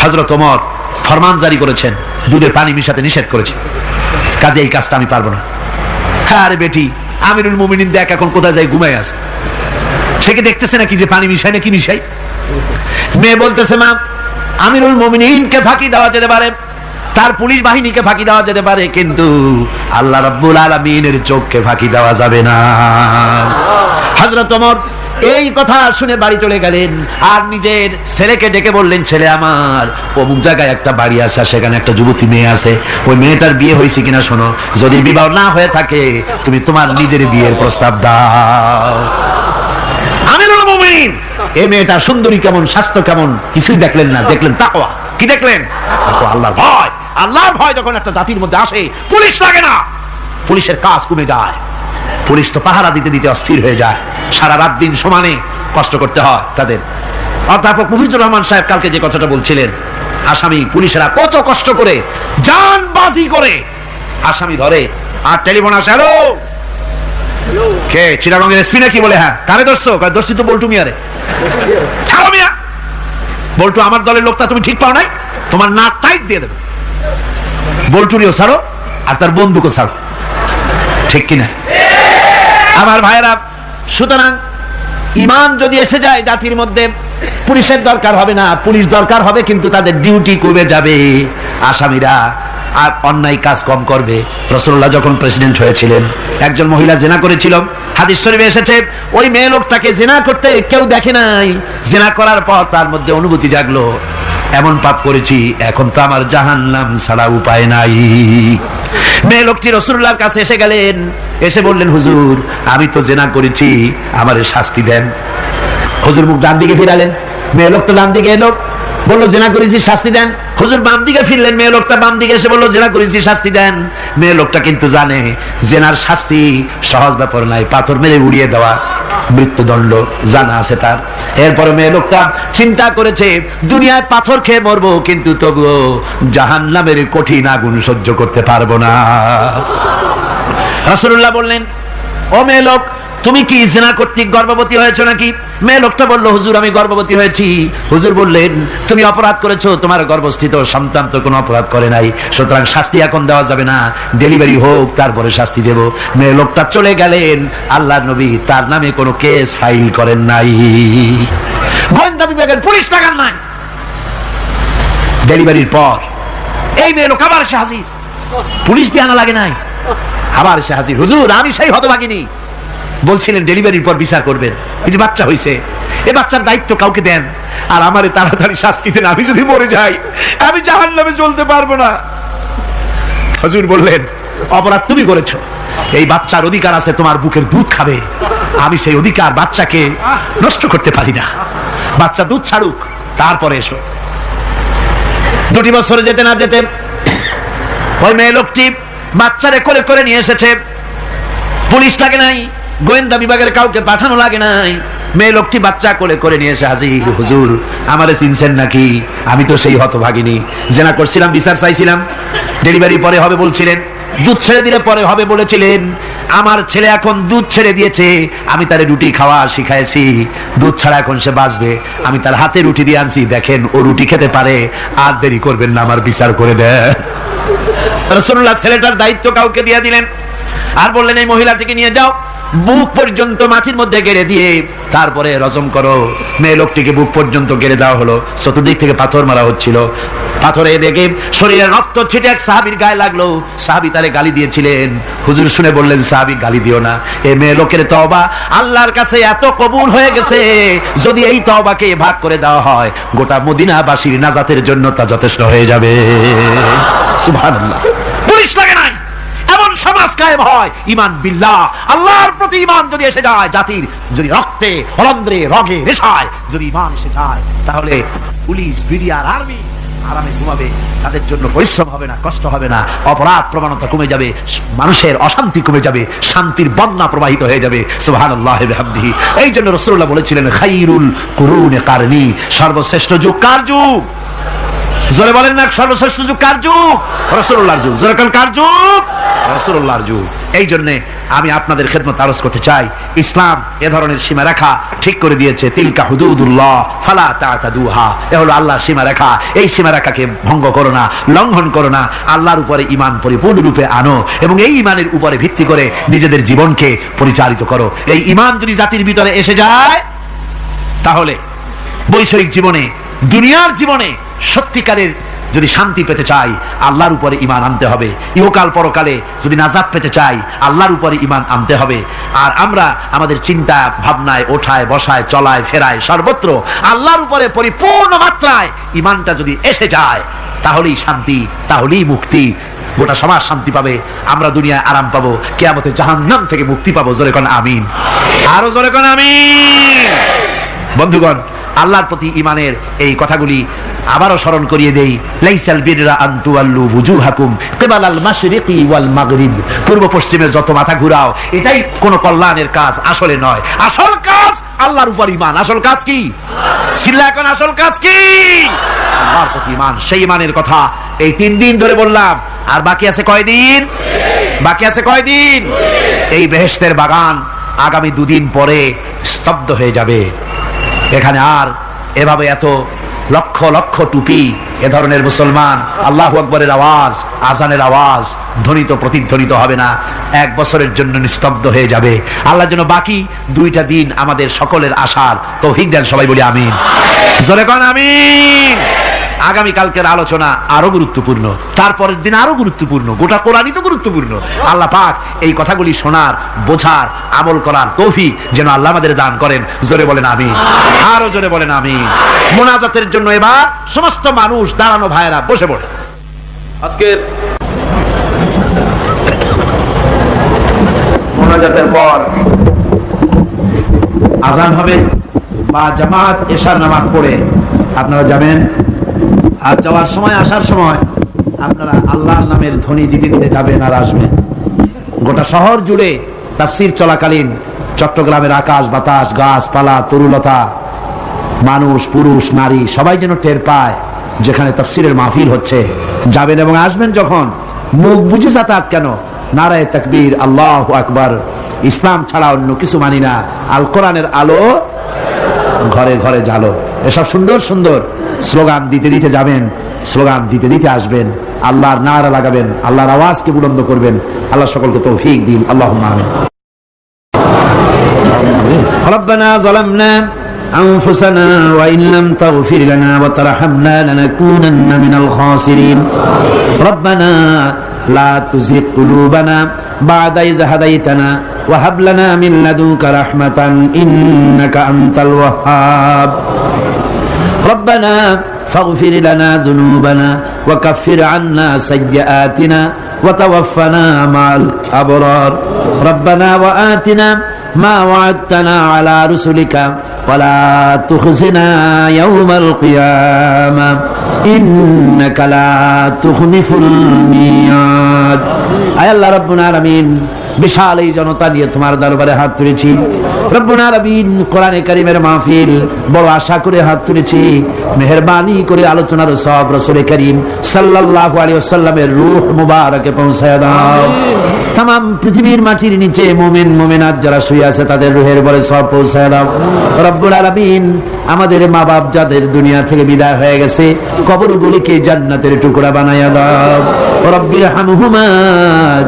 হযরত ওমর ফরমান জারি করেছেন, দুধের পানি মিশাতে নিষেধ করেছে, কাজে এই কাজটা আমি পারবো না। আরে বেটি, আমিরুল মুমিনিন দেখ এখন কোথায় যায়, ঘুমায় আছে, সে কি দেখতেছে নাকি যে পানি মিশাই নাকি মিশাই? মেয়ে বলতেছে, মা আমিরুল মুমিনিনকে ফাঁকি দেওয়া যেতে পারে, তার পুলিশ বাহিনীকে ফাঁকি দেওয়া যেতে পারে, কিন্তু আল্লাহ রাব্বুল আলামিনের চোখকে ফাঁকি দেওয়া যাবে না। হযরত ওমর এই কথা শুনে বাড়ি চলে গেলেন, আর নিজের ছেলেকে ডেকে বললেন, ছেলে আমার, অমুক জায়গায় একটা বাড়ি আছে, সেখানে একটা যুবতী মেয়ে আছে, ওই মেয়েটার বিয়ে হয়েছে কিনা শোনো, যদি বিবাহ না হয়ে থাকে তুমি তোমার নিজের বিয়ের প্রস্তাব দাও। আমিরুল মুমিনিন এই মেয়েটা সুন্দরী কেমন, স্বাস্থ্য কেমন কিছুই দেখলেন না, দেখলেন তাকওয়া। কি দেখলেন? আল্লাহর ভয়। আল্লাহর ভয় যখন একটা জাতির মধ্যে আসে, পুলিশ লাগে না, পুলিশের কাজ কমে যায়। পুলিশ তো পাহারা দিতে দিতে অস্থির হয়ে যায়, সারা রাত দিন সমানে কষ্ট করতে হয় তাদের। অধ্যাপক মুফিজুর রহমান সাহেব কালকে যে কথাটা বলছিলেন, আসামি পুলিশেরা কত কষ্ট করে জানবাজি করে আসামি ধরে, আর টেলিফোন আসে, হ্যালো কে, চিটাগংয়ের এসপি নাকি? বলে হ্যাঁ। কারে ধরছো? ধরছি তো বল্টু মিয়ারে। ছাড়ো মিয়া, বল্টু আমার দলের লোকটা, তুমি ঠিক পাও নাই, তোমার নাক টাইট দিয়ে দেবে। বল্টুরিও ছাড়ো আর তার বন্দুকও ছাড়ো, ঠিক কিনা? আমার ভাইয়েরা, সুতরাং ঈমান যদি এসে যায় জাতির মধ্যে, পুলিশের দরকার হবে না, পুলিশ দরকার হবে, কিন্তু তাদের ডিউটি কমে যাবে। আসামিরা আর অন্যায় কাজ কম করবে। রাসূলুল্লাহ যখন প্রেসিডেন্ট হয়েছিলেন, একজন মহিলা জিনা করেছিল, হাদিস শরীফে এসেছে, ওই মেয়ে লোকটাকে জিনা করতে কেউ দেখে নাই, জিনা করার পর তার মধ্যে অনুভূতি জাগলো, এমন পাপ করেছি, এখন তো আমার জাহান্নাম ছাড়া উপায় নাই। মেয়ে লোকটি রাসূলুল্লাহর কাছে এসে গেলেন, এসে বললেন, হুজুর আমি তো জিনা করেছি, আমারে শাস্তি দেন। হুজুর মুখ ডান দিকে ফিরালেন, মেয়ে লোক তো ডান দিকে এলো, বললো জিনা করেছি, শাস্তি দেন। হুজুর বাম দিকে ফিরলেন, মেয়ে লোকটা বাম দিকে এসে বললো জিনা করেছি, শাস্তি দেন। মেয়ে লোকটা কিন্তু জানে জিনার শাস্তি সহজ ব্যাপার নাই, পাথর মেরে উড়িয়ে দেওয়া, মৃত্যুদণ্ড জানা আছে তার। এরপরে মেয়ে লোকটা চিন্তা করেছে, দুনিয়ায় পাথর খেয়ে মরবো, কিন্তু তবুও জাহান্নামের কঠিন আগুন সহ্য করতে পারবো না। রাসূলুল্লাহ বললেন, ও মেয়ে লোক, তুমি কি জিনা কর্তৃক গর্ভবতী হয়েছো নাকি? মেয়ে লোকটা বলল, হুজুর আমি গর্ভবতী হয়েছি। হুজুর বললেন, তুমি অপরাধ করেছো, তোমার গর্ভস্থিত সন্তান তো কোনো অপরাধ করে নাই, সুতরাং শাস্তি এখন দেওয়া যাবে না, ডেলিভারি হোক তারপরে শাস্তি দেব। মেয়ে লোকটা চলে গেলেন। আল্লাহর নবী তার নামে কোনো কেস ফাইল করেন নাই, গোয়েন্দা বিভাগের পুলিশ লাগান নাই। ডেলিভারির পর এই মেয়ে লোক আবার এসে হাজির, পুলিশ দিয়ে আনা লাগে নাই, আবার এসে হাজির, হুজুর আমি সেই হতভাগিনী, বলছিলেন ডেলিভারির পর বিচার করবেন, এই যে বাচ্চা হয়েছে, এ বাচ্চার দায়িত্ব কাউকে দেন, আর আমারে তাড়াতাড়ি শাস্তি দেন, আমি যদি মরে যাই আমি জাহান্নামে চলতে পারবো না। হুজুর বললেন, অপরাধ তুমি করেছো, এই বাচ্চার অধিকার আছে তোমার বুকের দুধ খাবে, আমি সেই অধিকার বাচ্চাকে নষ্ট করতে পারি না, বাচ্চা দুধ ছাড়ুক তারপরে এসো। 2 বছরে যেতে না যেতে ওই মেয়ে লোকটি বাচ্চারে কোলে করে নিয়ে এসেছে। পুলিশ লাগে নাই, গোয়েন্দা বিভাগের কাউকে পাঠানো লাগে নাই, মেয়ে লোকটি বাচ্চা কোলে করে নিয়ে এসে হাজির। হুজুর আমারে চিনছেন নাকি? আমি তো সেই হতভাগিনী, জেনা করছিলাম, বিচার চাইছিলাম, ডেলিভারি পরে হবে বলছিলেন, দুধ ছেড়ে দিলে পরে হবে বলেছিলেন। আমার ছেলে এখন দুধ ছেড়ে দিয়েছে, আমি তারে রুটি খাওয়া শিখাইছি, দুধ ছাড়া এখন সে বাঁচবে, আমি তার হাতে রুটি দিয়ে আনছি, দেখেন ও রুটি খেতে পারে, আর দেরি করবেন না, আমার বিচার করে দেন। রাসূলুল্লাহ ছেলেটার দায়িত্ব কাউকে দিয়ে দিলেন, আর বললেন এই মহিলাটিকে নিয়ে যাও, বুক পর্যন্ত মাটির মধ্যে গেড়ে দিয়ে তারপরে রজম করো। মেয়ে লোকটিকে বুক পর্যন্ত গেড়ে দেওয়া হলো, চতুর্দিক থেকে পাথর মারা হচ্ছিল, পাথরে দেখে শরীরে রক্ত ছিটে এক সাহাবীর গায়ে লাগলো, সাহাবী তারে গালি দিয়েছিলেন। হুজুর শুনে বললেন, সাহাবী গালি দিও না, এই মেয়ে লোকের তওবা আল্লাহর কাছে এত কবুল হয়ে গেছে, যদি এই তওবাকে ভাগ করে দেওয়া হয় গোটা মদিনাবাসীর নাজাতের জন্য তা যথেষ্ট হয়ে যাবে। সুবহানাল্লাহ। পুলিশ লাগে নাই, এমন সমাজ কায়েম হয়, ঈমান বিল্লাহ, আল্লাহর প্রতি ঈমান যদি এসে যায়, জাতির যদি রক্তে রন্ধ্রে রগে রেশায় যদি ঈমান এসে যায়, তাহলে পুলিশ বিডিআর আর্মি আরামে ঘুমাবে, তাদের জন্য পরিশ্রম হবে না, কষ্ট হবে না, অপরাধ প্রবণতা কমে যাবে, মানুষের অশান্তি কমে যাবে, শান্তির বন্যা প্রবাহিত হয়ে যাবে। সুবহানাল্লাহি ওয়া বিহামদিহি। এই জন্য রাসূলুল্লাহ বলেছিলেন, খায়রুল কুরুনি কারনি, সর্বশ্রেষ্ঠ যুগ কার যুগ? জোরে বলেন না, সর্বশ্রেষ্ঠ যুগ কার যুগ? রাসূলুল্লাহর যুগ। জোরে বলেন কার যুগ? রাসূলুল্লাহর যুগ। এই জন্য আমি আপনাদের খেদমত আরজ করতে চাই, ইসলাম এ ধরনের সীমারেখা ঠিক করে দিয়েছে, তিলকা হুদুদুল্লাহ ফালা তা'তাদুহা, এ হলো আল্লাহর সীমারেখা, এই সীমারেখাকে ভঙ্গ করো না, লঙ্ঘন করো না, আল্লাহর উপরে ঈমান পরিপূর্ণরূপে আনো এবং এই ঈমানের উপরে ভিত্তি করে নিজেদের জীবনকে পরিচালিত করো। এই ঈমান যদি জাতির ভিতরে এসে যায়, তাহলে বৈষয়িক জীবনে, দুনিয়ার জীবনে সত্যিকারের যদি শান্তি পেতে চাই, আল্লাহর উপরে ঈমান আনতে হবে। ইহকাল পরকালে যদি নাজাত পেতে চাই, আল্লাহর উপরে ঈমান আনতে হবে। আর আমরা আমাদের চিন্তা ভাবনায়, ওঠায় বসায়, চলায় ফেরায়, সর্বত্র আল্লাহর উপরে পরিপূর্ণ মাত্রায় ঈমানটা যদি এসে যায়, তাহলেই শান্তি, তাহলেই মুক্তি, গোটা সমাজ শান্তি পাবে, আমরা দুনিয়ায় আরাম পাবো, কিয়ামতে জাহান্নাম থেকে মুক্তি পাবো। জোরে কোন আমিন, আরো জোরে কোন আমিন। বন্ধুগণ, আল্লাহর প্রতি ঈমানের এই কথাগুলি আবারও স্মরণ করিয়ে দেই। লাইসাল বিররা আন তুওয়াল্লু বুজুহাকুম কিবালাল মাশরিকি ওয়াল মাগরিব, পূর্ব পশ্চিমে যত মাথা ঘুরাও, এটাই কোন কল্যাণের কাজ আসলে নয়। আসল কাজ আল্লাহর উপর ঈমান। আসল কাজ কি? সিল্লা এখন আসল কাজ কি? আল্লাহর প্রতি ঈমান। সেই ঈমানের কথা এই 3 দিন ধরে বললাম, আর বাকি আছে কয়দিন? বাকি আছে কয়দিন? এই বেহেশতের বাগান আগামী 2 দিন পরে স্তব্ধ হয়ে যাবে। এখানে আর এভাবে এত লক্ষ লক্ষ টুপি, এ ধরনের মুসলমান আল্লাহু আকবরের আওয়াজ, আজানের আওয়াজ ধ্বনিত প্রতিধ্বনিত হবে না, 1 বছরের জন্য নিস্তব্ধ হয়ে যাবে। আল্লাহ যেন বাকি 2টা দিন আমাদের সকলের আশার তৌফিক দেন। সবাই বলি আমিন, জোরে কোন আমিন। আগামী কালকের আলোচনা আরো গুরুত্বপূর্ণ, তারপরের দিন আরো গুরুত্বপূর্ণ, গোটা কোরআনই তো গুরুত্বপূর্ণ। আল্লাহ পাক এই কথাগুলি শোনার, বোঝার, আমল করার তৌফিক যেন আল্লাহ আমাদের দান করেন। জোরে বলেন আমিন, আরো জোরে বলেন আমিন। মোনাজাতের জন্য এবার সমস্ত মানুষ দাঁড়ানো, ভাইয়েরা বসে পড়ে। আজকের মোনাজাতের পর আজান হবে বা জামাত এশার নামাজ পড়ে আপনারা যাবেন। আর যাওয়ার সময়, আসার সময় আপনারা আল্লাহর নামের ধ্বনি দিতে দিতে যাবেন আর আসবেন। গোটা শহর জুড়ে তাফসীর চলাকালীন চট্টগ্রামের আকাশ বাতাস, গাছপালা, তরুলতা, মানুষ, পুরুষ, নারী সবাই যেন টের পায় যেখানে তাফসীরের মাহফিল হচ্ছে। যাবেন এবং আসবেন যখন, মুখ বুঝে যাতায়াত কেন, নারায়ে তাকবীর, আল্লাহু আকবার, ইসলাম ছাড়া অন্য কিছু মানি না, আল কোরআনের আলো ঘরে ঘরে জ্বালো, এসব সুন্দর সুন্দর স্লোগান দিতে দিতে যাবেন, স্লোগান দিতে দিতে আসবেন, আল্লাহর নারা লাগাবেন, আল্লাহর আওয়াজকে বুলন্দ করবেন। আল্লাহ সকলকে তৌফিক দিন। আল্লাহুম্মা আমিন। রব্বানা যালামনা আনফুসানা ওয়া ইন লাম তাগফির লানা ওয়া তারহামনা লানাকুনান্না মিনাল খাসিরিন। রব্বানা লা তুযিগ কুলুবানা বা'দা ইয হাদাইতানা وهب لنا من لدنك رحمة إنك أنت الوهاب ربنا فاغفر لنا ذنوبنا وكفر عنا سيئاتنا وتوفنا مع الأبرار ربنا وآتنا ما وعدتنا على رسلك ولا تخزنا يوم القيامة إنك لا تخلف الميعاد আয় আল্লাহ রব্বুল আলামিন বিশাল এই জনতা নিয়ে তোমার দরবারে হাত তুলেছি রব্বুল আলামিন কোরআনে কারীমের মাহফিল বড় আশা করে হাত তুলেছি মেহেরবানি করে আলোচনার সওয়াব রাসূল করিম সাল্লাল্লাহু আলাইহি ওয়াসাল্লামের রূহ মুবারকে পৌঁছায় দাও तमाम পৃথিবীর মাটির নিচে মুমিন মুমিনাত যারা শুয়ে আছে তাদের রূহের বলে সওয়াব পৌঁছায় দাও রব্বুল আলামিন আমাদের মা বাপ যাদের দুনিয়া থেকে বিদায় হয়ে গেছে কবরগুলিকে জান্নাতের টুকরা বানায়া দাও রব্বির হামহুমা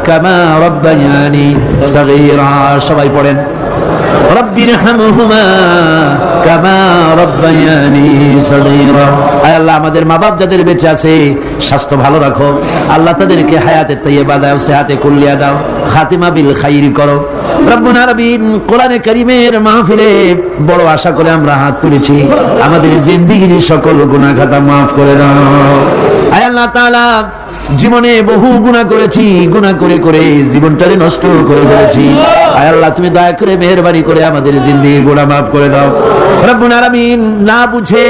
কামা রব্বায়ানি সগীরা সবাই পড়েন রব্বির হামহুমা কামা রব্বায়ানি সগীরা আয় আল্লাহ আমাদের মা বাপ যাদের বেঁচে আছে স্বাস্থ্য ভালো রাখো আল্লাহ তাদেরকে হায়াতে তাইয়্যিবা দাও সেহাতে কুল্লিয়া দাও খাতিমা বিল খাইর করো রব্বুল আলামিন কোরআনে কারীমের মাহফিলে বড় আশা করে আমরা হাত তুলেছি আমাদের জিন্দেগির সকল গুনাহ খাতা maaf করে দাও আয় আল্লাহ তাআলা জীবনে বহু গুনাহ করেছি গুনাহ করে করে জীবনটাকে নষ্ট করে ফেলেছি আয় আল্লাহ তুমি দয়া করে মেহেরবানি করে আমাদের জিন্দেগির গুনাহ maaf করে দাও রব্বুল আলামিন না বুঝে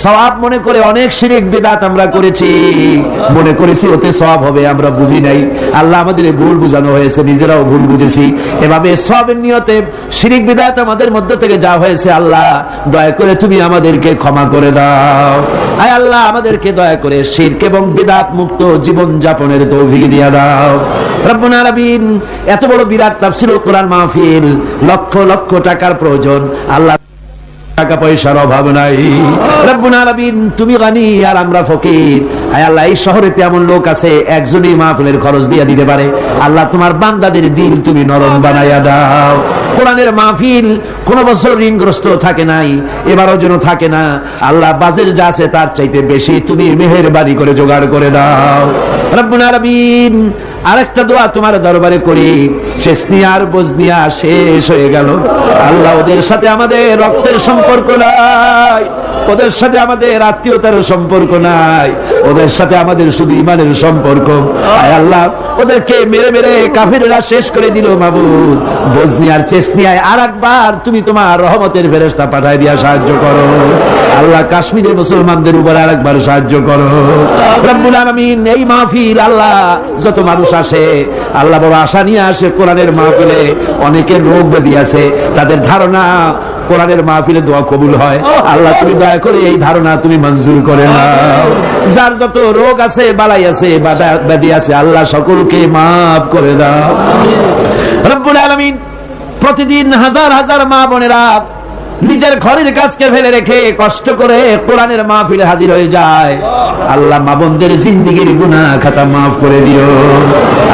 সওয়াব মনে করে অনেক শিরক বিদআত আমরা করেছি মনে করেছি ওতে সওয়াব হবে আমরা বুঝি নাই আল্লাহ আমাদের ভুল বুঝানো হয়েছে নিজেরাও ভুল বুঝেছি এভাবে সওয়াবের নিয়তে শিরক বিদআত আমাদের মধ্য থেকে যা হয়েছে আল্লাহ দয়া করে তুমি আমাদেরকে ক্ষমা করে দাও আয় আল্লাহ আমাদেরকে দয়া করে শিরক এবং বিদআত মুক্ত জীবন যাপনের তৌফিক দিয়ে দাও রব্বুল আলামিন এত বড় বিরাট তাফসীরুল কোরআন মাহফিল লক্ষ লক্ষ টাকার প্রয়োজন আল্লাহ টাকা পয়সার অভাব নাই রব্বুল আলামিন তুমি গনি আর আমরা ফকির আয় আল্লাহ এই শহরেতে এমন লোক আছে একজনই মাহফিলের খরচ দিয়ে দিতে পারে আল্লাহ তোমার বান্দাদের দিল তুমি নরম বানায়া দাও কোরআনের মাহফিল কোন বছর ঋণগ্রস্ত থাকে নাই এবারও যেন থাকে না আল্লাহ বাজেট যা আছে তার চাইতে বেশি তুমি মেহেরবানি করে জোগাড় করে দাও রব্বুল আলামিন আরেকটা দোয়া তোমার দরবারে করি চেসনিয়া আর বজনিয়া শেষ হয়ে গেল আল্লাহ ওদের সাথে আমাদের রক্তের সম্পর্ক নাই ওদের সাথে আমাদের আত্মীয়তার সম্পর্ক নাই ওদের সাথে আমাদের শুধু ঈমানের সম্পর্ক আয় আল্লাহ ওদেরকে মেরে মেরে কাফিররা শেষ করে দিল মাবুদ বজনিয়ার চেসনিয়ায় আরেকবার তুমি তোমার রহমতের ফেরেশতা পাঠায় দিয়া সাহায্য করো আল্লাহ কাশ্মীরের মুসলমানদের উপর আরেকবার সাহায্য করো রব্বুল আলামিন এই মাহফিল আল্লাহ যত মানুষ আসে আল্লাহ বড় আশা নিয়ে আসে কোরআনের মাহফিলে অনেকের রোগ ব্যাধি আছে তাদের ধারণা কোরআনের মাহফিলে দোয়া কবুল হয় আল্লাহ তুমি দয়া করে এই ধারণা তুমি মঞ্জুর করে নাও যার যত রোগ আছে বালাই আছে ব্যাধি আছে আল্লাহ সকলকে maaf করে দাও রব্বুল আলামিন প্রতিদিন হাজার হাজার মা বোনেরা নিজের ঘরের কাজকে ফেলে রেখে কষ্ট করে কোরআনের মাহফিলে হাজির হয়ে যায় আল্লাহ মা বোনদের জিন্দেগির গুনাহ খাতা maaf করে দিও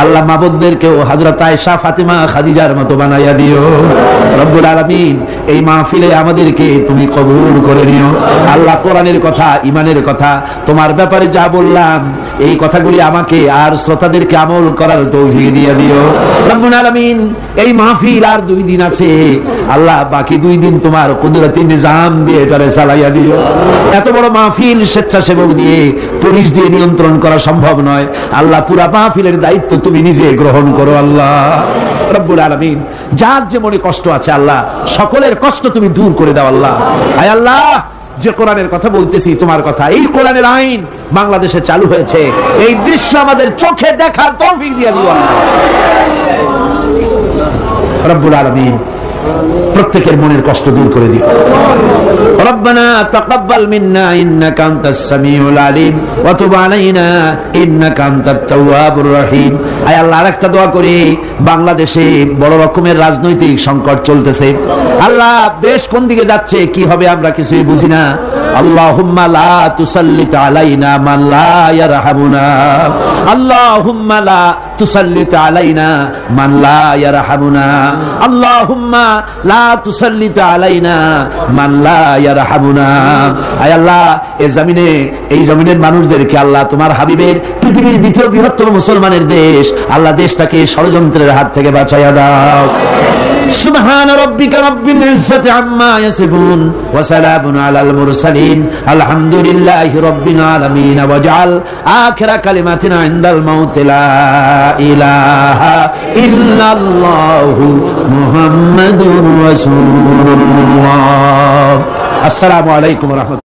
আল্লাহ মা বোনদেরকেও হযরত আয়েশা ফাতিমা খাদিজার মতো বানাইয়া দিও রব্বুল আলামিন এই মাহফিলে আমাদেরকে তুমি কবুল করে নিও আল্লাহ কোরআনের কথা ঈমানের কথা তোমার ব্যাপারে যা বললাম এই কথাগুলি আমাকে আর শ্রোতাদেরকে আমল করার তৌফিক দিয়ে দিও রব্বুল আলামিন এই মাহফিল আর 2 দিন আছে আল্লাহ বাকি 2 দিন তোমার কুদরতি নিজাম দিয়ে এটারে চালাইয়া দিও এত বড় মাহফিল স্বেচ্ছাসেবক দিয়ে পুলিশ দিয়ে নিয়ন্ত্রণ করা সম্ভব নয় আল্লাহ পুরা মাহফিলের দায়িত্ব তুমি নিজে গ্রহণ করো আল্লাহ রব্বুল আলামিন যার যে মনে কষ্ট আছে আল্লাহ সকলের কষ্ট তুমি দূর করে দাও আল্লাহ আয় আল্লাহ যে কোরআনের কথা বলতেছি তোমার কথা এই কোরআনের আইন বাংলাদেশে চালু হয়েছে এই দৃশ্য আমাদের চোখে দেখার তৌফিক দিয়ে দিও রব্বুল আলামিন প্রত্যেকের মনের কষ্ট দূর করে দিও রব্বানা তাকাব্বাল মিন্না ইন্নাকা আনতাস সামিউল আলিম ওয়া তুব আলাইনা ইন্নাকা আনতাত তাওয়াবুর রহিম আয় আল্লাহ আরেকটা দোয়া করি বাংলাদেশে বড় রকমের রাজনৈতিক সংকট চলতেছে আল্লাহ দেশ কোন দিকে যাচ্ছে কি হবে আমরা কিছুই বুঝি না আল্লাহুম্মা লা তুসাল্লিত আলাইনা মান লা ইয়ারহামুনা আল্লাহুম্মা লা তুসাল্লিত আলাইনা মান লা ইয়ারহামুনা আল্লাহুম্মা লা তুসাল্লিত আলাইনা মান লা ইয়ারহামুনা। আয় আল্লাহ, এই জমিনের মানুষদেরকে আল্লাহ তোমার হাবিবের পৃথিবীর দ্বিতীয় বৃহত্তম মুসলমানের দেশ, আল্লাহ দেশটাকে ষড়যন্ত্রের হাত থেকে বাঁচাইয়া দাও। সুবহান রাব্বিকা রাব্বিল ইজ্জাতি আম্মা ইয়াসিফুন ওয়া সালামুন আলাল মুরসালিন আলহামদুলিল্লাহি রাব্বিল আলামিন। ওয়াজআল আখিরা কালিমাতিনা ইনদাল মাউত লা ইলাহা ইল্লাল্লাহু মুহাম্মাদুর রাসূলুল্লাহ। আসসালামু আলাইকুম ওয়া রাহমাতুল্লাহ।